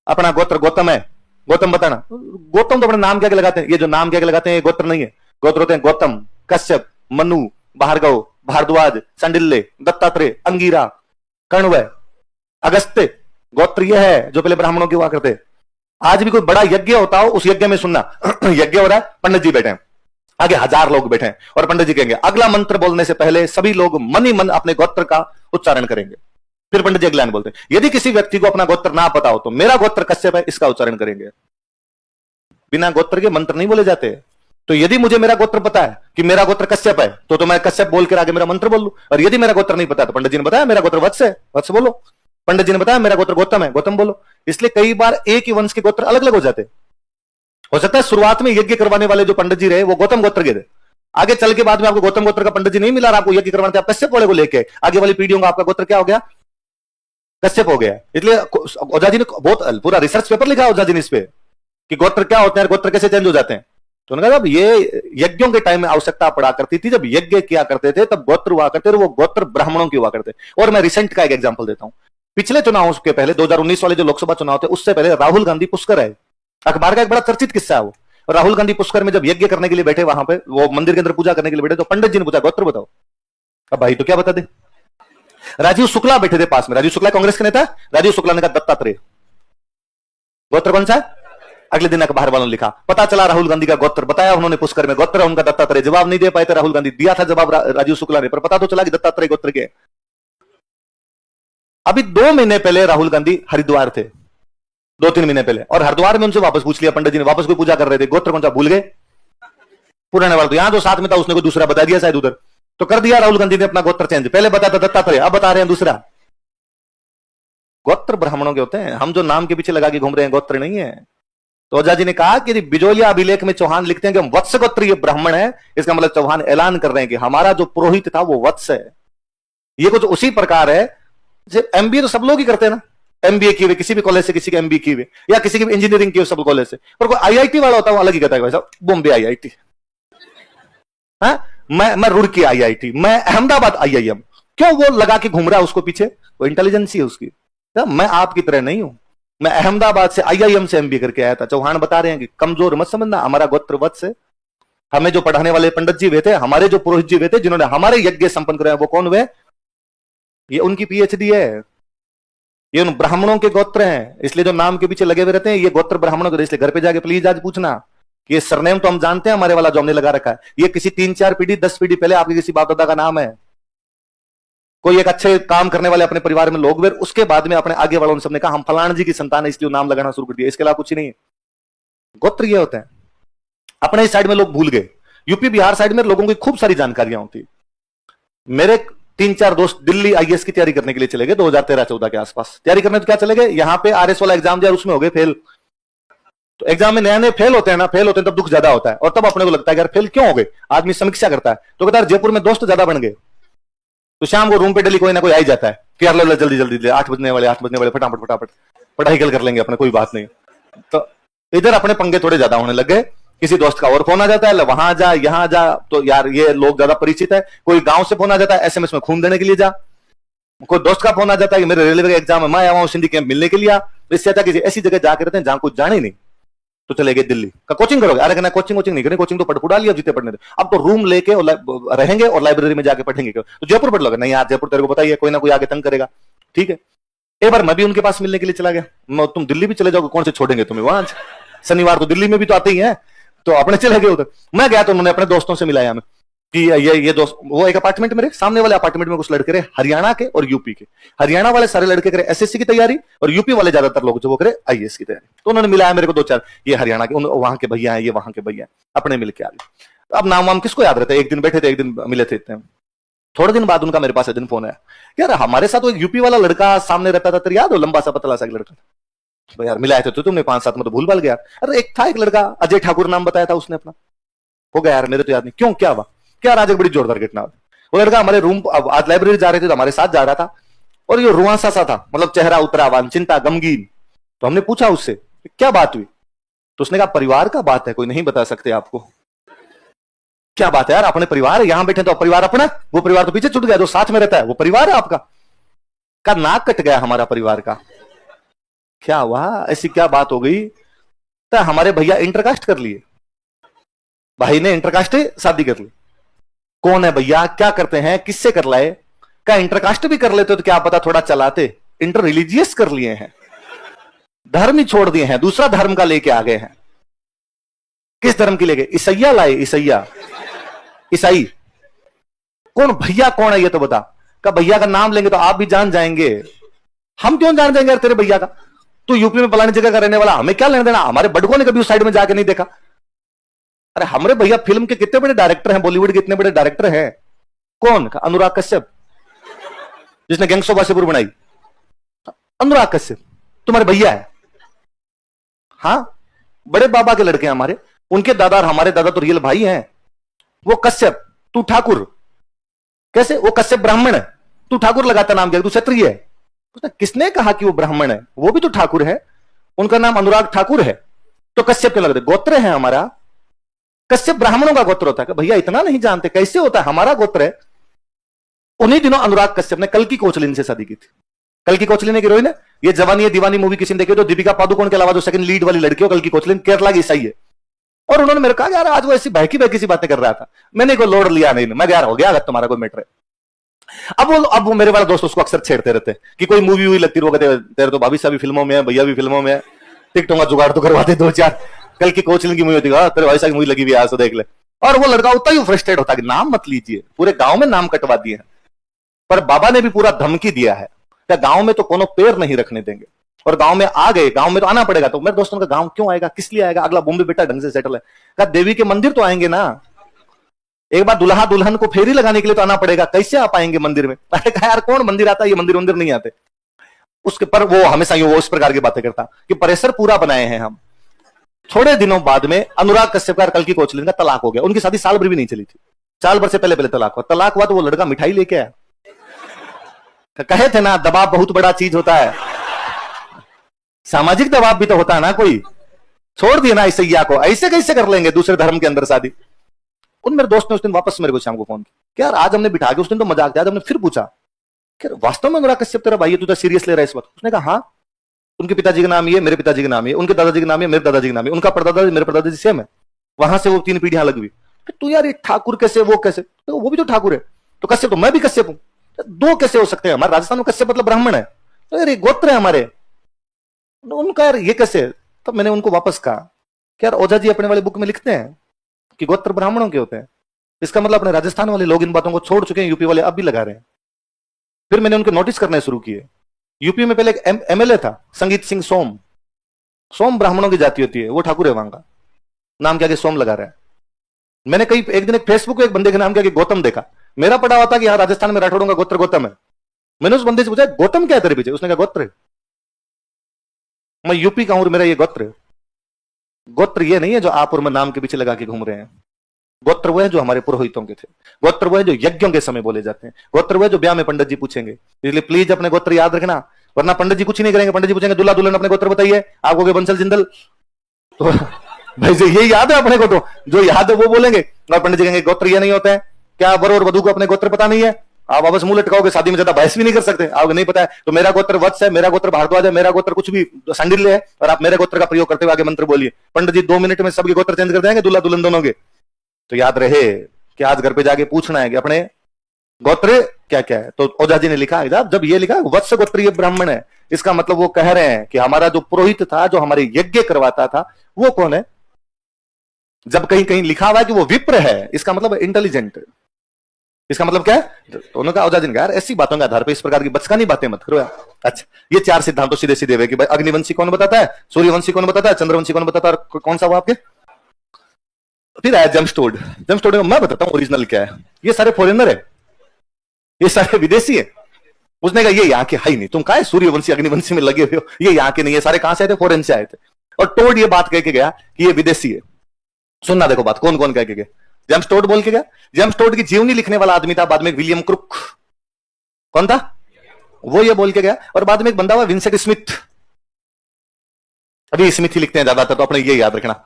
[SPEAKER 1] अपना गोत्र गौतम है, गौतम बताना। गौतम तो अपना नाम क्या लगाते हैं, ये जो नाम क्या लगाते हैं ये गोत्र नहीं है। गोत्र होते हैं गौतम, कश्यप, मनु, भार्गव, भारद्वाज, संडिल्य, दत्तात्रेय, अंगीरा, कण्व, अगस्त्य। गोत्र ये है जो पहले ब्राह्मणों के हुआ करते। आज भी कोई बड़ा यज्ञ होता हो, उस यज्ञ में सुनना यज्ञ हो रहा है, पंडित जी बैठे हैं, आगे 1000 लोग बैठे हैं, और पंडित जी कहेंगे अगला मंत्र बोलने से पहले सभी लोग मन ही मन अपने गोत्र का उच्चारण करेंगे। फिर पंडित जी अगला बोलते हैं, यदि किसी व्यक्ति को अपना गोत्र ना पता हो तो मेरा गोत्र कश्यप है, इसका उच्चारण करेंगे। बिना गोत्र के मंत्र नहीं बोले जाते। तो यदि मुझे मेरा गोत्र पता है कि मेरा गोत्र कश्यप है तो मैं कश्यप बोल कर आगे मेरा मंत्र बोल लूं, और यदि मेरा गोत्र नहीं पता तो पंडित जी ने बताया मेरा गोत्र वत्स है, वत्स बोलो। पंडित जी ने बताया मेरा गोत्र गौतम है, गौतम बोलो। इसलिए कई बार एक ही वंश के गोत्र अलग अलग हो जाते। हो सकता है शुरुआत में यज्ञ करवाने वाले जो पंडित जी रहे वो गौतम गोत्र के थे, आगे चल के बाद में आपको गौतम गोत्र का पंडित जी नहीं मिला, आपको यज्ञ करवाने थे, आप कश्यप वाले को लेके आगे वाली पीढ़ियों का आपका गोत्र क्या हो गया? कश्यप हो गया। इसलिए ओझा जी ने बहुत पूरा रिसर्च पेपर लिखा ओझा जी ने इस पे कि गोत्र क्या होते हैं, गोत्र कैसे चेंज हो जाते हैं। तो उन्होंने कहा ये यज्ञों के टाइम में आवश्यकता पड़ा करती थी, जब यज्ञ किया करते थे तब गोत्र हुआ करते थे, वो गोत्र ब्राह्मणों के हुआ करते। और मैं रिसेंट का एक एग्जांपल देता हूं, पिछले चुनाव के पहले 2019 वाले जो लोकसभा चुनाव थे उससे पहले राहुल गांधी पुष्कर है, अखबार का एक बड़ा चर्चित किस्सा है वो। राहुल गांधी पुष्कर में जब यज्ञ करने के लिए बैठे, वहां पे वो मंदिर के अंदर पूजा करने के लिए बैठे, तो पंडित जी ने पूछा गोत्र बताओ। अब भाई तो क्या बता दे। राजीव शुक्ला बैठे थे पास में, राजीव शुक्ला कांग्रेस के नेता, राजीव शुक्ला ने कहा दत्तात्रेय। गोत्र कौन सा है? अगले दिन अखबार वालों ने लिखा, पता चला राहुल गांधी का गोत्र, बताया उन्होंने पुष्कर में गोत्र उनका दत्तात्रेय। जवाब नहीं दे पाए थे राहुल गांधी, दिया था जवाब राजीव शुक्ला ने, पर पता तो चला कि दत्तात्रेय गोत्र के। अभी 2 महीने पहले राहुल गांधी हरिद्वार थे, 2-3 महीने पहले, और हरिद्वार में उनसे वापस पूछ लिया पंडित जी ने, वापस कोई पूजा कर रहे थे, गोत्र कौन सा भूल गए? पुराने वाला। तो यहां जो साथ में था उसने कोई दूसरा बता दिया शायद उधर, तो कर दिया राहुल गांधी ने अपना गोत्र चेंज। पहले बताता दत्तात्रेय, अब बता रहे हैं दूसरा। गोत्र ब्राह्मणों के होते हैं, हम जो नाम के पीछे लगा के घूम रहे हैं गोत्र नहीं है। तो ओझा जी ने कहा कि बिजोलिया अभिलेख में चौहान लिखते हैं कि हम वत्स गोत्रीय ब्राह्मण है, इसका मतलब चौहान ऐलान कर रहे हैं कि हमारा जो पुरोहित था वो वत्स है। ये कुछ उसी प्रकार है, एमबीए तो सब लोग ही करते हैं ना, एमबीए किए हुए किसी भी कॉलेज से, किसी के एमबीए किए हुए, या किसी की भी इंजीनियरिंग की हुई सब कॉलेज से, पर कोई आईआईटी वाला होता है वो अलग ही कहता है भाई साहब बॉम्बे आईआईटी, मैं रुड़की आईआईटी, मैं अहमदाबाद आईआईएम। क्यों वो लगा के घूम रहा है उसको पीछे? वो इंटेलिजेंसी है उसकी। मैं आपकी तरह नहीं हूं, मैं अहमदाबाद से आईआईएम से एमबीए करके आया था। चौहान बता रहे हैं कि कमजोर मत समझना, हमारा गोत्र वत्स है। हमें जो पढ़ाने वाले पंडित जी हुए थे, हमारे जो पुरोहित जी हुए थे, जिन्होंने हमारे यज्ञ संपन्न कराए, वो कौन हुए? ये उनकी पीएचडी है, ये उन ब्राह्मणों के गोत्र हैं। इसलिए जो नाम के पीछे लगे हुए रहते हैं ये गोत्र ब्राह्मणों के। इसलिए घर पे जाके प्लीज आज पूछना, ये सरनेम तो हम जानते हैं हमारे वाला जो हमने लगा रखा है, ये किसी 3-4 पीढ़ी 10 पीढ़ी पहले आपके किसी बाप दादा का नाम है। कोई एक अच्छे काम करने वाले अपने परिवार में लोग, उसके बाद में अपने आगे वालों ने सबने कहा हम फलाना जी की संतान है इसलिए नाम लगाना शुरू कर दिया। इसके अलावा कुछ नहीं है। गोत्र ये होते हैं। अपने इस साइड में लोग भूल गए, यूपी बिहार साइड में लोगों की खूब सारी जानकारियां होती। मेरे 3-4 दोस्त दिल्ली आईएएस की तैयारी करने के लिए चले गए 2013-14 के आसपास। तैयारी करने तो क्या चले गए, यहां पे आरएस वाला एग्जाम दिया, उसमें हो गए फेल। तो एग्जाम में नए नए फेल होते हैं ना, फेल होते हैं तब दुख ज्यादा होता है, और तब अपने को लगता है यार फेल क्यों हो गए। आदमी समीक्षा करता है तो कहता है जयपुर में दोस्त ज्यादा बन गए। तो शाम को रूम पे डेली कोई ना कोई आ ही जाता है कि यार जल्दी जल्दी 8 बजने वाले फटाफट फटाफट पढ़ाई कल कर लेंगे अपने, कोई बात नहीं। तो इधर अपने पंगे थोड़े ज्यादा होने लग गए। किसी दोस्त का और फोन आ जाता है, वहां जा यहां जा, तो यार ये लोग ज्यादा परिचित है। कोई गांव से फोन आ जाता है, एसएमएस में खून देने के लिए जा। कोई दोस्त का फोन आ जाता है कि मेरे रेलवे का एग्जाम है, मैं आया हूं सिंधी कैंप मिलने के लिए। इससे अच्छा किसी ऐसी जगह जाके रहते हैं जहां कुछ जाने ही नहीं। तो चले गए दिल्ली का कोचिंग करोगे, अरे कहना कोचिंग नहीं करें, कोचिंग तो पढ़ा लिया जितने पढ़ने थे, अब तो रूम लेके और रहेंगे और लाइब्रेरी में जाके पढ़ेंगे। तो जयपुर पढ़ लोगे, नहीं यार जयपुर तेरे को पता ही है कोई ना कोई आगे तंग करेगा। ठीक है, एक बार मैं भी उनके पास मिलने के लिए चला गया। तुम दिल्ली भी चले जाओगे, कौन से छोड़ेंगे तुम्हें वहां, शनिवार तो दिल्ली में भी तो आते ही है। तो अपने चले गए उधर, मैं गया तो उन्होंने अपने दोस्तों से मिलाया हमें कि ये दोस्त, वो एक अपार्टमेंट मेरे सामने वाले अपार्टमेंट में कुछ लड़के रहे हरियाणा के और यूपी के। हरियाणा वाले सारे लड़के करे एसएससी की तैयारी, और यूपी वाले ज्यादातर लोग जो वो करे आईएएस की तैयारी। तो उन्होंने मिलाया मेरे को 2-4, ये हरियाणा के वहां के भैया हैं, ये वहां के भैया, अपने मिलके आ गए। अब नाम वाम किसको याद रहता है, एक दिन बैठे थे, एक दिन मिले थे इतने। थोड़े दिन बाद उनका मेरे पास एक दिन फोन आया, यार हमारे साथ वो एक यूपी वाला लड़का सामने रहता था, तेरे याद हो, लंबा सा पतला सा लड़का। तो यार मिलाए थे तो तुमने 5-7 में तो भूल भाल गया। अरे एक था एक लड़का अजय ठाकुर नाम बताया था उसने अपना, हो गया यार मेरे तो याद नहीं क्यों, क्या हुआ क्या। आज एक बड़ी जोरदार घटना, वो लड़का हमारे रूम, आज लाइब्रेरी जा रहे थे तो हमारे साथ जा रहा था, और ये रुआंसा सा था, मतलब चेहरा उतरावान, चिंता गमगीन। तो हमने पूछा उससे क्या बात हुई, तो उसने कहा परिवार का बात है, कोई नहीं बता सकते आपको। क्या बात है यार, अपने परिवार यहां बैठे तो परिवार अपना, वो परिवार तो पीछे छूट गया, जो साथ में रहता है वो परिवार है आपका। का नाक कट गया हमारा परिवार का। क्या हुआ, ऐसी क्या बात हो गई? तो हमारे भैया इंटरकास्ट कर लिए, भाई ने इंटरकास्ट शादी कर ली। कौन है भैया, क्या करते हैं, किससे कर लाए? क्या इंटरकास्ट भी कर लेते तो क्या पता थोड़ा चलाते। इंटर रिलीजियस कर लिए हैं, धर्म ही छोड़ दिए हैं, दूसरा धर्म का लेके आ गए हैं। किस धर्म की लेके? ईसैया लाए, ईसैया, ईसाई। कौन भैया कौन है ये तो बता। का भैया का नाम लेंगे तो आप भी जान जाएंगे। हम क्यों जान जाएंगे यार तेरे भैया का? तू यूपी में फलानी जगह का रहने वाला, हमें क्या लेना देना? हमारे बड़कों ने कभी उस साइड में जाके नहीं देखा। अरे हमारे भैया फिल्म के कितने बड़े डायरेक्टर हैं, बॉलीवुड के इतने बड़े डायरेक्टर हैं। कौन? अनुराग कश्यप, जिसने गैंग्स ऑफ वासेपुर बनाई। अनुराग कश्यप तुम्हारे भैया है? हाँ, बड़े बाबा के लड़के हैं हमारे, उनके दादा और हमारे दादा तो रियल भाई हैं। वो कश्यप, तू ठाकुर। कैसे? वो कश्यप ब्राह्मण है, तू ठाकुर लगाता नाम क्या, तू क्षत्रिय है। किसने कहा कि वो ब्राह्मण है? वो भी तो ठाकुर है, उनका नाम अनुराग ठाकुर है। तो कश्यप क्यों लगते? गोत्र है हमारा। कश्यप ब्राह्मणों का गोत्र होता है। भैया इतना नहीं जानते, कैसे होता है? हमारा गोत्र है। उन्हीं दिनों अनुराग कश्यप ने कल्कि कोचलिन से शादी की थी। कल्कि कोचलिन एक हीरोइन है, ये जवानी है दीवानी मूवी किसी ने देखी हो तो दीपिका पादुकोण के अलावा जो सेकंड लीड वाली लड़की हो कल्कि कोचलिन, केरला की ईसाई है। और उन्होंने मेरे कहा यार आज वो ऐसी बहकी बहकी सी बातें कर रहा था, मैंने कोई लोड लिया नहीं, मैं यार हो गया अगर तुम्हारा कोई मैटर है। अब वो मेरे वाला दोस्त उसको अक्सर छेड़ते रहते कि कोई मूवी हुई लगती, वो कहते तेरे तो भाभी साहब भी फिल्मों में है, भैया भी फिल्मों में है, टिकटों का जुगाड़ तो करवाते 2-4। कल की कोचलिन की मूवी होती है, तेरे भाई साहब की मूवी लगी हुई है, आज तो देख ले। और वो लड़का उतना ही फ्रस्ट्रेट होता कि नाम मत लीजिए, पूरे गांव में नाम कटवा दिए हैं। पर बाबा ने भी पूरा धमकी दिया है कि गांव में तो कोनो पैर नहीं रखने देंगे। और गांव में आ गए, गांव में तो आना पड़ेगा। तो मेरे दोस्तों का गांव क्यों आएगा, किस लिए आएगा, अगला बॉम्बे बेटा ढंग से सेटल है। कहा देवी के मंदिर तो आएंगे ना, एक बार दुल्हा दुल्हन को फेरी लगाने के लिए तो आना पड़ेगा, कैसे आप आएंगे मंदिर में। कहा यार कौन मंदिर आता है, ये मंदिर नहीं आते उसके। पर वो हमेशा वो इस प्रकार की बातें करता कि परिसर पूरा बनाए हैं हम। थोड़े दिनों बाद में अनुराग कश्यप का कल की कोचलिन का तलाक हो गया। उनकी शादी साल भर भी नहीं चली थी, साल भर से पहले पहले तलाक हुआ। तलाक हुआ तो वो लड़का मिठाई लेके आया। कहे थे ना दबाव बहुत बड़ा चीज होता है, सामाजिक दबाव भी तो होता है ना। कोई छोड़ दिया ना इस सैया को, ऐसे कैसे कर लेंगे दूसरे धर्म के अंदर शादी। उन मेरे दोस्त ने उस दिन वापस मेरे को शाम को फोन किया, यार आज हमने बिठा के, उस दिन तो मजाक था, आज हमने फिर पूछा कि वास्तव में अनुराग कश्यप तेरा भाई है, तू तो सीरियस ले रहा है इस बात। उसने कहा हाँ, उनके पिताजी का नाम ये, मेरे पिताजी का नाम ये, उनके दादाजी का नाम ये, मेरे दादाजी का नाम ये, उनका परदादा मेरे परदादा जी सेम है, वहां से वो 3 पीढ़ियां लग हुई। तू यार ये ठाकुर कैसे, वो कैसे, तो वो भी तो ठाकुर है, तो कश्यप तो मैं भी कश्यप हूं, 2 कैसे हो सकते हैं। हमारे राजस्थान में कश्यप मतलब ब्राह्मण है, तो यार ये गोत्र है हमारे। उनका यार ये कैसे। तब मैंने उनको वापस कहा कि यार ओझा जी अपने वाले बुक में लिखते हैं कि गोत्र ब्राह्मणों के होते हैं, इसका मतलब अपने राजस्थान वाले लोग इन बातों को छोड़ चुके हैं, यूपी वाले अब भी लगा रहे हैं। फिर मैंने उनके नोटिस करने शुरू किए। यूपी में पहले एक एमएलए था संगीत सिंह सोम, सोम ब्राह्मणों की जाति होती है, वो ठाकुर है वहां का, नाम क्या कि सोम लगा रहा है। मैंने कई एक दिन एक फेसबुक पे एक बंदे के नाम क्या कि गौतम देखा, मेरा पड़ा हुआ था कि यहाँ राजस्थान में राठौड़ों का गोत्र गौतम है। मैंने उस बंदे से पूछा गौतम क्या है तेरे पीछे, उसने कहा गोत्र है। मैं यूपी का हूं, मेरा ये गोत्र है। गोत्र ये नहीं है जो आप और मैं नाम के पीछे लगा के घूम रहे हैं। गोत्र वो है जो हमारे पुरोहितों के थे, गोत्र वो है जो यज्ञों के समय बोले जाते हैं, गोत्र वो है जो ब्याह में पंडित जी पूछेंगे। इसलिए प्लीज अपने गोत्र याद रखना, वरना पंडित जी कुछ नहीं करेंगे। पंडित जी पूछेंगे दूल्हा दुल्हन अपने गोत्र बताइए, आप कहोगे बंसल जिंदल, तो भाई ये याद है अपने को, तो जो याद है वो बोलेंगे। और पंडित जी कहेंगे गोत्र ये नहीं होता है, क्या वर और वधू को अपने गोत्र पता नहीं है, आप वापस मुंह लटकाओगे, शादी में ज्यादा बहस भी नहीं कर सकते। आपको नहीं पता है तो मेरा गोत्र वत्स है, मेरा गोत्र भारद्वाज है, मेरा गोत्र कुछ भी सांडिल्य है, और आप मेरे गोत्र का प्रयोग करते हुए आगे मंत्र बोलिए। पंडित जी 2 मिनट में सबके गोत्र चेंज कर देंगे, दूल्हा दुल्हन दोनों के। तो याद रहे कि आज घर पे जाके पूछना है कि अपने गोत्र क्या क्या है। तो ओझा जी ने लिखा, जब ये लिखा वत्स गोत्रीय ब्राह्मण है, इसका मतलब वो कह रहे हैं कि हमारा जो पुरोहित था, जो हमारे यज्ञ करवाता था, वो कौन है। जब कहीं कहीं लिखा हुआ है कि वो विप्र है, इसका मतलब इंटेलिजेंट, इसका मतलब क्या है। तो उन्होंने कहा ओझा जी ने कहा इसी बातों के आधार पर इस प्रकार की बचकानी बातें मत करो यार। अच्छा, ये 4 सिद्धांत तो सीधे सीधे हुए कि भाई अग्निवंशी कौन बताता है, सूर्यवंशी कौन बताता है, चंद्रवंशी कौन बताता है, और कौन सा वो आपके। फिर आया जेमस्टोड। जेमस्टोड में मैं बताता हूं ओरिजिनल क्या है। ये सारे फॉरेनर है, ये सारे विदेशी है। उसने कहा ये यहाँ के है ही नहीं, तुम कहा सूर्यवंशी अग्निवंशी में लगे हुए हो, ये यहाँ के नहीं है, सारे कहां से आए थे, फॉरेन से आए थे। और टोड ये बात कह के गया कि ये विदेशी है। सुनना देखो बात, कौन कौन कह के गया। जेम्स टोड बोल के गया। जेम्स टोड की जीवनी लिखने वाला आदमी था बाद में विलियम क्रुक, कौन था वो, ये बोल के गया। और बाद में एक बंदा हुआ विंसेंट स्मिथ, अभी स्मिथ ही लिखते हैं ज्यादातर, तो अपने ये याद रखना।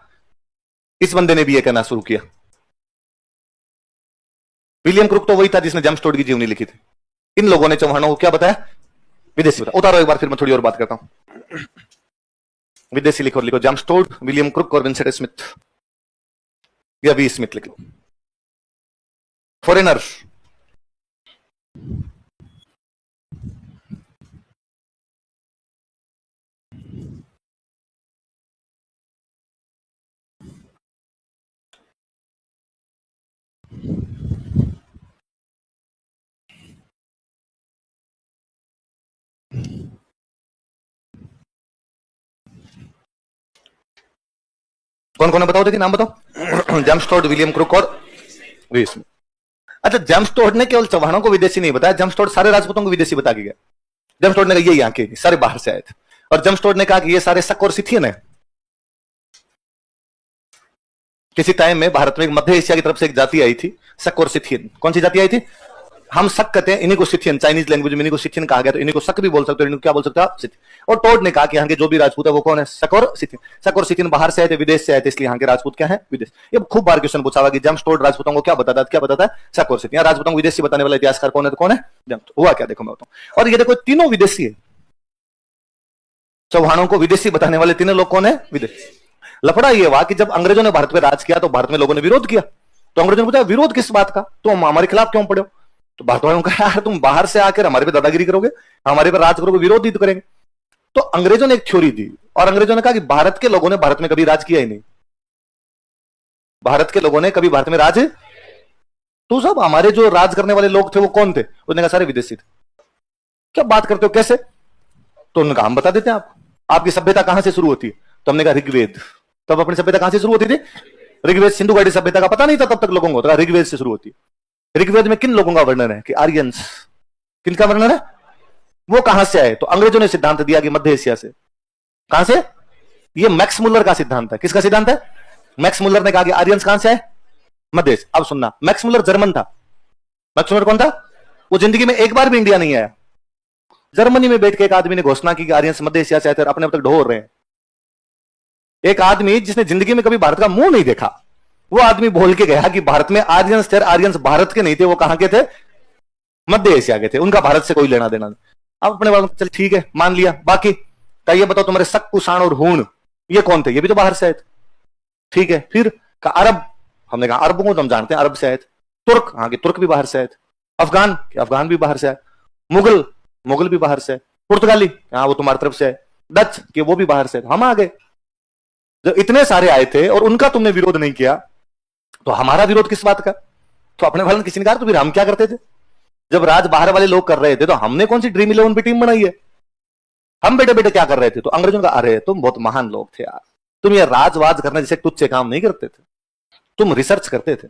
[SPEAKER 1] इस बंदे ने भी ये कहना शुरू किया। विलियम क्रुक तो वही था जिसने जेम्स टोड की जीवनी लिखी थी। इन लोगों ने चौहानों को क्या बताया, विदेशी बताया। उतारो एक बार, फिर मैं थोड़ी और बात करता हूं। विदेशी लिखो, लिखो जेम्स टोड, विलियम क्रुक और विंसेंट स्मिथ, या वी स्मिथ लिख लो। फॉरेनर। कौन कौन है बताओ, देखिए नाम बताओ। जेम्स टोड, विलियम क्रुक और वी स्मिथ। अच्छा, जेम्स टोड ने केवल चौहानों को विदेशी नहीं बताया, जेम्स टोड सारे राजपूतों को विदेशी बता के गया। जेम्स टोड ने कहा ये यहाँ के सारे बाहर से आए थे। और जेम्स टोड ने कहा कि ये सारे शक और सिथियन है। किसी टाइम में भारत में मध्य एशिया की तरफ से एक जाति आई थी, शक और सिथियन। कौन सी जाति आई थी, हम शक कहते हैं, इन्हीं को सिथियन, चाइनीज लैंग्वेज में इन्हीं को सिथियन कहा गया, तो इन्हीं को शक भी बोल सकते हो, इन्हीं को क्या बोल सकते हो, सिथियन। और टोड ने कहा कि यहाँ के जो भी राजपूत है वो कौन है, शक और सिथियन। शक और सिथियन बाहर से आए थे, विदेश से आए थे, इसलिए यहाँ के राजपूत क्या है, विदेश। ये खूब बार क्वेश्चन पूछा हुआ कि जेम्स टोड राजपूतों को क्या बताता है, शक और सिथियन। राजपूतों को विदेशी बताने वाला इतिहासकार कौन है, तो कौन है, जेम्स। हुआ क्या देखो मैं बताऊं। और ये देखो तीनों विदेशी है, चौहानों को विदेशी बताने वाले तीनों लोग कौन है, विदेशी। लफड़ा ये हुआ कि जब अंग्रेजों ने भारत पे राज किया तो भारत में लोगों ने विरोध किया। तो अंग्रेजों ने पूछा विरोध किस बात का, तुम हमारे खिलाफ क्यों पड़े हो। तो भारत वालों ने कहा यार तुम बाहर से आकर हमारे पे दादागिरी करोगे, हमारे पे राज करोगे, विरोध ही तो करेंगे। तो अंग्रेजों ने एक थ्योरी दी, और अंग्रेजों ने कहा कि भारत के लोगों ने भारत में कभी राज किया ही नहीं, भारत के लोगों ने कभी भारत में राज, तो सब हमारे जो राज करने वाले लोग थे वो कौन थे, उसने कहा सारे विदेशी थे। क्या बात करते हो, कैसे। तो उन्होंने कहा हम बता देते हैं आपको। आपकी सभ्यता कहां से शुरू होती है? तो हमने कहा ऋग्वेद। तब अपनी सभ्यता कहां से शुरू होती थी? ऋग्वेद। सिंधु घाटी सभ्यता का पता नहीं था तब तक लोगों को, तो ऋग्वेद से शुरू होती है। ऋग्वेद में किन लोगों का वर्णन है? कि आर्यंस। किनका वर्णन है? वो कहां से आए? तो अंग्रेजों ने सिद्धांत दिया कि मध्य एशिया से। कहां से? ये मैक्स मुलर का सिद्धांत है। किसका सिद्धांत है? मैक्स मुलर ने कहा कि आर्यंस कहां से आए? मध्य एशिया। अब सुनना, मैक्स मुलर जर्मन था। मैक्स मुलर कौन था? वो जिंदगी में एक बार भी इंडिया नहीं आया। जर्मनी में बैठ के एक आदमी ने घोषणा की कि आर्यंस मध्य एशिया से आए थे, अपने अब तक ढो रहे हैं। एक आदमी जिसने जिंदगी में कभी भारत का मुंह नहीं देखा, वो आदमी बोल के गया कि भारत में आर्यंस थे। आर्यंस भारत के नहीं थे, वो कहां के थे? मध्य एशिया के थे। उनका भारत से कोई लेना देना नहीं। अब अपने बारे में चल ठीक है, मान लिया। बाकी का ये बताओ, तुम्हारे शक, कुषाण और हूण ये कौन थे? ये भी तो बाहर से आए थे। ठीक है, फिर का अरब। हमने कहा अरब को तो हम जानते हैं, अरब से आए थे। तुर्क, हाँ, के तुर्क भी बाहर से आए थे। अफगान, के अफगान भी बाहर से आए। मुगल, मुगल भी बाहर से आए। पुर्तगाली, हाँ, वो तुम्हारी तरफ से आए। डच, के वो भी बाहर से आए। हम आ गए। जब इतने सारे आए थे और उनका तुमने विरोध नहीं किया, तो हमारा विरोध किस बात का? तो अपने वाले किसी ने कहा तो फिर हम क्या करते थे? जब राज बाहर वाले लोग कर रहे थे तो हमने कौन सी ड्रीम 11 की टीम बनाई है? हम बेटे बेटे क्या कर रहे थे? तो अंग्रेजों का, अरे तुम बहुत महान लोग थे यार, तुम ये राजवाज करने जैसे तुच्छ काम नहीं करते थे, तुम रिसर्च करते थे।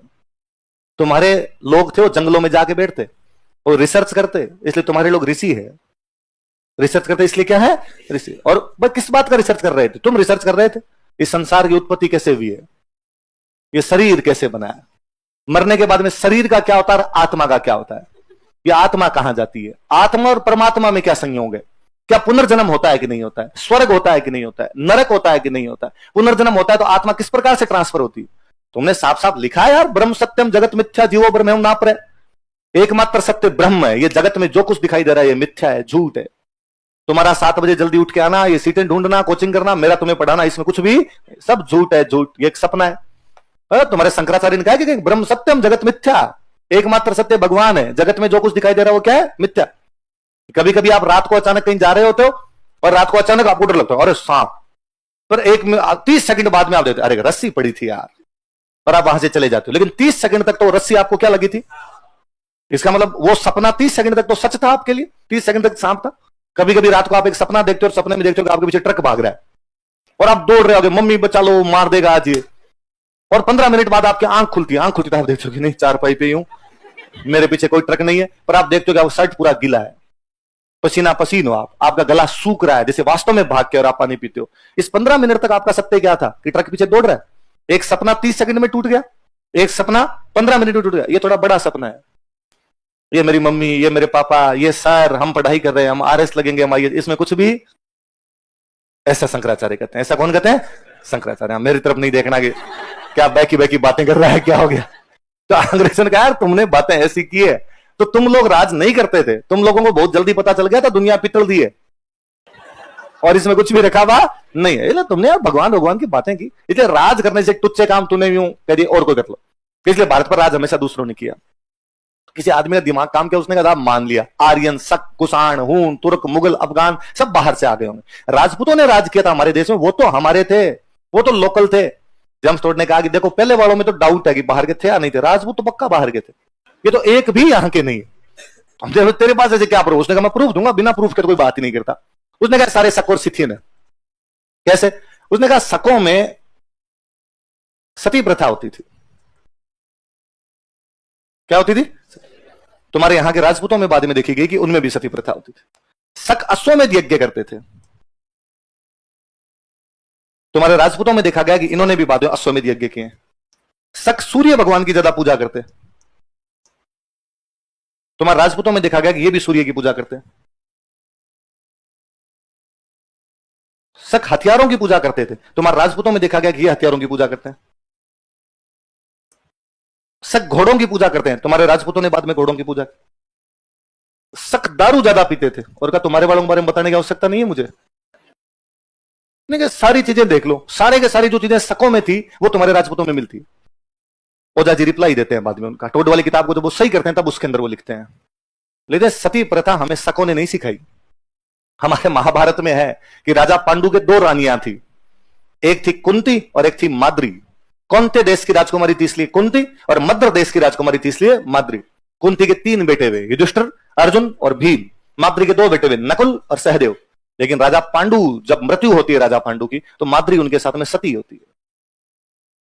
[SPEAKER 1] तुम्हारे लोग थे वो जंगलों में जाके बैठते और रिसर्च करते, इसलिए तुम्हारे लोग ऋषि है। रिसर्च करते इसलिए क्या है? ऋषि। और बस किस बात का रिसर्च कर रहे थे? तुम रिसर्च कर रहे थे इस संसार की उत्पत्ति कैसे हुई है, ये शरीर कैसे बना है, मरने के बाद में शरीर का क्या होता है, आत्मा का क्या होता है, ये आत्मा कहां जाती है, आत्मा और परमात्मा में क्या संयोग है, क्या पुनर्जन्म होता है कि नहीं होता है, स्वर्ग होता है कि नहीं होता है, नरक होता है कि नहीं होता है, पुनर्जन्म होता है तो आत्मा किस प्रकार से ट्रांसफर होती है? तुमने साफ साफ लिखा है यार, ब्रह्म सत्यम जगत मिथ्या जीवो ब्रह्म नापरे। एकमात्र सत्य ब्रह्म है, ये जगत में जो कुछ दिखाई दे रहा है ये मिथ्या है, झूठ है। तुम्हारा 7 बजे जल्दी उठ के आना, ये सीटें ढूंढना, कोचिंग करना, मेरा तुम्हें पढ़ाना, इसमें कुछ भी सब झूठ है, झूठ, ये एक सपना है। तुम्हारे शंकराचार्य ने कहा कि ब्रह्म सत्यम जगत मिथ्या, एकमात्र सत्य भगवान है, जगत में जो कुछ दिखाई दे रहा है वो क्या है? मिथ्या। कभी कभी आप रात को अचानक कहीं जा रहे होते हो और रात को अचानक आपको डर लगता है, अरे सांप, पर 30 सेकंड बाद में आप देते, अरे रस्सी पड़ी थी यार, और आप वहां से चले जाते हो। लेकिन 30 सेकंड तक तो रस्सी आपको क्या लगी थी? इसका मतलब वो सपना 30 सेकंड तक तो सच था आपके लिए, 30 सेकंड तक सांप था। कभी कभी रात को आप एक सपना देखते हो और सपने में देखते हो कि आपके पीछे ट्रक भाग रहा है और आप दौड़ रहे हो, मम्मी बचा लो, मार देगा आज ये, और 15 मिनट बाद आपकी आंख खुलती है, आंख खुलती है, आप देखते हो कि नहीं, चारपाई पे हूं, मेरे पीछे कोई ट्रक नहीं है, पर आप देखते हो कि आप शर्ट पूरा गीला है, पसीना पसीन हो, आपका गला सूख रहा है, जैसे वास्तव में भाग के और आप पानी पीते हो। इस 15 मिनट तक आपका सत्य क्या था? कि ट्रक पीछे दौड़ रहा है। एक सपना 30 सेकंड में टूट गया, एक सपना 15 मिनट में टूट गया। ये थोड़ा बड़ा सपना है, ये मेरी मम्मी, ये मेरे पापा, ये सर, हम पढ़ाई कर रहे हैं, हम आरएस लगेंगे, हम इसमें कुछ भी, ऐसा शंकराचार्य कहते हैं। ऐसा कौन कहते हैं? शंकराचार्य। मेरी तरफ नहीं देखना कि क्या बैकी बैकी बातें कर रहा है, क्या हो गया। तो अंग्रेजों ने कहा यार तुमने बातें ऐसी की है तो तुम लोग राज नहीं करते थे, तुम लोगों को बहुत जल्दी पता चल गया था दुनिया पितल दी है और इसमें कुछ भी रखा हुआ नहीं है, इसलिए तुमने यार भगवान की बातें की, इसलिए राज करने से तुच्छ काम तूने यूं कह दिया और कोई कर लो। इसलिए भारत पर राज हमेशा दूसरों ने किया। किसी आदमी का दिमाग काम किया, उसने कहा मान लिया आर्यन, शक, कुषाण, हूण, तुर्क, मुगल, अफगान सब बाहर से आ गए होंगे। राजपूतों ने राज किया था हमारे देश में, वो तो हमारे थे, वो तो लोकल थे। जेम्स टोड ने कहा कि देखो पहले वालों में तो डाउट है कि बाहर के थे या नहीं थे, राजपूत तो पक्का बाहर के थे, ये तो एक भी यहाँ के नहीं है। तेरे पास ऐसे क्या प्रूफ? उसने कहा मैं प्रूफ दूंगा, बिना प्रूफ के तो कोई बात ही नहीं करता। उसने कहा सारे शक और सिथियन है। कैसे? उसने कहा शकों में सती प्रथा होती थी। क्या होती थी? तुम्हारे यहां के राजपूतों में बाद में देखी गई कि उनमें भी सती प्रथा होती थी। शक अश्वमेध यज्ञ करते थे, तुम्हारे राजपूतों में देखा गया कि इन्होंने भी बाद में अश्वमेध यज्ञ किए। शक सूर्य भगवान की ज्यादा पूजा करते, तुम्हारे राजपूतों में देखा गया कि ये भी सूर्य की पूजा करते हैं। शक हथियारों की पूजा करते थे, तुम्हारे राजपूतों में देखा गया कि ये हथियारों की पूजा करते हैं। शक घोड़ों की पूजा करते हैं, तुम्हारे राजपूतों ने बाद में घोड़ों की पूजा की। शक दारू ज्यादा पीते थे, और कहा तुम्हारे वालों के बारे में बताने की आवश्यकता नहीं है मुझे, नहीं, सारी चीजें देख लो, सारे के सारी जो चीजें शकों में थी वो तुम्हारे राजपूतों में मिलती। ओझा जी रिप्लाई देते हैं बाद में उनका, टोड वाली किताब को जब वो सही करते हैं तब उसके अंदर वो लिखते हैं। लेकिन सती प्रथा हमें शकों ने नहीं सिखाई। हमारे महाभारत में है कि राजा पांडु के 2 रानियां थी, एक थी कुंती और एक थी माद्री। कौनते देश की राजकुमारी थी इसलिए कुंती, और मद्र देश की राजकुमारी थी इसलिए माद्री। कुंती के 3 बेटे हुए, युधिष्ठिर, अर्जुन और भीम। माद्री के 2 बेटे हुए, नकुल और सहदेव। लेकिन राजा पांडु, जब मृत्यु होती है राजा पांडु की, तो माद्री उनके साथ में सती होती है।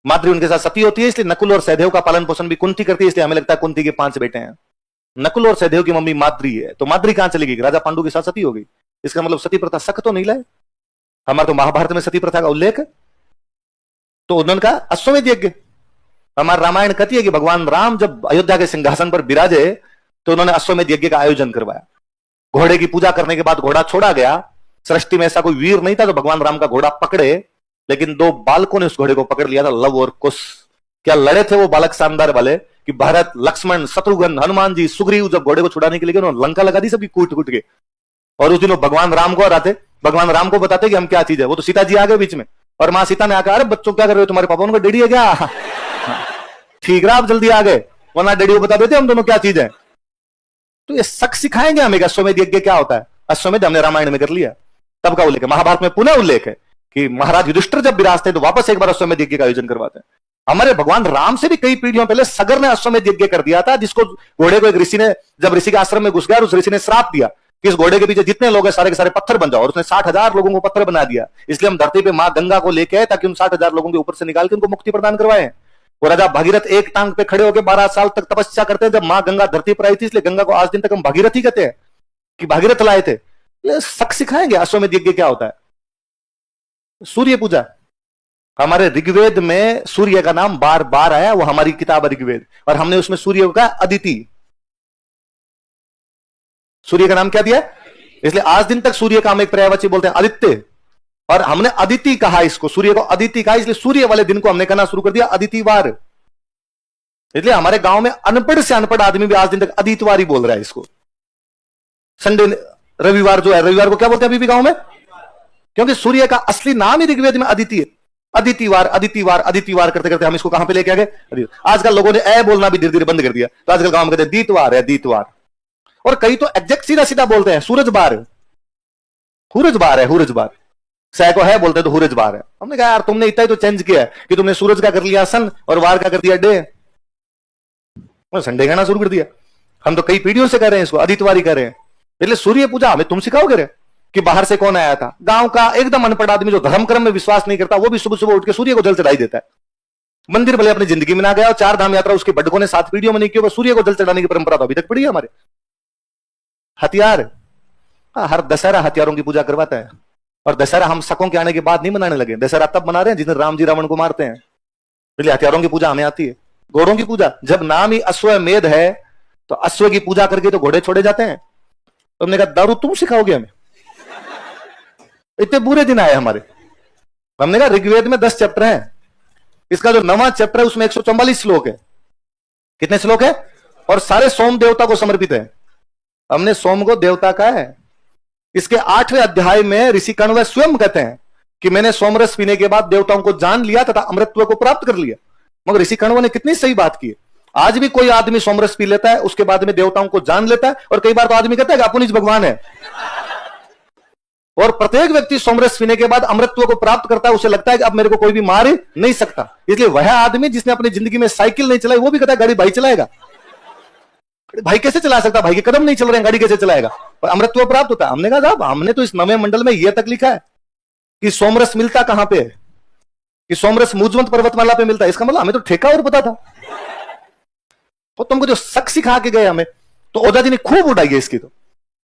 [SPEAKER 1] माद्री उनके साथ सती होती है, इसलिए नकुल और सहदेव का पालन पोषण भी कुंती करती है। इसलिए हमें लगता है कुंती के 5 बेटे हैं। नकुल और सहदेव की मम्मी माद्री है, तो माद्री कहां चली गई? राजा पांडु के साथ सती हो गई। इसका मतलब सती प्रथा सख्त तो नहीं लाए। हमारे तो महाभारत में सती प्रथा का उल्लेख है। तो उन्होंने कहा अश्वमेध यज्ञ। हमारा रामायण कहती है कि भगवान राम जब अयोध्या के सिंहासन पर विराजे तो उन्होंने अश्वमेध यज्ञ का आयोजन करवाया। घोड़े की पूजा करने के बाद घोड़ा छोड़ा गया। सृष्टि में ऐसा कोई वीर नहीं था जो भगवान राम का घोड़ा पकड़े, लेकिन 2 बालकों ने उस घोड़े को पकड़ लिया था, लव और कुश। क्या लड़े थे वो बालक शानदार वाले कि भरत, लक्ष्मण, शत्रुघ्न, हनुमान जी, सुग्रीव जब घोड़े को छुड़ाने के लिए उन्होंने लंका लगा दी सबकी कूट कूट के। और उस दिन वो भगवान राम को हराते, भगवान राम को बताते कि हम क्या चीज है। वो तो सीता जी आ गए बीच में, और मां सीता ने आकर, अरे बच्चों क्या कर रहे हो, तुम्हारे पापा उनका डैडी है क्या? ठीक रहा, आप जल्दी आ गए, वरना डैडी को बता देते हम दोनों क्या चीज है। तो ये शक सिखाएंगे हमें अश्वमेध यज्ञ क्या होता है। अश्वमेध हमने रामायण में कर लिया, तब का उल्लेख है। महाभारत में पुनः उल्लेख है कि महाराज युधिष्ठिर जब विराजते तो वापस एक बार अश्वमेध यज्ञ का आयोजन करवाते हैं। हमारे भगवान राम से भी कई पीढ़ियों पहले सगर ने अश्वमेध यज्ञ कर दिया था, जिसको घोड़े को एक ऋषि ने, जब ऋषि के आश्रम में घुस गया, उस ऋषि ने श्राप दिया कि इस घोड़े के पीछे जितने लोग हैं सारे के सारे पत्थर बन जाओ। और उसने 60,000 लोगों को पत्थर बना दिया। इसलिए हम धरती पे मां गंगा को लेके आए ताकि उन 60,000 लोगों के ऊपर से निकाल के उनको मुक्ति प्रदान करवाए। वो राजा भागीरथ एक टांग पे खड़े होकर 12 साल तक तपस्या करते हैं जब मां गंगा धरती पर आई थी। इसलिए गंगा को आज दिन तक हम भागीरथ ही कहते हैं कि भागीरथ लाए थे। ये शक सिखाएंगे अश्वमेध यज्ञ क्या होता है। सूर्य पूजा, हमारे ऋग्वेद में सूर्य का नाम बार बार आया, वो हमारी किताब ऋग्वेद, और हमने उसमें सूर्य को कहा अदिति। सूर्य का नाम क्या दिया? इसलिए आज दिन तक सूर्य का हम एक पर्यायवाची बोलते हैं आदित्य, और हमने अदिति कहा इसको, सूर्य को अदिति कहा। इसलिए सूर्य वाले दिन को हमने कहना शुरू कर दिया अदितिवार। इसलिए हमारे गांव में अनपढ़ से अनपढ़ आदमी भी आज दिन तक अदितवार ही बोल रहा है इसको। संडे, रविवार जो है, रविवार को क्या बोलते हैं अभी भी गांव में? क्योंकि सूर्य का असली नाम ही ऋग्वेद में अदिति है। अदितिवार अदितिवार अदितिवार करते करते हम इसको कहां पे लेके आ गए? आजकल लोगों ने ए बोलना भी धीरे धीरे बंद कर दिया, तो आजकल गांव में कहते हैं दीतवार है, दीतवार। और कई तो एग्जैक्ट सीधा सीधा बोलते हैं सूरजबार, हुरजबार है, हुरजबार। सह को है बोलते हैं तो हुरजबार है। हमने कहा यार तुमने इतना ही तो चेंज किया है कि तुमने सूरज का कर लिया सन और वार का कर दिया डे, और संडे कहना शुरू कर दिया। हम तो कई पीढ़ियों से कर रहे हैं इसको, अदितवारी कर रहे हैं। इसलिए सूर्य पूजा हमें तुम सिखाओगे रे कि बाहर से कौन आया था? गांव का एकदम अनपढ़ आदमी जो धर्म कर्म में विश्वास नहीं करता, वो भी सुबह सुबह उठ के सूर्य को जल चढ़ाई देता है। मंदिर भले अपनी जिंदगी में ना गया, और 4 धाम यात्रा उसके बड़कों ने 7 पीढ़ियों में नहीं की, सूर्य को जल चढ़ाने की परंपरा तो अभी तक पड़ी है हमारे। हथियार, हर दशहरा हथियारों की पूजा करवाता है, और दशहरा हम शकों के आने के बाद नहीं मनाने लगे। दशहरा तब मना रहे हैं जिस दिन राम जी रावण को मारते हैं। इसलिए हथियारों की पूजा हमें आती है। घोड़ों की पूजा, जब नाम ही अश्वमेध है तो अश्व की पूजा करके तो घोड़े छोड़े जाते हैं। तो हमने कहा दारू तुम सिखाओगे हमें? इतने बुरे दिन आए हमारे। हमने कहा ऋग्वेद में 10 चैप्टर हैं, इसका जो 9वां चैप्टर है उसमें 144 श्लोक है। कितने श्लोक है? और सारे सोम देवता को समर्पित है। हमने सोम को देवता का है। इसके 8वें अध्याय में ऋषि कण्व स्वयं कहते हैं कि मैंने सोमरस पीने के बाद देवताओं को जान लिया तथा अमृतत्व को प्राप्त कर लिया। मगर ऋषि कण्व ने कितनी सही बात की है। आज भी कोई आदमी सोमरस पी लेता है, उसके बाद में देवताओं को जान लेता है, और कई बार तो आदमी कहता है कि अपन ही भगवान है। और प्रत्येक व्यक्ति सोमरस पीने के बाद अमृतत्व को प्राप्त करता है, उसे लगता है कि अब मेरे को कोई भी मार नहीं सकता। इसलिए वह आदमी जिसने अपनी जिंदगी में साइकिल नहीं चलाई, वो भी कहता है गाड़ी भाई चलाएगा। भाई कैसे चला सकता? भाई के कदम नहीं चल रहे हैं, गाड़ी कैसे चलाएगा? और अमृतत्व प्राप्त होता है। हमने कहा साहब हमने तो इस 9वें मंडल में यह तक लिखा है कि सोमरस मिलता कहां पे है, कि सोमरस मुजवंत पर्वतमाला पे मिलता है। इसका मतलब हमें तो ठेका और पता था। और तुमको जो शक सिखा के गए हमें, तो ओझा जी ने खूब उड़ाई है इसकी। तो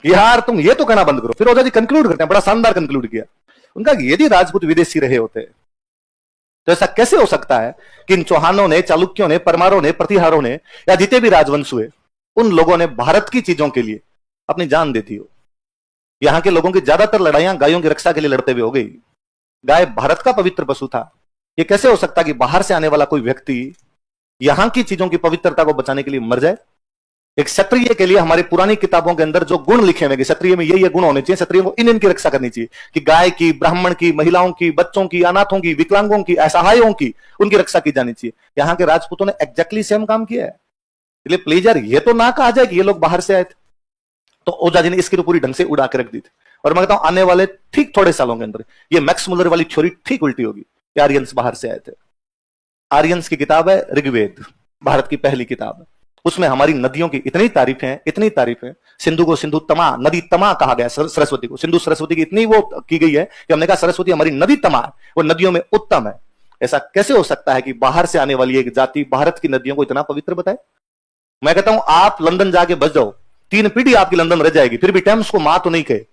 [SPEAKER 1] यार तुम ये तो कहना बंद करो। फिर ओझा जी कंक्लूड करते हैं, बड़ा शानदार कंक्लूड किया। उनका यदि राजपूत विदेशी रहे होते तो ऐसा कैसे हो सकता है कि इन चौहानों ने, चालुक्यों ने, परमारों ने, प्रतिहारों ने, या जितने भी राजवंश हुए, उन लोगों ने भारत की चीजों के लिए अपनी जान दे दी हो। यहां के लोगों की ज्यादातर लड़ाइयां गायों की रक्षा के लिए लड़ते हुए हो गई। गाय भारत का पवित्र पशु था। यह कैसे हो सकता कि बाहर से आने वाला कोई व्यक्ति यहां की चीजों की पवित्रता को बचाने के लिए मर जाए? एक क्षत्रिय के लिए हमारी पुरानी किताबों के अंदर जो गुण लिखे हुए, क्षत्रिय में ये गुण होने चाहिए, क्षत्रिय को इनकी रक्षा करनी चाहिए कि गाय की, ब्राह्मण की, महिलाओं की, बच्चों की, अनाथों की, विकलांगों की, असहायों की, उनकी रक्षा की जानी चाहिए। यहां के राजपूतों ने एग्जैक्टली सेम काम किया है। इसलिए प्लीज यार ये तो ना कहा जाए कि ये लोग बाहर से आए थे। तो ओझा जी ने इसकी तो पूरी ढंग से उड़ा के रख दी थी। और मैं कहता हूं आने वाले ठीक थोड़े सालों के अंदर ये मैक्स मुलर वाली थ्योरी ठीक उल्टी होगी कि आर्यंस बाहर से आए थे। आर्यंस की किताब है ऋग्वेद, भारत की पहली किताब है। उसमें हमारी नदियों की इतनी तारीफें। सिंधु को सिंधु तमा, नदी तमा कहा गया, सरस्वती को सिंधु सरस्वती की इतनी वो की गई है कि हमने कहा सरस्वती हमारी नदी तमा है, वो नदियों में उत्तम है। ऐसा कैसे हो सकता है कि बाहर से आने वाली एक जाति भारत की नदियों को इतना पवित्र बताए? मैं कहता हूं आप लंदन जाके बस जाओ, 3 पीढ़ी आपकी लंदन रह जाएगी, फिर भी टेम्स को मां तो नहीं कहे।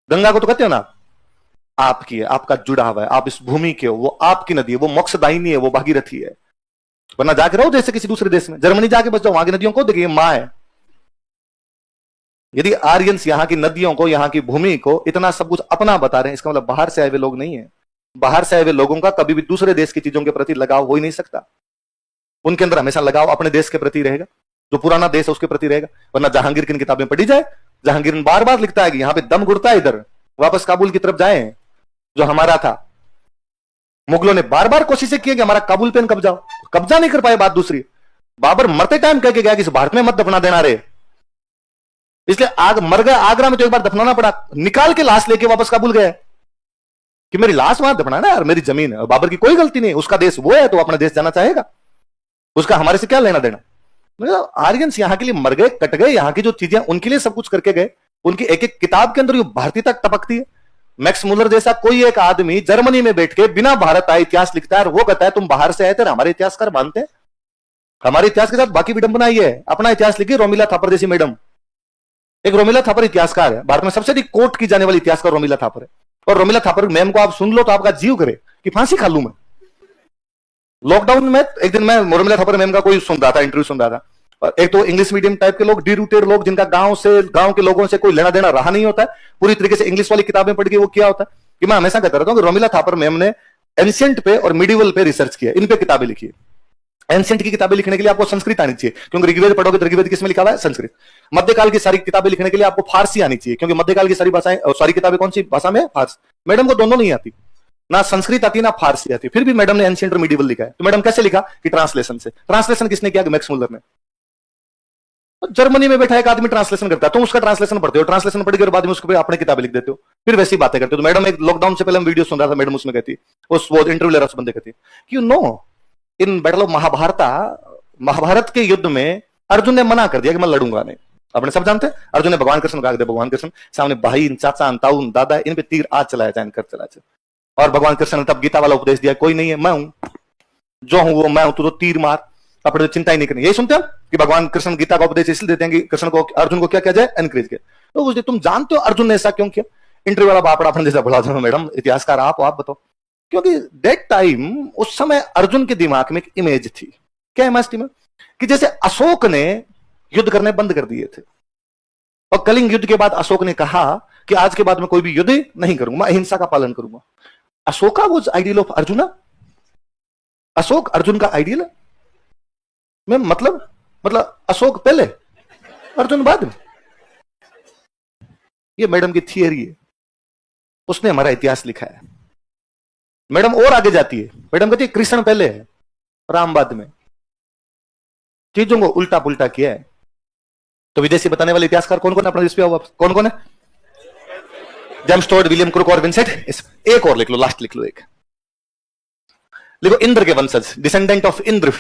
[SPEAKER 1] गंगा को तो कहते हो ना, आपकी है, आपका जुड़ा हुआ है, आप इस भूमि के हो, वो आपकी नदी है, वो मोक्षदायिनी है, वो भागीरथी है। वरना जाके रहो जैसे किसी दूसरे देश में, जर्मनी जाके बस जाओ, वहां की नदियों को देखिए मां है। यदि आर्यंस यहां की नदियों को, यहां की भूमि को इतना सब कुछ अपना बता रहे हैं, इसका मतलब बाहर से आए हुए लोग नहीं है। बाहर से आए हुए लोगों का कभी भी दूसरे देश की चीजों के प्रति लगाव हो ही नहीं सकता। उनके अंदर हमेशा लगाव अपने देश के प्रति रहेगा, जो पुराना देश है उसके प्रति रहेगा। वरना जहांगीर की किताबें पढ़ी जाए, जहांगीर बार बार लिखता है कि यहां पे दम घुटता है, इधर वापस काबुल की तरफ जाए जो हमारा था। मुगलों ने बार बार कोशिशें की कि हमारा काबुल पे कब्जा नहीं कर पाए। बात दूसरी, बाबर मरते टाइम कह के गया कि इस भारत में मत दफना देना रे, इसलिए आग मर गया आगरा में, तो एक बार दफनाना पड़ा, निकाल के लाश लेके वापस काबुल गए कि मेरी लाश वहां दफनाना यार, मेरी जमीन है। बाबर की कोई गलती नहीं, उसका देश वो है तो अपना देश जाना चाहेगा, उसका हमारे से क्या लेना देना। आर्यंस यहां के लिए मर गए, कट गए, यहां की जो चीजें उनके लिए सब कुछ करके गए। उनकी एक एक किताब के अंदर ये भारतीयता टपकती है। मैक्स मुलर जैसा कोई एक आदमी जर्मनी में बैठ के बिना भारत आए इतिहास लिखता है और वो कहता है तुम बाहर से आए थे, हमारे इतिहासकार मानते हैं। हमारे इतिहास के साथ बाकी विडंबना ही है। अपना इतिहास लिखी रोमिला थापर जैसी मैडम, एक रोमिला थापर इतिहासकार है, भारत में सबसे अधिक कोट की जाने वाली इतिहासकार रोमिला थापर है। और रोमिला थापर मैम को आप सुन लो तो आपका जीव करे कि फांसी खा लूं मैं। लॉकडाउन में एक दिन मैं रोमिला थापर मैम का कोई सुन रहा था, इंटरव्यू सुन रहा था, और एक तो इंग्लिश मीडियम टाइप के लोग, डी रूटेड लोग, जिनका गांव के लोगों से कोई लेना देना रहा नहीं होता है, पूरी तरीके से इंग्लिश वाली किताबें पढ़ के वो किया होता है कि मैं हमेशा कहता रहता हूं कि रोमिला थापर मैम ने एंशिएंट पे और मिडिवल पे रिसर्च किया, इन पे किताबें लिखी है। एंशिएंट की किताबें लिखने के लिए आपको संस्कृत आनी चाहिए, क्योंकि ऋग्वेद पढ़ोगे तो ऋग्वेद किसमें लिखा हुआ है? संस्कृत। मध्यकाल की सारी किताबें लिखने के लिए आपको फारसी आनी चाहिए, क्योंकि मध्यकाल की सारी भाषाएं, सारी किताबें कौन सी भाषा में? फारसी। मैडम को दोनों नहीं आती, ना संस्कृत आती ना फारसी आती, फिर भी मैडम ने एंशिएंट और मिडिवल लिखा है। तो मैडम कैसे लिखा? कि ट्रांसलेशन से। ट्रांसलेशन किसने किया? मैक्स मुलर ने। जर्मनी में बैठा एक आदमी ट्रांसलेशन करता है, तुम उसका ट्रांसलेशन पढ़ते हो, ट्रांसलेशन पढ़ के और बाद में उसको अपने किताबें लिख देते हो, फिर वैसी बातें करते हो। तो मैडम एक लॉकडाउन से पहले हम वीडियो सुन रहा था, मैडम उसमें कहती, उस वो इंटरव्यू ले रहा, उस बंदे कहती, you know in battle of Mahabharat के युद्ध में अर्जुन ने मना कर दिया कि मैं लड़ूंगा नहीं। अपने सब जानते हैं अर्जुन ने भगवान कृष्ण का, भगवान कृष्ण सामने भाई, चाचा, ताऊ, दादा, इन पे तीर आज चलाया जाए, कर चला जाए। और भगवान कृष्ण ने तब गीता वाला उपदेश दिया, कोई नहीं है, मैं हूं, जो हूं वो मैं हूं, तू तो तीर मार, अपने चिंता ही नहीं करनी। यही सुनते हैं कि भगवान कृष्ण गीता का उपदेश इसलिए देते हैं कि कृष्ण को, अर्जुन को क्या किया जाए? एनकरेज किया। तो उसने, तुम जानते हो अर्जुन ने ऐसा क्यों किया? इंटरव्यू वाला बापड़ा अपने जैसा बोला, मैडम इतिहासकार आप बताओ। क्योंकि दैट टाइम, उस समय अर्जुन के दिमाग में एक इमेज थी। क्या इमेज थी? में कि जैसे अशोक ने युद्ध करने बंद कर दिए थे, और कलिंग युद्ध के बाद अशोक ने कहा कि आज के बाद मैं कोई भी युद्ध नहीं करूंगा, अहिंसा का पालन करूंगा। Ashoka was ideal of Arjun. Ashok Arjun का आइडियल है। मैं मतलब अशोक पहले, अर्जुन बाद में। ये मैडम की थियरी है, उसने हमारा इतिहास लिखा है। मैडम और आगे जाती है, मैडम कहती है कृष्ण पहले है, राम बाद में। चीजों को उल्टा पुल्टा किया है। तो विदेशी बताने वाले इतिहासकार कौन कौन है अपना इस पे? कौन कौन है? जेम्स टोड, विलियम क्रुक और विंसेंट। एक और लिख लो, लास्ट लिख लो, एक लिखो, इंद्र के वंशज, descendant of Indra,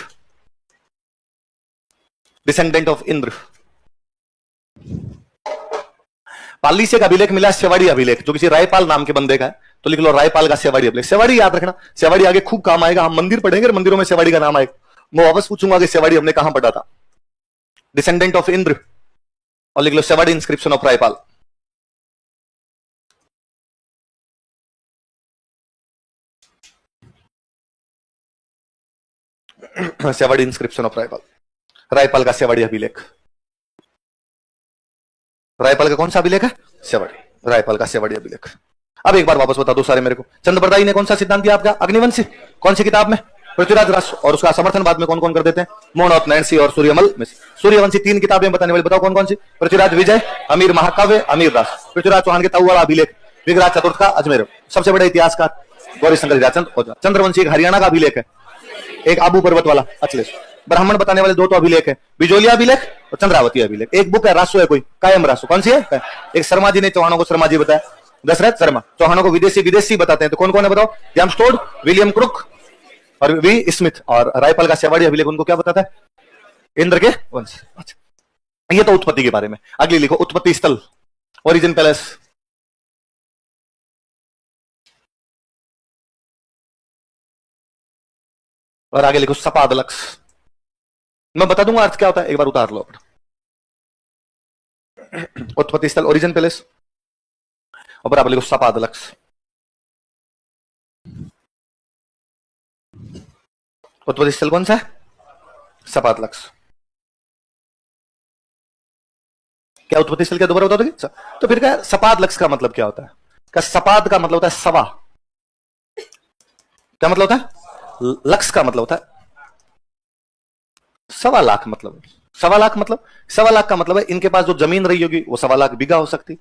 [SPEAKER 1] descendant of Indra. Pali से एक अभिलेख मिला, सेवाड़ी अभिलेख, जो किसी रायपाल नाम के बंदे का है, तो लिख लो रायपाल का सेवाड़ी अभिलेख। सेवाड़ी याद रखना, सेवाड़ी आगे खूब काम आएगा। हम मंदिर पढ़ेंगे, मंदिरों में सेवाड़ी का नाम आएगा। मैं वापस पूछूंगा कि सेवाड़ी हमने कहां पढ़ा था। डिसेंडेंट ऑफ इंद्र, और लिख लो Sewari inscription of Raipal. Sewari inscription of Raipal, Raipal का सेवाड़ी अभिलेख। रायपाल का कौन सा अभिलेख है? सेवाड़ी, रायपाल का सेवाड़ी अभिलेख। अब एक बार वापस बता दो सारे मेरे को, चंद्रबरदाई ने कौन सा सिद्धांत दिया आपका? अग्निवंशी। कौन सी किताब में? पृथ्वीराज रास। और उसका समर्थन बाद में कौन कौन कर देते हैं? मोहनौत नैन्सी और सूर्यमल मिश्र। सूर्यवंशी 3 किताबें बताने वाले बताओ कौन कौन सी? पृथ्वीराज विजय, अमीर महाकाव्य, अमीर दास, पृथ्वीराज चौहान के ताऊ वाला अभिलेख, विग्रह चतुर्थ का अजमेर, सबसे बड़े इतिहासकार गौरी शंकर हीराचंद। चंद्रवंशी एक हरियाणा का अभिलेख है, एक आबू पर्वत वाला अचलेश। ब्राह्मण बताने वाले 2 तो अभिलेख है, बिजोलिया अभिलेख और चंद्रावती अभिलेख। एक बुक है रासो है, कोई कायम रासो, कौन सी है? एक शर्मा जी ने चौहानों को शर्मा जी बताया, दशरथ शर्मा। चौहानों को विदेशी बताते हैं, तो कौन कौन है बताओ? जेम्स टोड, विलियम क्रुक, और वी स्मिथ और रायपाल का सेवाड़ी अभिलेख उनको क्या बताता है? इंद्र के वंश। अच्छा, ये तो उत्पत्ति के बारे में। अगली लिखो उत्पत्ति स्थल, ओरिजिन पैलेस। और आगे लिखो सपादलक्स। मैं बता दूंगा अर्थ क्या होता है, एक बार उतार लो। उत्पत्ति स्थल, ओरिजिन पैलेस, और बराबर लिखो सपादलक्स। उत्पत्ति स्थल कौन सा है? सपादलक्स। क्या उत्पत्ति स्थल क्या दोबारा बता दोगे? तो फिर क्या सपादलक्स का मतलब क्या होता है? क्या सपाद का मतलब होता है सवा। क्या मतलब होता है? लक्स का मतलब होता है सवा लाख। मतलब सवा लाख मतलब, सवा लाख का मतलब है इनके पास जो जमीन रही होगी वो सवा लाख बीघा हो सकती,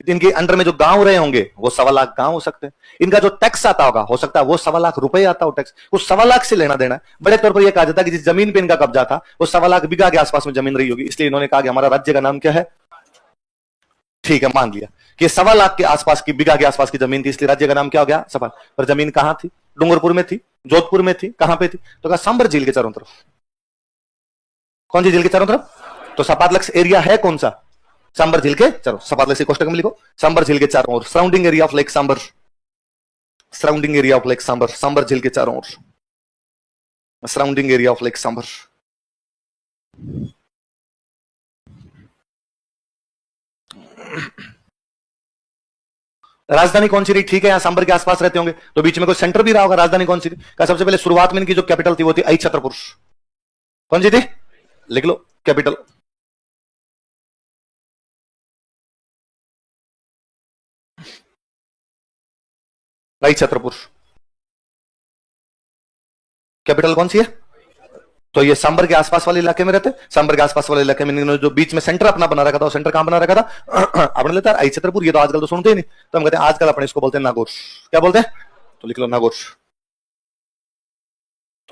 [SPEAKER 1] इनके अंडर में जो गांव रहे होंगे वो सवा लाख गांव हो सकते हैं, इनका जो टैक्स आता होगा हो सकता है वो सवा लाख रुपए आता हो टैक्स, उस सवा लाख से लेना देना है। बड़े तौर पर यह कहा जाता है कि जिस जमीन पे इनका कब्जा था वो सवा लाख बीघा के आसपास में जमीन रही होगी, इसलिए इन्होंने कहा कि हमारा राज्य का नाम क्या है। ठीक है, मान लिया कि सवा लाख के आसपास की बीघा के आसपास की जमीन थी, इसलिए राज्य का नाम क्या हो गया? सवा। पर जमीन कहां थी? डूंगरपुर में थी, जोधपुर में थी, कहां पे थी? तो कहा सांबर झील के चारों तरफ। कौन सी झील के चारों तरफ? तो सपादलक्स एरिया है कौन सा? सांबर झील के चारों। सपादलक्स कोष्टक में लिखो सांबर झील के चारों ओर, surrounding area of lake Sambhar, surrounding area of lake Sambhar, Sambhar झील के चारों ओर, surrounding area of lake Sambhar. राजधानी कौन सी रही? ठीक है, यहां सांबर के आसपास रहते होंगे तो बीच में कोई सेंटर भी रहा होगा। राजधानी कौन सी थी? सबसे पहले शुरुआत में इनकी जो कैपिटल थी वो थी आई छत्रपुर। कौन सी थी? लिख लो कैपिटल। आई छत्रपुर। कैपिटल कौन सी है? तो ये सांबर के आसपास वाले इलाके में रहते। सांबर के आसपास वाले इलाके में इन्होंने जो बीच में सेंटर अपना बना रखा था, सेंटर कहां बना रखा था? आपने लेता है आई छत्रपुर। ये तो आजकल तो सुनते ही नहीं, तो हम कहते हैं आजकल अपने इसको बोलते हैं नागौर। क्या बोलते हैं? तो लिख लो नागौर।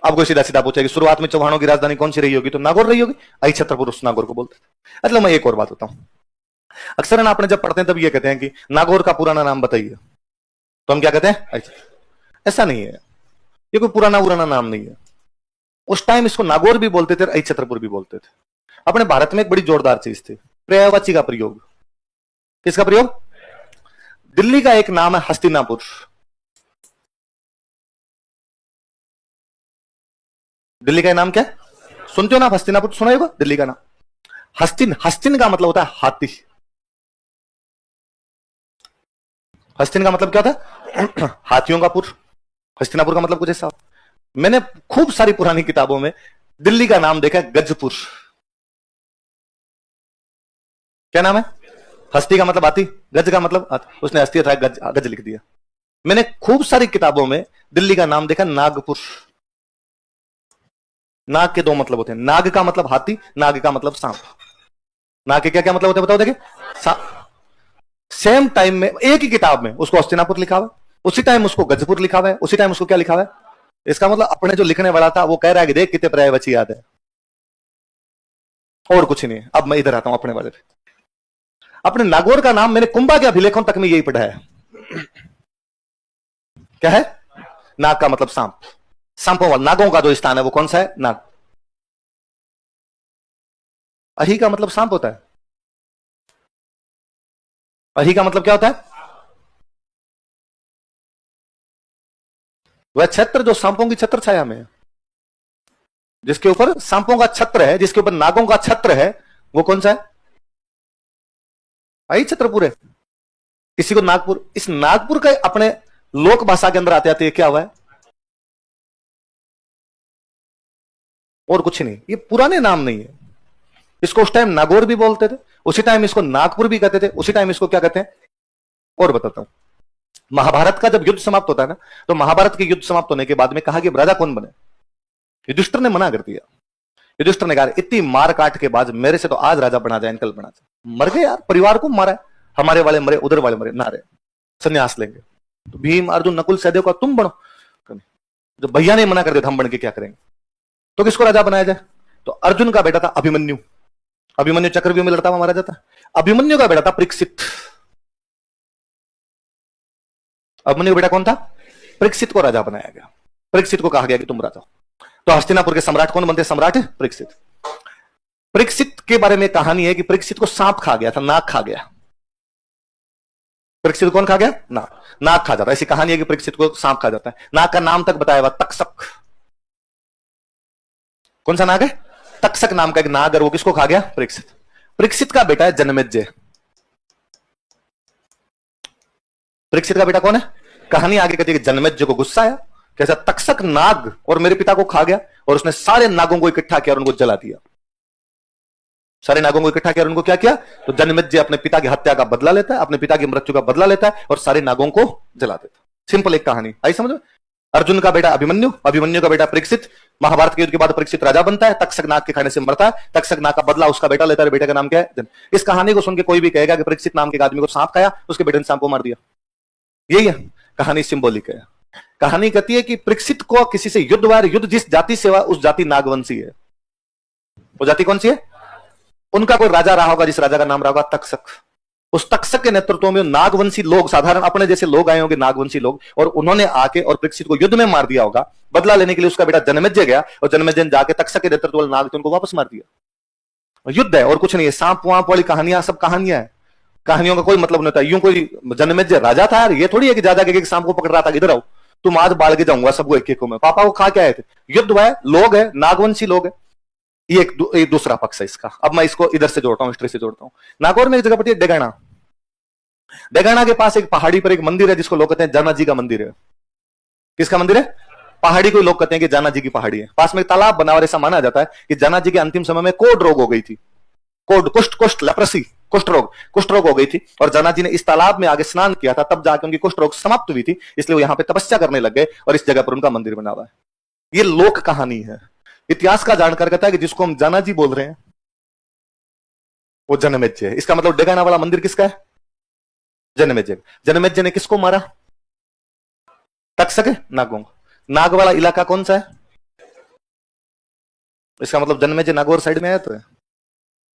[SPEAKER 1] आपको सीधा सीधा पूछेगी शुरुआत में चौहानों की राजधानी कौन सी रही होगी? तो नागौर रही होगी। आई छत्रपुर उस नागौर को बोलते थे। अच्छा, मैं एक और बात बताऊं। अक्सर ना आपने जब पढ़ते हैं तब ये कहते हैं कि नागौर का पुराना नाम बताइए, तो हम क्या कहते हैं? ऐसा नहीं है, ये कोई पुराना पुराना नाम नहीं है। उस टाइम इसको नागौर भी बोलते थे, आई छत्रपुर भी बोलते थे। अपने भारत में एक बड़ी जोरदार चीज थी, पर्यायवाची का प्रयोग। किसका प्रयोग? दिल्ली का एक नाम है हस्तिनापुर। दिल्ली का नाम क्या है? सुनते हो ना, हस्तिनापुर सुना होगा दिल्ली का नाम। हस्तिन, हस्तिन का मतलब होता है हाथी। हस्तिन का मतलब क्या होता है? हाथियों का पुर। हस्तिनापुर का मतलब कुछ ऐसा। मैंने खूब सारी पुरानी किताबों में दिल्ली का नाम देखा है गजपुर। क्या नाम है? हस्ती का मतलब हाथी, गज का मतलब हाथी, उसने हस्ती था गज, गज लिख दिया। मैंने खूब सारी किताबों में दिल्ली का नाम देखा नागपुर। नाग के दो मतलब होते हैं, नाग का मतलब हाथी, नाग का मतलब सांप। नाग के क्या क्या मतलब होते हैं बताओ देखिए। सेम टाइम में एक ही किताब में उसको हस्तिनापुर लिखा हुआ, उसी टाइम उसको गजपुर लिखा हुआ है, उसी टाइम उसको क्या लिखा हुआ है। इसका मतलब अपने जो लिखने वाला था वो कह रहा है कि देख कितने पर्यायवाची याद है, और कुछ नहीं है। अब मैं इधर आता हूं अपने वाले पे। अपने नागौर का नाम मैंने कुंभा के अभिलेखों तक में यही पढ़ा है। क्या है? नाग का मतलब सांप। सांपों वाला, नागों का जो स्थान है वो कौन सा है? नाग। अही का मतलब सांप होता है। अही का मतलब क्या होता है? वह क्षेत्र जो सांपों की छत्र छाया में है, जिसके ऊपर सांपों का छत्र है, जिसके ऊपर नागों का छत्र है, वो कौन सा है? आई छत्रपुर है। इसी को नागपुर, इस नागपुर का अपने लोक भाषा के अंदर आते आते क्या हुआ है? और कुछ नहीं, ये पुराने नाम नहीं है। इसको उस टाइम नागौर भी बोलते थे, उसी टाइम इसको नागपुर भी कहते थे, उसी टाइम इसको क्या कहते हैं। और बताता हूं, महाभारत का जब युद्ध समाप्त होता है ना, तो महाभारत के युद्ध समाप्त होने के बाद में कहा कि राजा कौन बने? युधिष्ठिर ने मना कर दिया। युधिष्ठिर ने कहा इतनी मार काट के बाद मेरे से तो आज राजा बना जाए, कल बना जाए। मर गए यार, परिवार को मारा है, हमारे वाले मरे, उधर वाले मरे, ना रहे, संन्यास लेंगे। तो भीम अर्जुन नकुल सहदेव का तुम बनो। जब भैया ने मना कर दिया हम बन के क्या करेंगे? तो किसको राजा बनाया जाए? तो अर्जुन का बेटा था अभिमन्यु। अभिमन्यु चक्रव्यूह में लड़ता हुआ मारा जाता। अभिमन्यु का बेटा था परीक्षित। अभिमन्यु का बेटा कौन था? परीक्षित को राजा बनाया गया। परीक्षित को कहा गया कि तुम राजा हो। तो हस्तिनापुर के सम्राट कौन बनते? सम्राट परीक्षित। परीक्षित के बारे में कहानी है कि परीक्षित को सांप खा गया था, नाग खा गया। परीक्षित कौन खा गया? नाग खा जाता है। ऐसी कहानी है कि परीक्षित को सांप खा जाता है। नाग का नाम तक बताया हुआ, तक्षक। कौन सा नाग है? तक्षक नाम का एक नाग, और वो किसको खा गया? परीक्षित। परीक्षित का बेटा है जन्मेजय। परीक्षित का बेटा कौन है? कहानी आगे कहती है कि जन्मेजय को गुस्सा आया, कैसा तक्षक नाग और मेरे पिता को खा गया, और उसने सारे नागों को इकट्ठा किया और उनको जला दिया। सारे नागों को इकट्ठा किया और उनको क्या किया? तो जन्मेजय अपने पिता की हत्या का बदला लेता है, अपने पिता की मृत्यु का बदला लेता है और सारे नागों को जला देता है। सिंपल एक कहानी आई समझ में। अर्जुन का बेटा अभिमन्यु, अभिमन्यु का बेटा परीक्षित। महाभारत के युद्ध के बाद परीक्षित राजा बनता है, तक्षक नाग के खाने से मरता है, तक्षक नाग का बदला उसका बेटा लेता है। बेटे का नाम क्या है? इस कहानी को सुन के कोई भी कहेगा कि परीक्षित नाम के आदमी को सांप खाया, उसके बेटे ने सांप को मार दिया। यही है कहानी, सिंबॉलिक है। कहानी कहती है कि परीक्षित को किसी से युद्ध हुआ, युद्ध जिस जाति से हुआ उस जाति नागवंशी है। वो जाति कौन सी है? उनका कोई राजा रहा होगा जिस राजा का नाम रहा होगा तक्षक। उस तक्षक के नेतृत्व में नागवंशी लोग, साधारण अपने जैसे लोग आए होंगे, नागवंशी लोग, और उन्होंने आके और परीक्षित को युद्ध में मार दिया होगा। बदला लेने के लिए उसका बेटा जन्मेजय गया और जन्मेजय ने जाके तक्षक के नेतृत्व वाले नाग थे उनको वापस मार दिया। युद्ध है और कुछ नहीं है। सांप वाप वाली कहानियां सब कहानियां है, कहानियों का कोई मतलब नहीं होता। यूं कोई जन्मेजय राजा था यार, ये थोड़ी है कि जा जाके सांप को पकड़ रहा था, इधर आओ तुम आज बाढ़ के जाऊंगा सबको एक एक को। मैं पापा को खा के आए थे। युद्ध हुआ है, लोग है, नागवंशी लोग है। ये एक दूसरा पक्ष है इसका। अब मैं इसको इधर से जोड़ता हूं, हिस्ट्री से जोड़ता हूं। नागौर में एक जगह पड़ती है डेगाना। डेगाना के पास एक पहाड़ी पर एक मंदिर है जिसको लोग कहते हैं जाना जी का मंदिर है। किसका मंदिर है? पहाड़ी को लोग कहते हैं कि जाना जी की पहाड़ी है। पास में एक तालाब बना और ऐसा माना जाता है कि जाना जी के अंतिम समय में कोढ़ रोग हो गई थी। कोढ़, कुष्ठ, लेप्रेसी, कुष्ठ रोग हो गई थी, और जाना जी ने इस तालाब में आगे स्नान किया था, तब जाकर उनकी कुष्ठ रोग समाप्त हुई थी। इसलिए वो यहां पे तपस्या करने लग गए और इस जगह पर उनका मंदिर बना हुआ है। ये लोक कहानी है। इतिहास का जानकार कहता है कि जिसको हम जाना जी बोल रहे हैं वो जन्मेजय है। इसका मतलब डेगाना वाला मंदिर किसका है? जन्मेजय। जन्मेजय ने किसको मारा? तक्षक नागों। नाग वाला इलाका कौन सा है? इसका मतलब जन्मेजय नागौर साइड में है। तो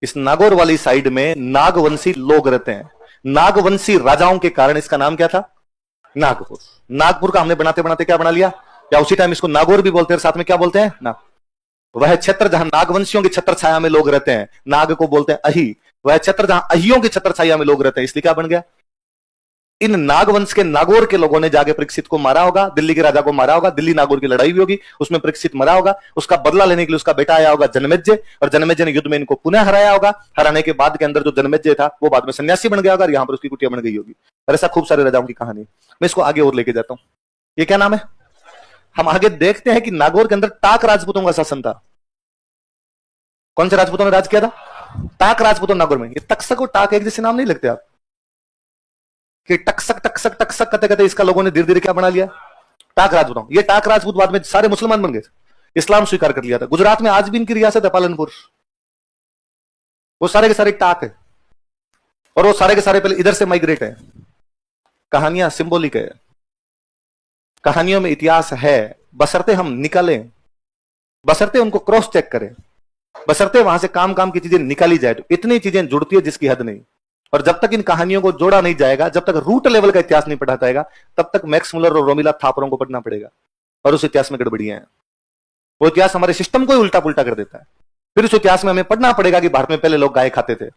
[SPEAKER 1] इस नागौर वाली साइड में नागवंशी लोग रहते हैं। नागवंशी राजाओं के कारण इसका नाम क्या था? नागपुर। नागपुर का हमने बनाते बनाते क्या बना लिया, या उसी टाइम इसको नागौर भी बोलते हैं, साथ में क्या बोलते हैं? नाग। वह क्षेत्र जहां नागवंशियों की छत्र छाया में लोग रहते हैं, नाग को बोलते हैं अही। वह क्षेत्र जहां अहियों की छत्र छाया में लोग रहते हैं, इसलिए क्या बन गया? इन नागवंश के नागौर के लोगों ने जाके परीक्षित को मारा होगा, दिल्ली के राजा को मारा होगा। दिल्ली नागौर की लड़ाई भी होगी, उसमें परीक्षित मरा होगा। उसका बदला लेने के लिए उसका बेटा आया होगा जन्मेजय, और जन्मेजय ने युद्ध में इनको पुनः हराया होगा। हराने के बाद के अंदर जो जन्मेजय था वो बाद में सन्यासी बन गया होगा, यहां पर उसकी कुटिया बन गई होगी। और ऐसा खूब सारे राजाओं की कहानी। मैं इसको आगे और लेके जाता हूं। ये क्या नाम है? हम आगे देखते हैं कि नागौर के अंदर टाक राजपूतों का शासन था। कौन से राजपूतों ने राज किया था? टाक राजपूतों नागौर में। ये तक्षक और टाक एक जैसे नाम नहीं लगते आप? कि टक्सक टक्सक टक्सक कहते कहते इसका लोगों ने धीरे धीरे क्या बना लिया? टाक राजपूतों। ये टाक राजपूत बाद में सारे मुसलमान बन गए, इस्लाम स्वीकार कर लिया था। गुजरात में आज भी इनकी रियासत है पालनपुर। वो सारे के सारे टाक है, और वो सारे के सारे पहले इधर से माइग्रेट है। कहानियां सिंबॉलिक है, कहानियों में इतिहास है, बशर्ते हम निकालें, बशर्ते उनको क्रॉस चेक करें, बशर्ते वहां से काम काम की चीजें निकाली जाए। तो इतनी चीजें जुड़ती है जिसकी हद नहीं। और जब तक इन कहानियों को जोड़ा नहीं जाएगा, जब तक रूट लेवल का इतिहास नहीं पढ़ा जाएगा, तब तक मैक्स मुलर और रोमिला थापरों को पढ़ना पड़ेगा। और उस इतिहास में गड़बड़ियां हैं। वो इतिहास हमारे सिस्टम को ही उल्टा पुल्टा कर देता है। फिर उस इतिहास में हमें पढ़ना पड़ेगा कि भारत में पहले लोग गाय खाते थे।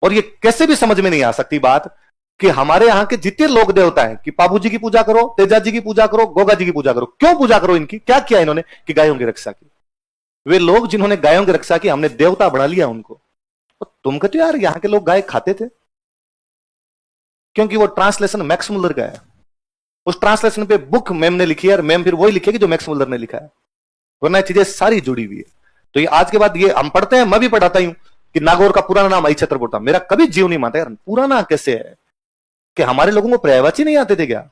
[SPEAKER 1] और ये कैसे भी समझ में नहीं आ सकती बात कि हमारे यहाँ के जितने लोग देवता है कि बाबू जी की पूजा करो, तेजा जी की पूजा करो, गोगा जी की पूजा करो। क्यों पूजा करो? इनकी क्या किया इन्होंने कि गायों की रक्षा की? वे लोग जिन्होंने गायों की रक्षा की, हमने देवता बना लिया उनको। तो तुम कहते हो यार यहां के लोग गाय खाते थे, क्योंकि वो ट्रांसलेशन मैक्स मुलर का है। उस ट्रांसलेशन पे बुक मैम ने लिखी है, और मैम फिर वही लिखेगी जो मैक्स मुलर ने लिखा है, वरना चीजें सारी जुड़ी हुई है। तो ये आज के बाद ये हम पढ़ते हैं, मैं भी पढ़ाता हूं कि नागौर का पुराना नाम आई छत्रपुर था। मेरा कभी जीव नहीं मानता यार पुराना कैसे है, कि हमारे लोगों को पर्यायवाची नहीं आते थे क्या?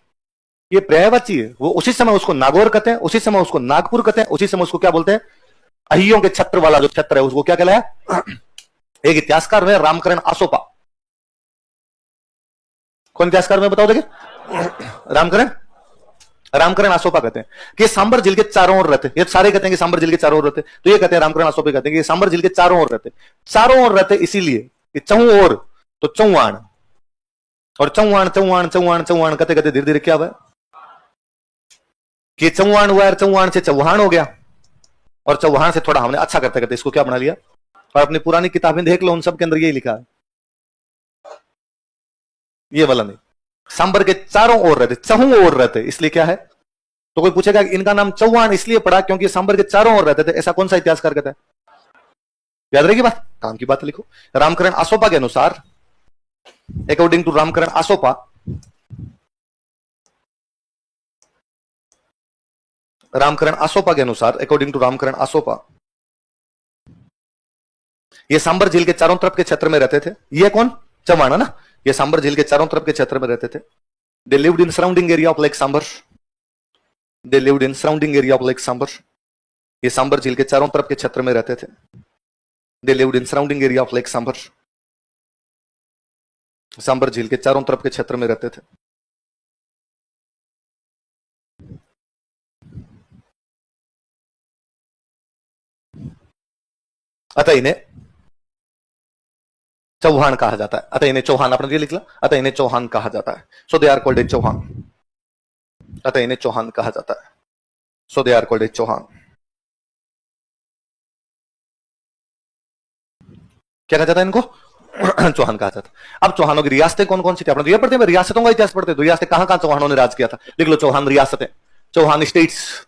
[SPEAKER 1] ये पर्यायवाची है। वो उसी समय उसको नागौर कहते हैं, उसी समय उसको नागपुर कहते हैं, उसी समय उसको क्या बोलते हैं? अहियों के छत्र वाला जो छत्र है उसको क्या कहलाया? एक इतिहासकार में रामकरण आसोपा। कौन इतिहासकार में बताओ देखे? रामकरण आसोपा कहते हैं कि सांबर झील के चारों ओर रहते। ये सारे कहते हैं कि सांबर झील के चारों ओर रहते, तो ये कहते हैं रामकरण आसोपा कहते हैं कि सांबर झील के चारों ओर रहते। चारों ओर रहते इसीलिए कि चौं ओर तो चौवाण, और चौवाण चौवाण चौवाण चौवाण कहते कहते धीरे धीरे क्या हुआ? कि चौहान हुआ और चौहान से चौहान हो गया, और चौहान से थोड़ा हमने अच्छा करते करते इसको क्या बना लिया। और अपनी पुरानी किताबें देख लो, उन सब के अंदर यही लिखा है, ये वाला नहीं। सांबर के चारों ओर रहते, चहुं ओर रहते, इसलिए क्या है। तो कोई पूछेगा इनका नाम चौहान इसलिए पड़ा क्योंकि सांबर के चारों ओर रहते थे, ऐसा कौन सा इतिहासकार कहता है? याद रहेगी बात, काम की बात लिखो। रामकरण आसोपा के अनुसार, अकॉर्डिंग टू रामकरण आसोपा, रामकरण आसोपा के अनुसार, अकॉर्डिंग टू रामकरण आसोपा, ये सांबर झील के चारों तरफ के क्षेत्र में रहते थे। ये कौन? चौहान है ना। ये सांबर झील के चारों तरफ के क्षेत्र में रहते थे। They lived in surrounding area of lake Sambhar, they lived in surrounding area of lake Sambhar. ये सांबर झील के चारों तरफ के क्षेत्र में रहते थे। They lived in surrounding area of lake Sambhar, Sambhar झील के चारों तरफ के क्षेत्र में रहते थे। अतः इन्हें चौहान कहा जाता है। अतः इन्हें चौहान, आपने ये लिख ला, अतः इन्हें चौहान कहा जाता है। So they are called a Chauhan, अतः इन्हें चौहान कहा जाता है। So they are called a Chauhan. क्या कहा जाता है इनको? चौहान कहा जाता है। अब चौहानों की रियासतें कौन कौन सी थी? अपने तो ये पढ़ते हैं, रियासतों का इतिहास पढ़ते हैं, तो रियासतें कहां कहां चौहानों ने राज किया था, लिख लो। चौहान रियासतें, चौहान स्टेट्स।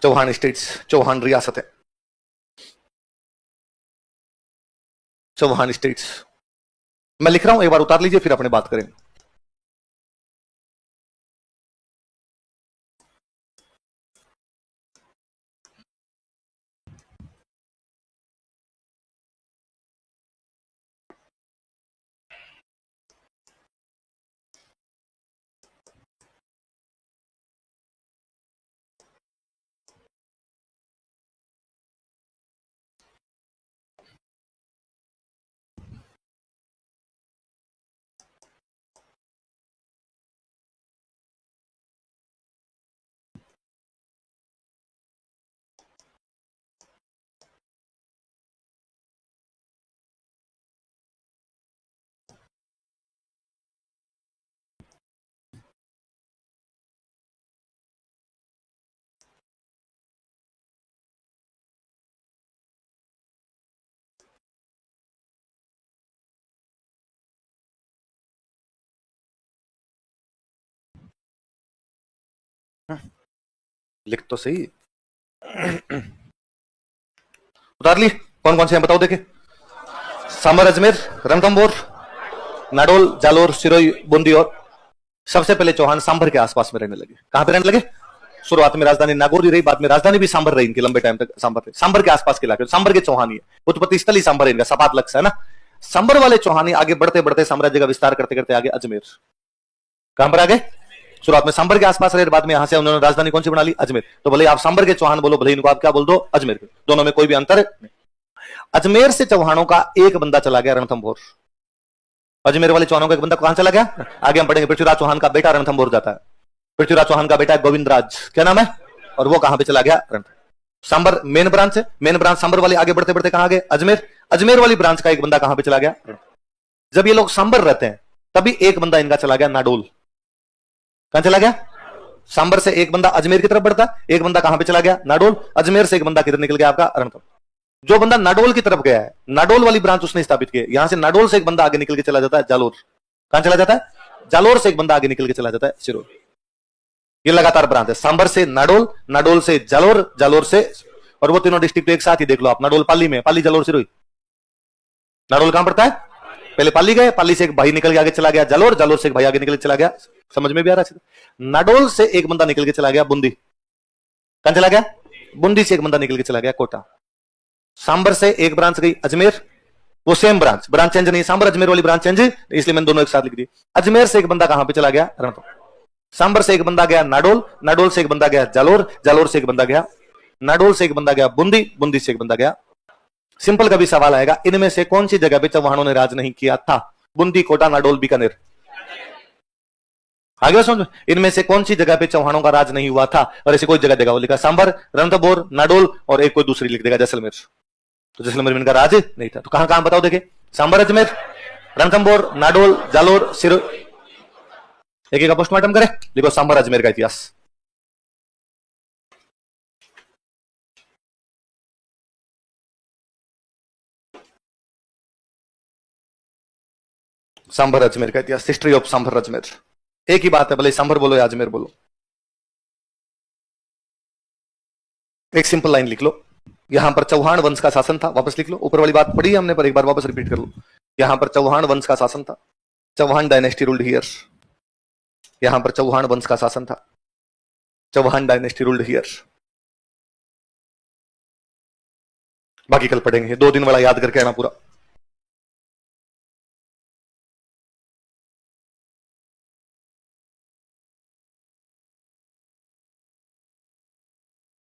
[SPEAKER 1] चौहान स्टेट्स, चौहान रियासतें, चौहान स्टेट्स। मैं लिख रहा हूं, एक बार उतार लीजिए, फिर अपने बात करेंगे। लिख तो सही, उतार ली। कौन कौन से हैं बताओ देखे? सांबर, अजमेर, रणथंभौर, नाडोल, जालोर, सिरोही, बूंदी। और सबसे पहले चौहान सांबर के आसपास में रहने लगे। कहां पे रहने लगे? शुरुआत में राजधानी नागौर रही, बाद में राजधानी भी सांबर रही इनकी, लंबे टाइम तक सांबर रही। सांबर के आसपास के इलाके, सांबर के चौहान ही है, उत्पत्ति स्थल ही सांबर है इनका, सपात लक्ष्य है ना। सांबर वाले चौहानी आगे बढ़ते बढ़ते साम्राज्य का विस्तार करते करते आगे अजमेर। कहां पर आगे? शुरुआत में सांबर के आसपास रहे, बाद में यहां से उन्होंने राजधानी कौन सी बना ली? अजमेर। तो भले आप सांबर के चौहान बोलो, भले इनको आप क्या बोल दो? अजमेर। दोनों में कोई भी अंतर नहीं। अजमेर से चौहानों का एक बंदा चला गया रणथंभौर। अजमेर वाले चौहानों का एक बंदा कहां चला गया? आगे हम पढ़ेंगे। पृथ्वीराज चौहान का बेटा रणथंभौर जाता है। पृथ्वीराज चौहान का बेटा गोविंदराज, क्या नाम है? और वो कहां पे चला गया? सांबर मेन ब्रांच है, मेन ब्रांच सांबर वाले आगे बढ़ते बढ़ते कहां गए? अजमेर। अजमेर वाली ब्रांच का एक बंदा कहां पे चला गया? जब ये लोग सांबर रहते हैं तभी एक बंदा इनका चला गया नाडोल। कहां चला गया? सांबर से एक बंदा अजमेर की तरफ बढ़ता, एक बंदा कहां पे चला गया? नाडोल। अजमेर से एक बंदा किधर निकल गया? आपका रणथंभौर। जो बंदा नाडोल की तरफ गया है, नाडोल वाली ब्रांच उसने स्थापित की। यहां से नाडोल से एक बंदा आगे निकल के चला जाता है जालोर। कहां चला जाता है? जालोर से एक बंदा आगे निकल के चला जाता है सिरोही। ये लगातार ब्रांच है, सांबर से नाडोल, नाडोल से जालोर, जालोर से, और वो तीनों डिस्ट्रिक्ट एक साथ ही देख लो आप। नाडोल पाली में, पाली, जालोर, सिरोही। नाडोल कहां पड़ता है? पहले पाली गए, पाली से एक भाई निकल के आगे चला गया जालोर, जालोर से एक भाई आगे निकल के चला गया, समझ में भी आ रहा है? नाडोल से एक बंदा निकल के चला गया बूंदी। कहां चला गया? बूंदी से एक बंदा निकल के चला गया कोटा। सांबर से एक ब्रांच गई अजमेर, वो सेम ब्रांच, ब्रांच चेंज नहीं, सांबर अजमेर वाली ब्रांच चेंज, इसलिए मैंने दोनों एक साथ लिख दी। अजमेर से एक बंदा कहां पे चला गया? रणथंभौर। सांबर से एक बंदा गया नाडोल, नाडोल से एक बंदा गया जालोर, जालोर से एक बंदा गया, नाडोल से एक बंदा गया बूंदी, बूंदी से एक बंदा गया। सिंपल कभी सवाल आएगा, इनमें से कौन सी जगह पे चौहानों ने राज नहीं किया था? बूंदी, कोटा, नाडोल, बीकानेर। आगे समझ, इनमें से कौन सी जगह पे चौहानों का राज नहीं हुआ था? और ऐसी कोई जगह देगा, वो लिखा सांबर, रणथंभौर, नाडोल, और एक कोई दूसरी लिख देगा जैसलमेर। तो जैसलमेर में इनका राज नहीं था। तो कहां कहां बताओ देखे, सांबर, अजमेर, रणथंभौर, नाडोल, जालोर, सिरोही। एक एक का पोस्टमार्टम करे, देखो सांबर अजमेर का इतिहास। सांभर अजमेर का इतिहास, हिस्ट्री ऑफ सांभर अजमेर। एक ही बात है, भले सांभर बोलो या अजमेर बोलो। एक सिंपल लाइन लिख लो, यहां पर चौहान वंश का शासन था, वापस लिख लो। ऊपर वाली बात पढ़ी है हमने, पर एक बार वापस रिपीट कर लो। यहां पर चौहान वंश का शासन था, चौहान डायनेस्टी रूल्ड हियर। यहां पर चौहान वंश का शासन था, चौहान डायनेस्टी रूल्ड हियर। बाकी कल पढ़ेंगे, 2 दिन वाला याद करके आना पूरा।